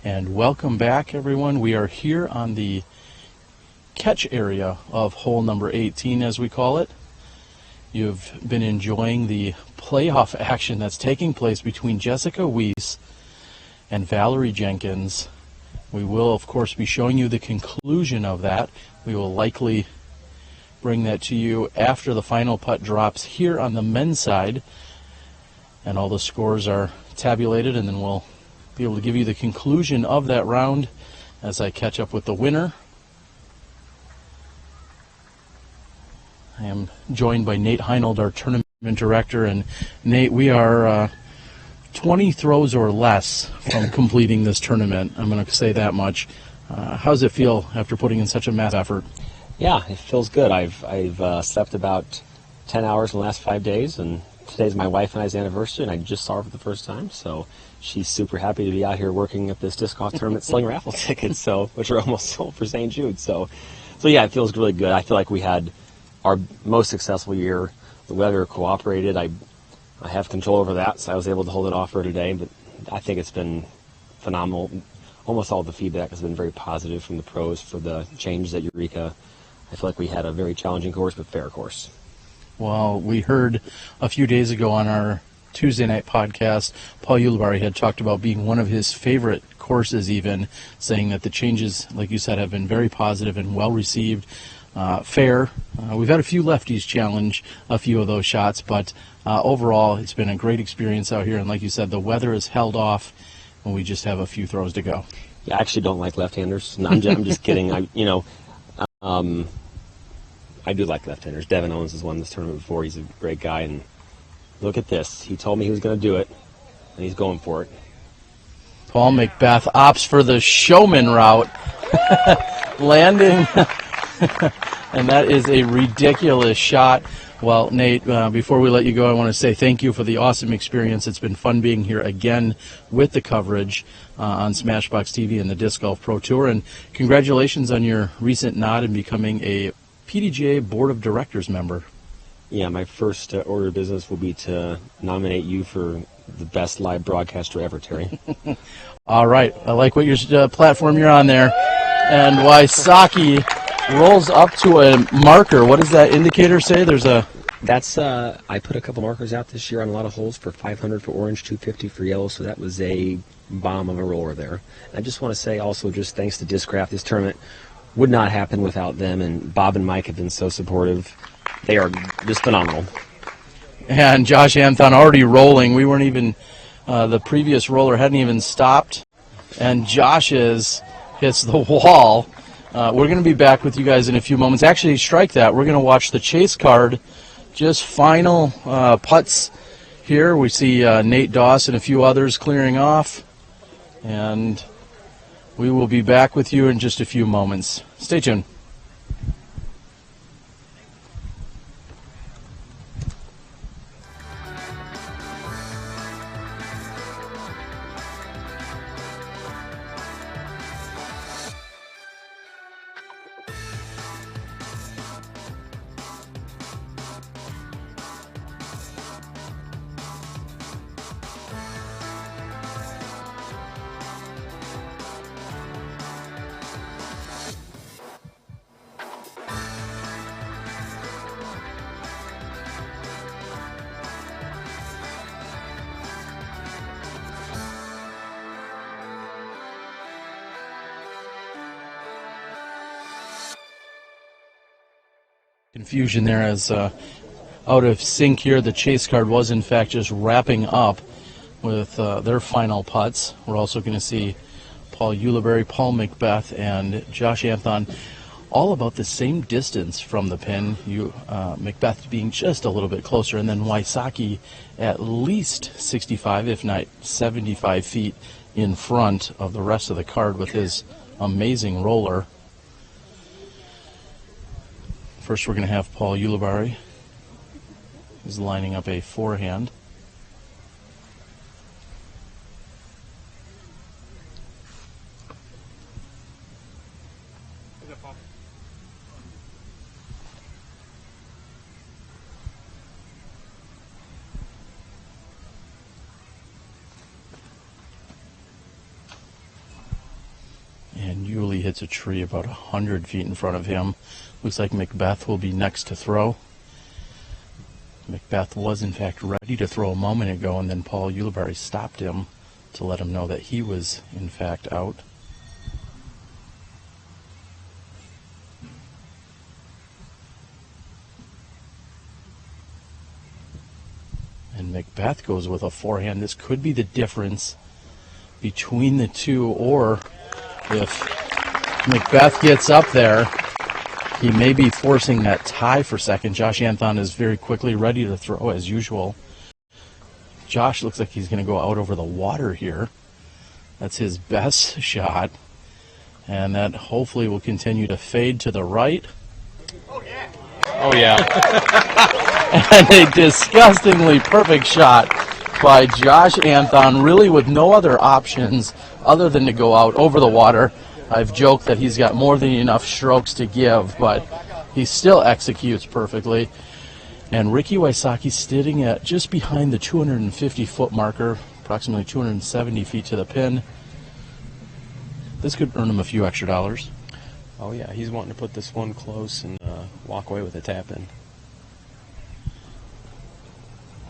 And welcome back, everyone. We are here on the catch area of hole number 18, as we call it. You've been enjoying the playoff action that's taking place between Jessica Weese and Valarie Jenkins. We will, of course, be showing you the conclusion of that. We will likely bring that to you after the final putt drops here on the men's side, and all the scores are tabulated, and then we'll be able to give you the conclusion of that round as I catch up with the winner. I am joined by Nate Heinold, our tournament director, and Nate, we are 20 throws or less from completing this tournament. I'm going to say that much. How does it feel after putting in such a massive effort? Yeah, it feels good. I've slept about 10 hours in the last 5 days, and today's my wife and I's anniversary, and I just saw her for the first time, so she's super happy to be out here working at this disc golf tournament selling raffle tickets, which are almost sold for St. Jude. So yeah, it feels really good. I feel like we had our most successful year. The weather cooperated. I have control over that, so I was able to hold it off for today, but I think it's been phenomenal. Almost all the feedback has been very positive from the pros for the changes at Eureka. I feel like we had a very challenging course, but fair course. Well, we heard a few days ago on our Tuesday night podcast, Paul Ulibarri had talked about being one of his favorite courses, even saying that the changes, like you said, have been very positive and well received, fair. We've had a few lefties challenge a few of those shots, but overall it's been a great experience out here, and like you said, the weather is held off and we just have a few throws to go. Yeah, I actually don't like left-handers. No, I'm just kidding. I do like left-handers. Devin Owens has won this tournament before. He's a great guy, and look at this. He told me he was going to do it, and he's going for it. Paul McBeth opts for the showman route, landing, and that is a ridiculous shot. Well, Nate, before we let you go, I want to say thank you for the awesome experience. It's been fun being here again with the coverage on Smashbox TV and the Disc Golf Pro Tour, and congratulations on your recent nod in becoming a PDGA Board of Directors member. Yeah, my first order of business will be to nominate you for the best live broadcaster ever, Terry. All right, I like what your platform you're on there. And Wysocki rolls up to a marker. What does that indicator say? There's a That's I put a couple markers out this year on a lot of holes for 500 for orange, 250 for yellow, so that was a bomb of a roller there. I just want to say also, just thanks to Discraft, this tournament would not happen without them, and Bob and Mike have been so supportive. They are just phenomenal. And Josh Anthon already rolling. We weren't even, the previous roller hadn't even stopped, and Josh's hits the wall. We're going to be back with you guys in a few moments. Actually, strike that. We're going to watch the chase card. Just final putts here. We see Nate Doss and a few others clearing off. And we will be back with you in just a few moments. Stay tuned. Confusion there as out of sync here. The chase card was in fact just wrapping up with their final putts. We're also going to see Paul Ulibarri, Paul McBeth, and Josh Anthon all about the same distance from the pin. McBeth being just a little bit closer, and then Wysocki at least 65, if not 75 feet in front of the rest of the card with his amazing roller. First, we're going to have Paul Ulibarri. He's lining up a forehand. And Yuli hits a tree about 100 feet in front of him. Looks like McBeth will be next to throw. McBeth was in fact ready to throw a moment ago, and then Paul Ulibarri stopped him to let him know that he was in fact out. And McBeth goes with a forehand. This could be the difference between the two, or if McBeth gets up there, he may be forcing that tie for second. Josh Anthon is very quickly ready to throw as usual. Josh looks like he's going to go out over the water here. That's his best shot. And that hopefully will continue to fade to the right. Oh, yeah. Oh, yeah. And a disgustingly perfect shot by Josh Anthon, really with no other options other than to go out over the water. I've joked that he's got more than enough strokes to give, but he still executes perfectly. And Ricky Wysocki sitting at just behind the 250-foot marker, approximately 270 feet to the pin. This could earn him a few extra dollars. Oh yeah, he's wanting to put this one close and walk away with a tap in.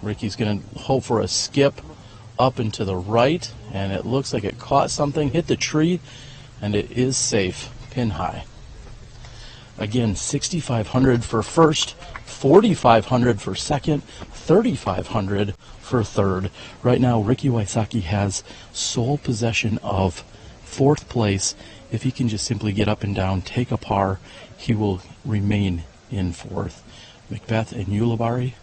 Ricky's going to hope for a skip up and to the right, and it looks like it caught something, hit the tree, and it is safe, pin high. Again, 6,500 for first, 4,500 for second, 3,500 for third. Right now, Ricky Wysocki has sole possession of fourth place. If he can just simply get up and down, take a par, he will remain in fourth. McBeth and Ulibarri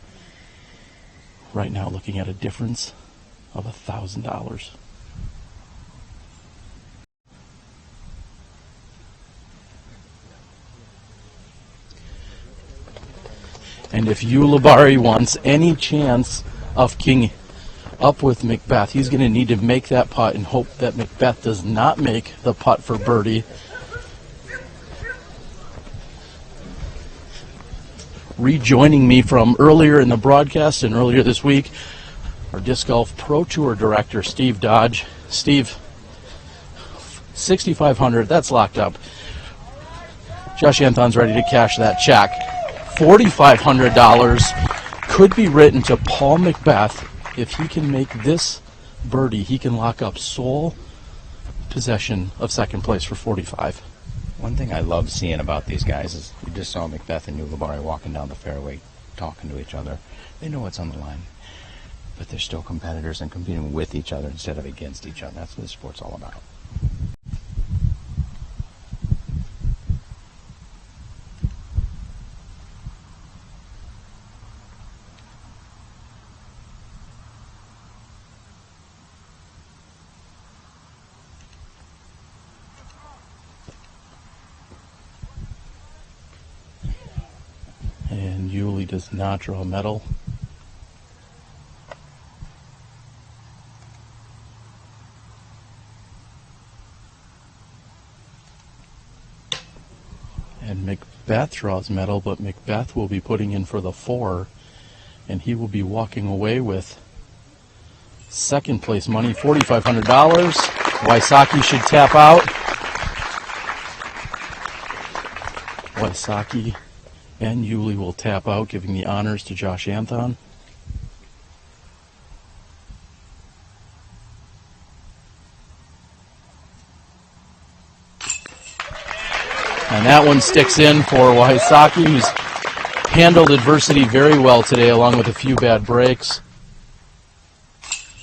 right now looking at a difference of $1,000. And if Ulibarri wants any chance of keying up with McBeth, he's going to need to make that putt and hope that McBeth does not make the putt for birdie. Rejoining me from earlier in the broadcast and earlier this week, our Disc Golf Pro Tour Director, Steve Dodge. Steve, 6,500, that's locked up. Josh Anthon's ready to cash that check. $4,500 could be written to Paul McBeth. If he can make this birdie, he can lock up sole possession of second place for 45. One thing I love seeing about these guys is you just saw McBeth and Ulibarri walking down the fairway, talking to each other. They know what's on the line, but they're still competitors and competing with each other instead of against each other. That's what the sport's all about. And Yuli does not draw a medal. And McBeth draws medal, but McBeth will be putting in for the 4, and he will be walking away with second place money, $4,500. Wysocki should tap out. Wysocki and Yuli will tap out, giving the honors to Josh Anthon. And that one sticks in for Wysocki, who's handled adversity very well today, along with a few bad breaks.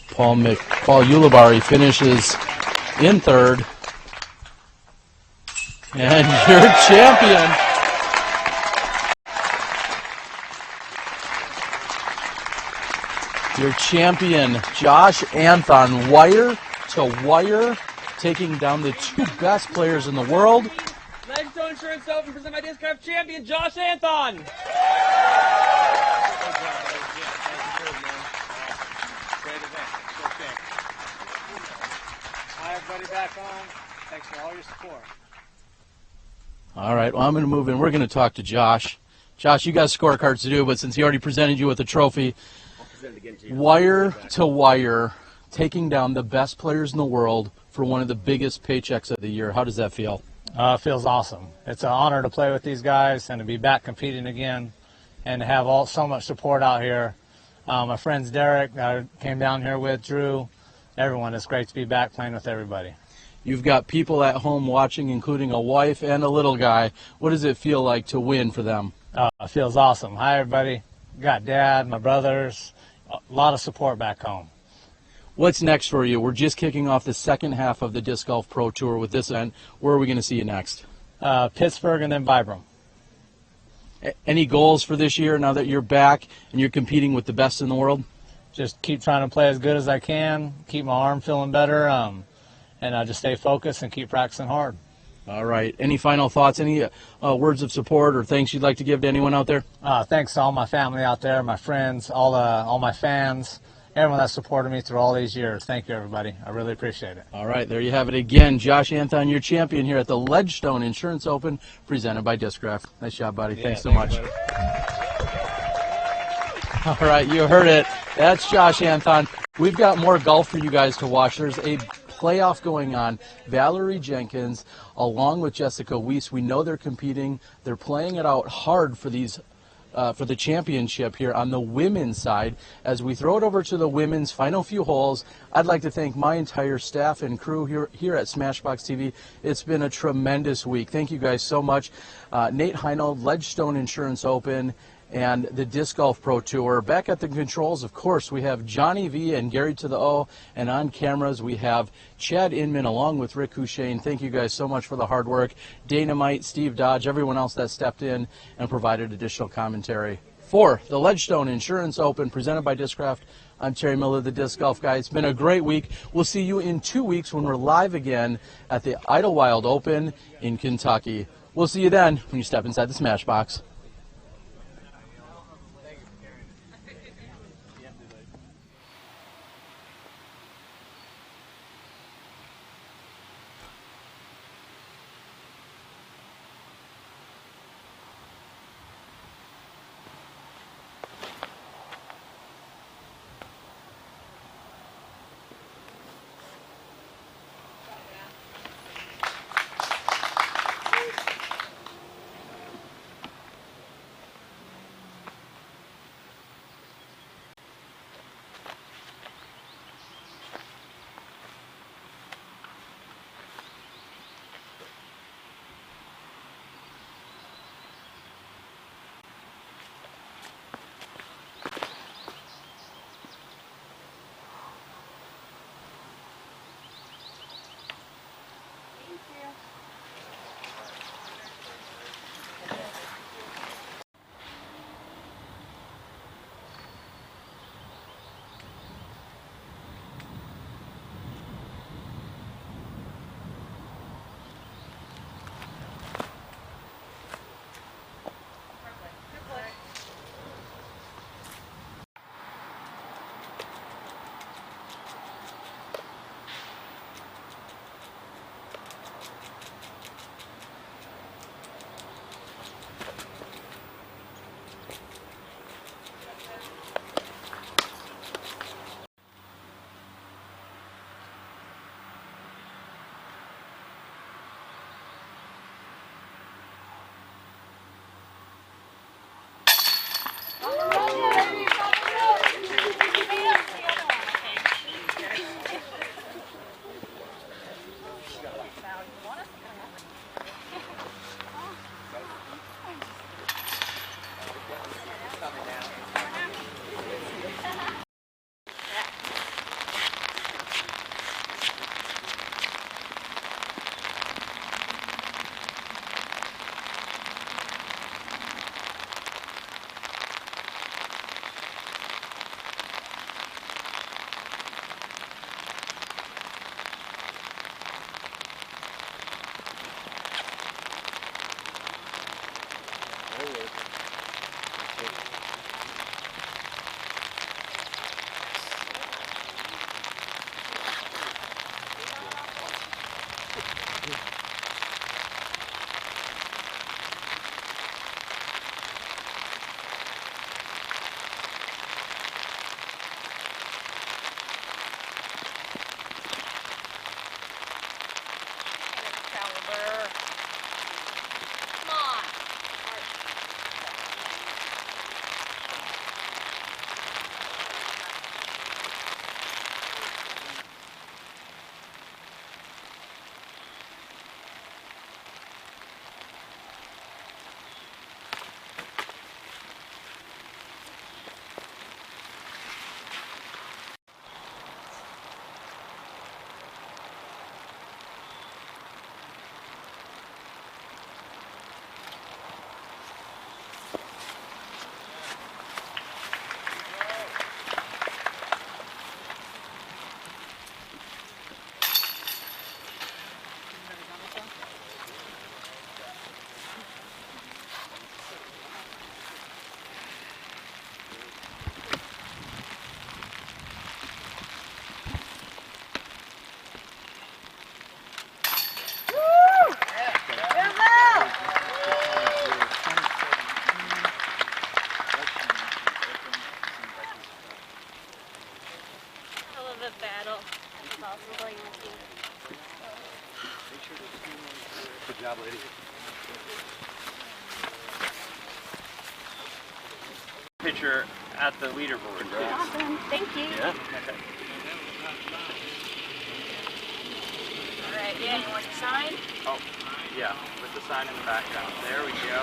Paul Ulibarri finishes in third. And your champion, Josh Anthon, wire to wire, taking down the 2 best players in the world. Ledgestone Insurance Open present my Discraft champion, Josh Anthon. Hi, everybody back home. Thanks for all your support. All right, well, I'm going to move in. We're going to talk to Josh. Josh, you got scorecards to do, but since he already presented you with a trophy, wire to wire, taking down the best players in the world for one of the biggest paychecks of the year. How does that feel? It feels awesome. It's an honor to play with these guys and to be back competing again and to have so much support out here. My friends Derek, I came down here with, Drew, everyone. It's great to be back playing with everybody. You've got people at home watching, including a wife and a little guy. What does it feel like to win for them? It feels awesome. Hi, everybody. Got Dad, my brothers, a lot of support back home. What's next for you? We're just kicking off the second half of the Disc Golf Pro Tour with this event. Where are we going to see you next? Pittsburgh and then Vibram. Any goals for this year now that you're back and you're competing with the best in the world? Just keep trying to play as good as I can, keep my arm feeling better, and just stay focused and keep practicing hard. All right. Any final thoughts, any words of support or thanks you'd like to give to anyone out there? Thanks to all my family out there, my friends, all my fans, everyone that supported me through all these years. Thank you, everybody. I really appreciate it. All right. There you have it again. Josh Anthon, your champion here at the Ledgestone Insurance Open, presented by Discraft. Nice job, buddy. Yeah, thanks so much. Buddy. All right. You heard it. That's Josh Anthon. We've got more golf for you guys to watch. There's a playoff going on. Valarie Jenkins, along with Jessica Weese, we know they're competing. They're playing it out hard for these for the championship here on the women's side. As we throw it over to the women's final few holes, I'd like to thank my entire staff and crew here at Smashbox TV. It's been a tremendous week. Thank you guys so much. Nate Heinold, Ledgestone Insurance Open, and the Disc Golf Pro Tour. Back at the controls, of course, we have Johnny V and Gary to the O, and on cameras we have Chad Inman along with Rick Hushain. Thank you guys so much for the hard work. Dynamite, Steve Dodge, everyone else that stepped in and provided additional commentary. For the Ledgestone Insurance Open presented by Discraft, I'm Terry Miller, the Disc Golf Guy. It's been a great week. We'll see you in 2 weeks when we're live again at the Idlewild Open in Kentucky. We'll see you then when you step inside the Smashbox. picture at the leaderboard. Awesome. Thank you. Yeah. All right. Yeah. You want to sign? Oh, yeah. With the sign in the background. There we go.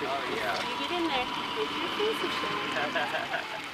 Oh, yeah. You get in there. Make your face is showing.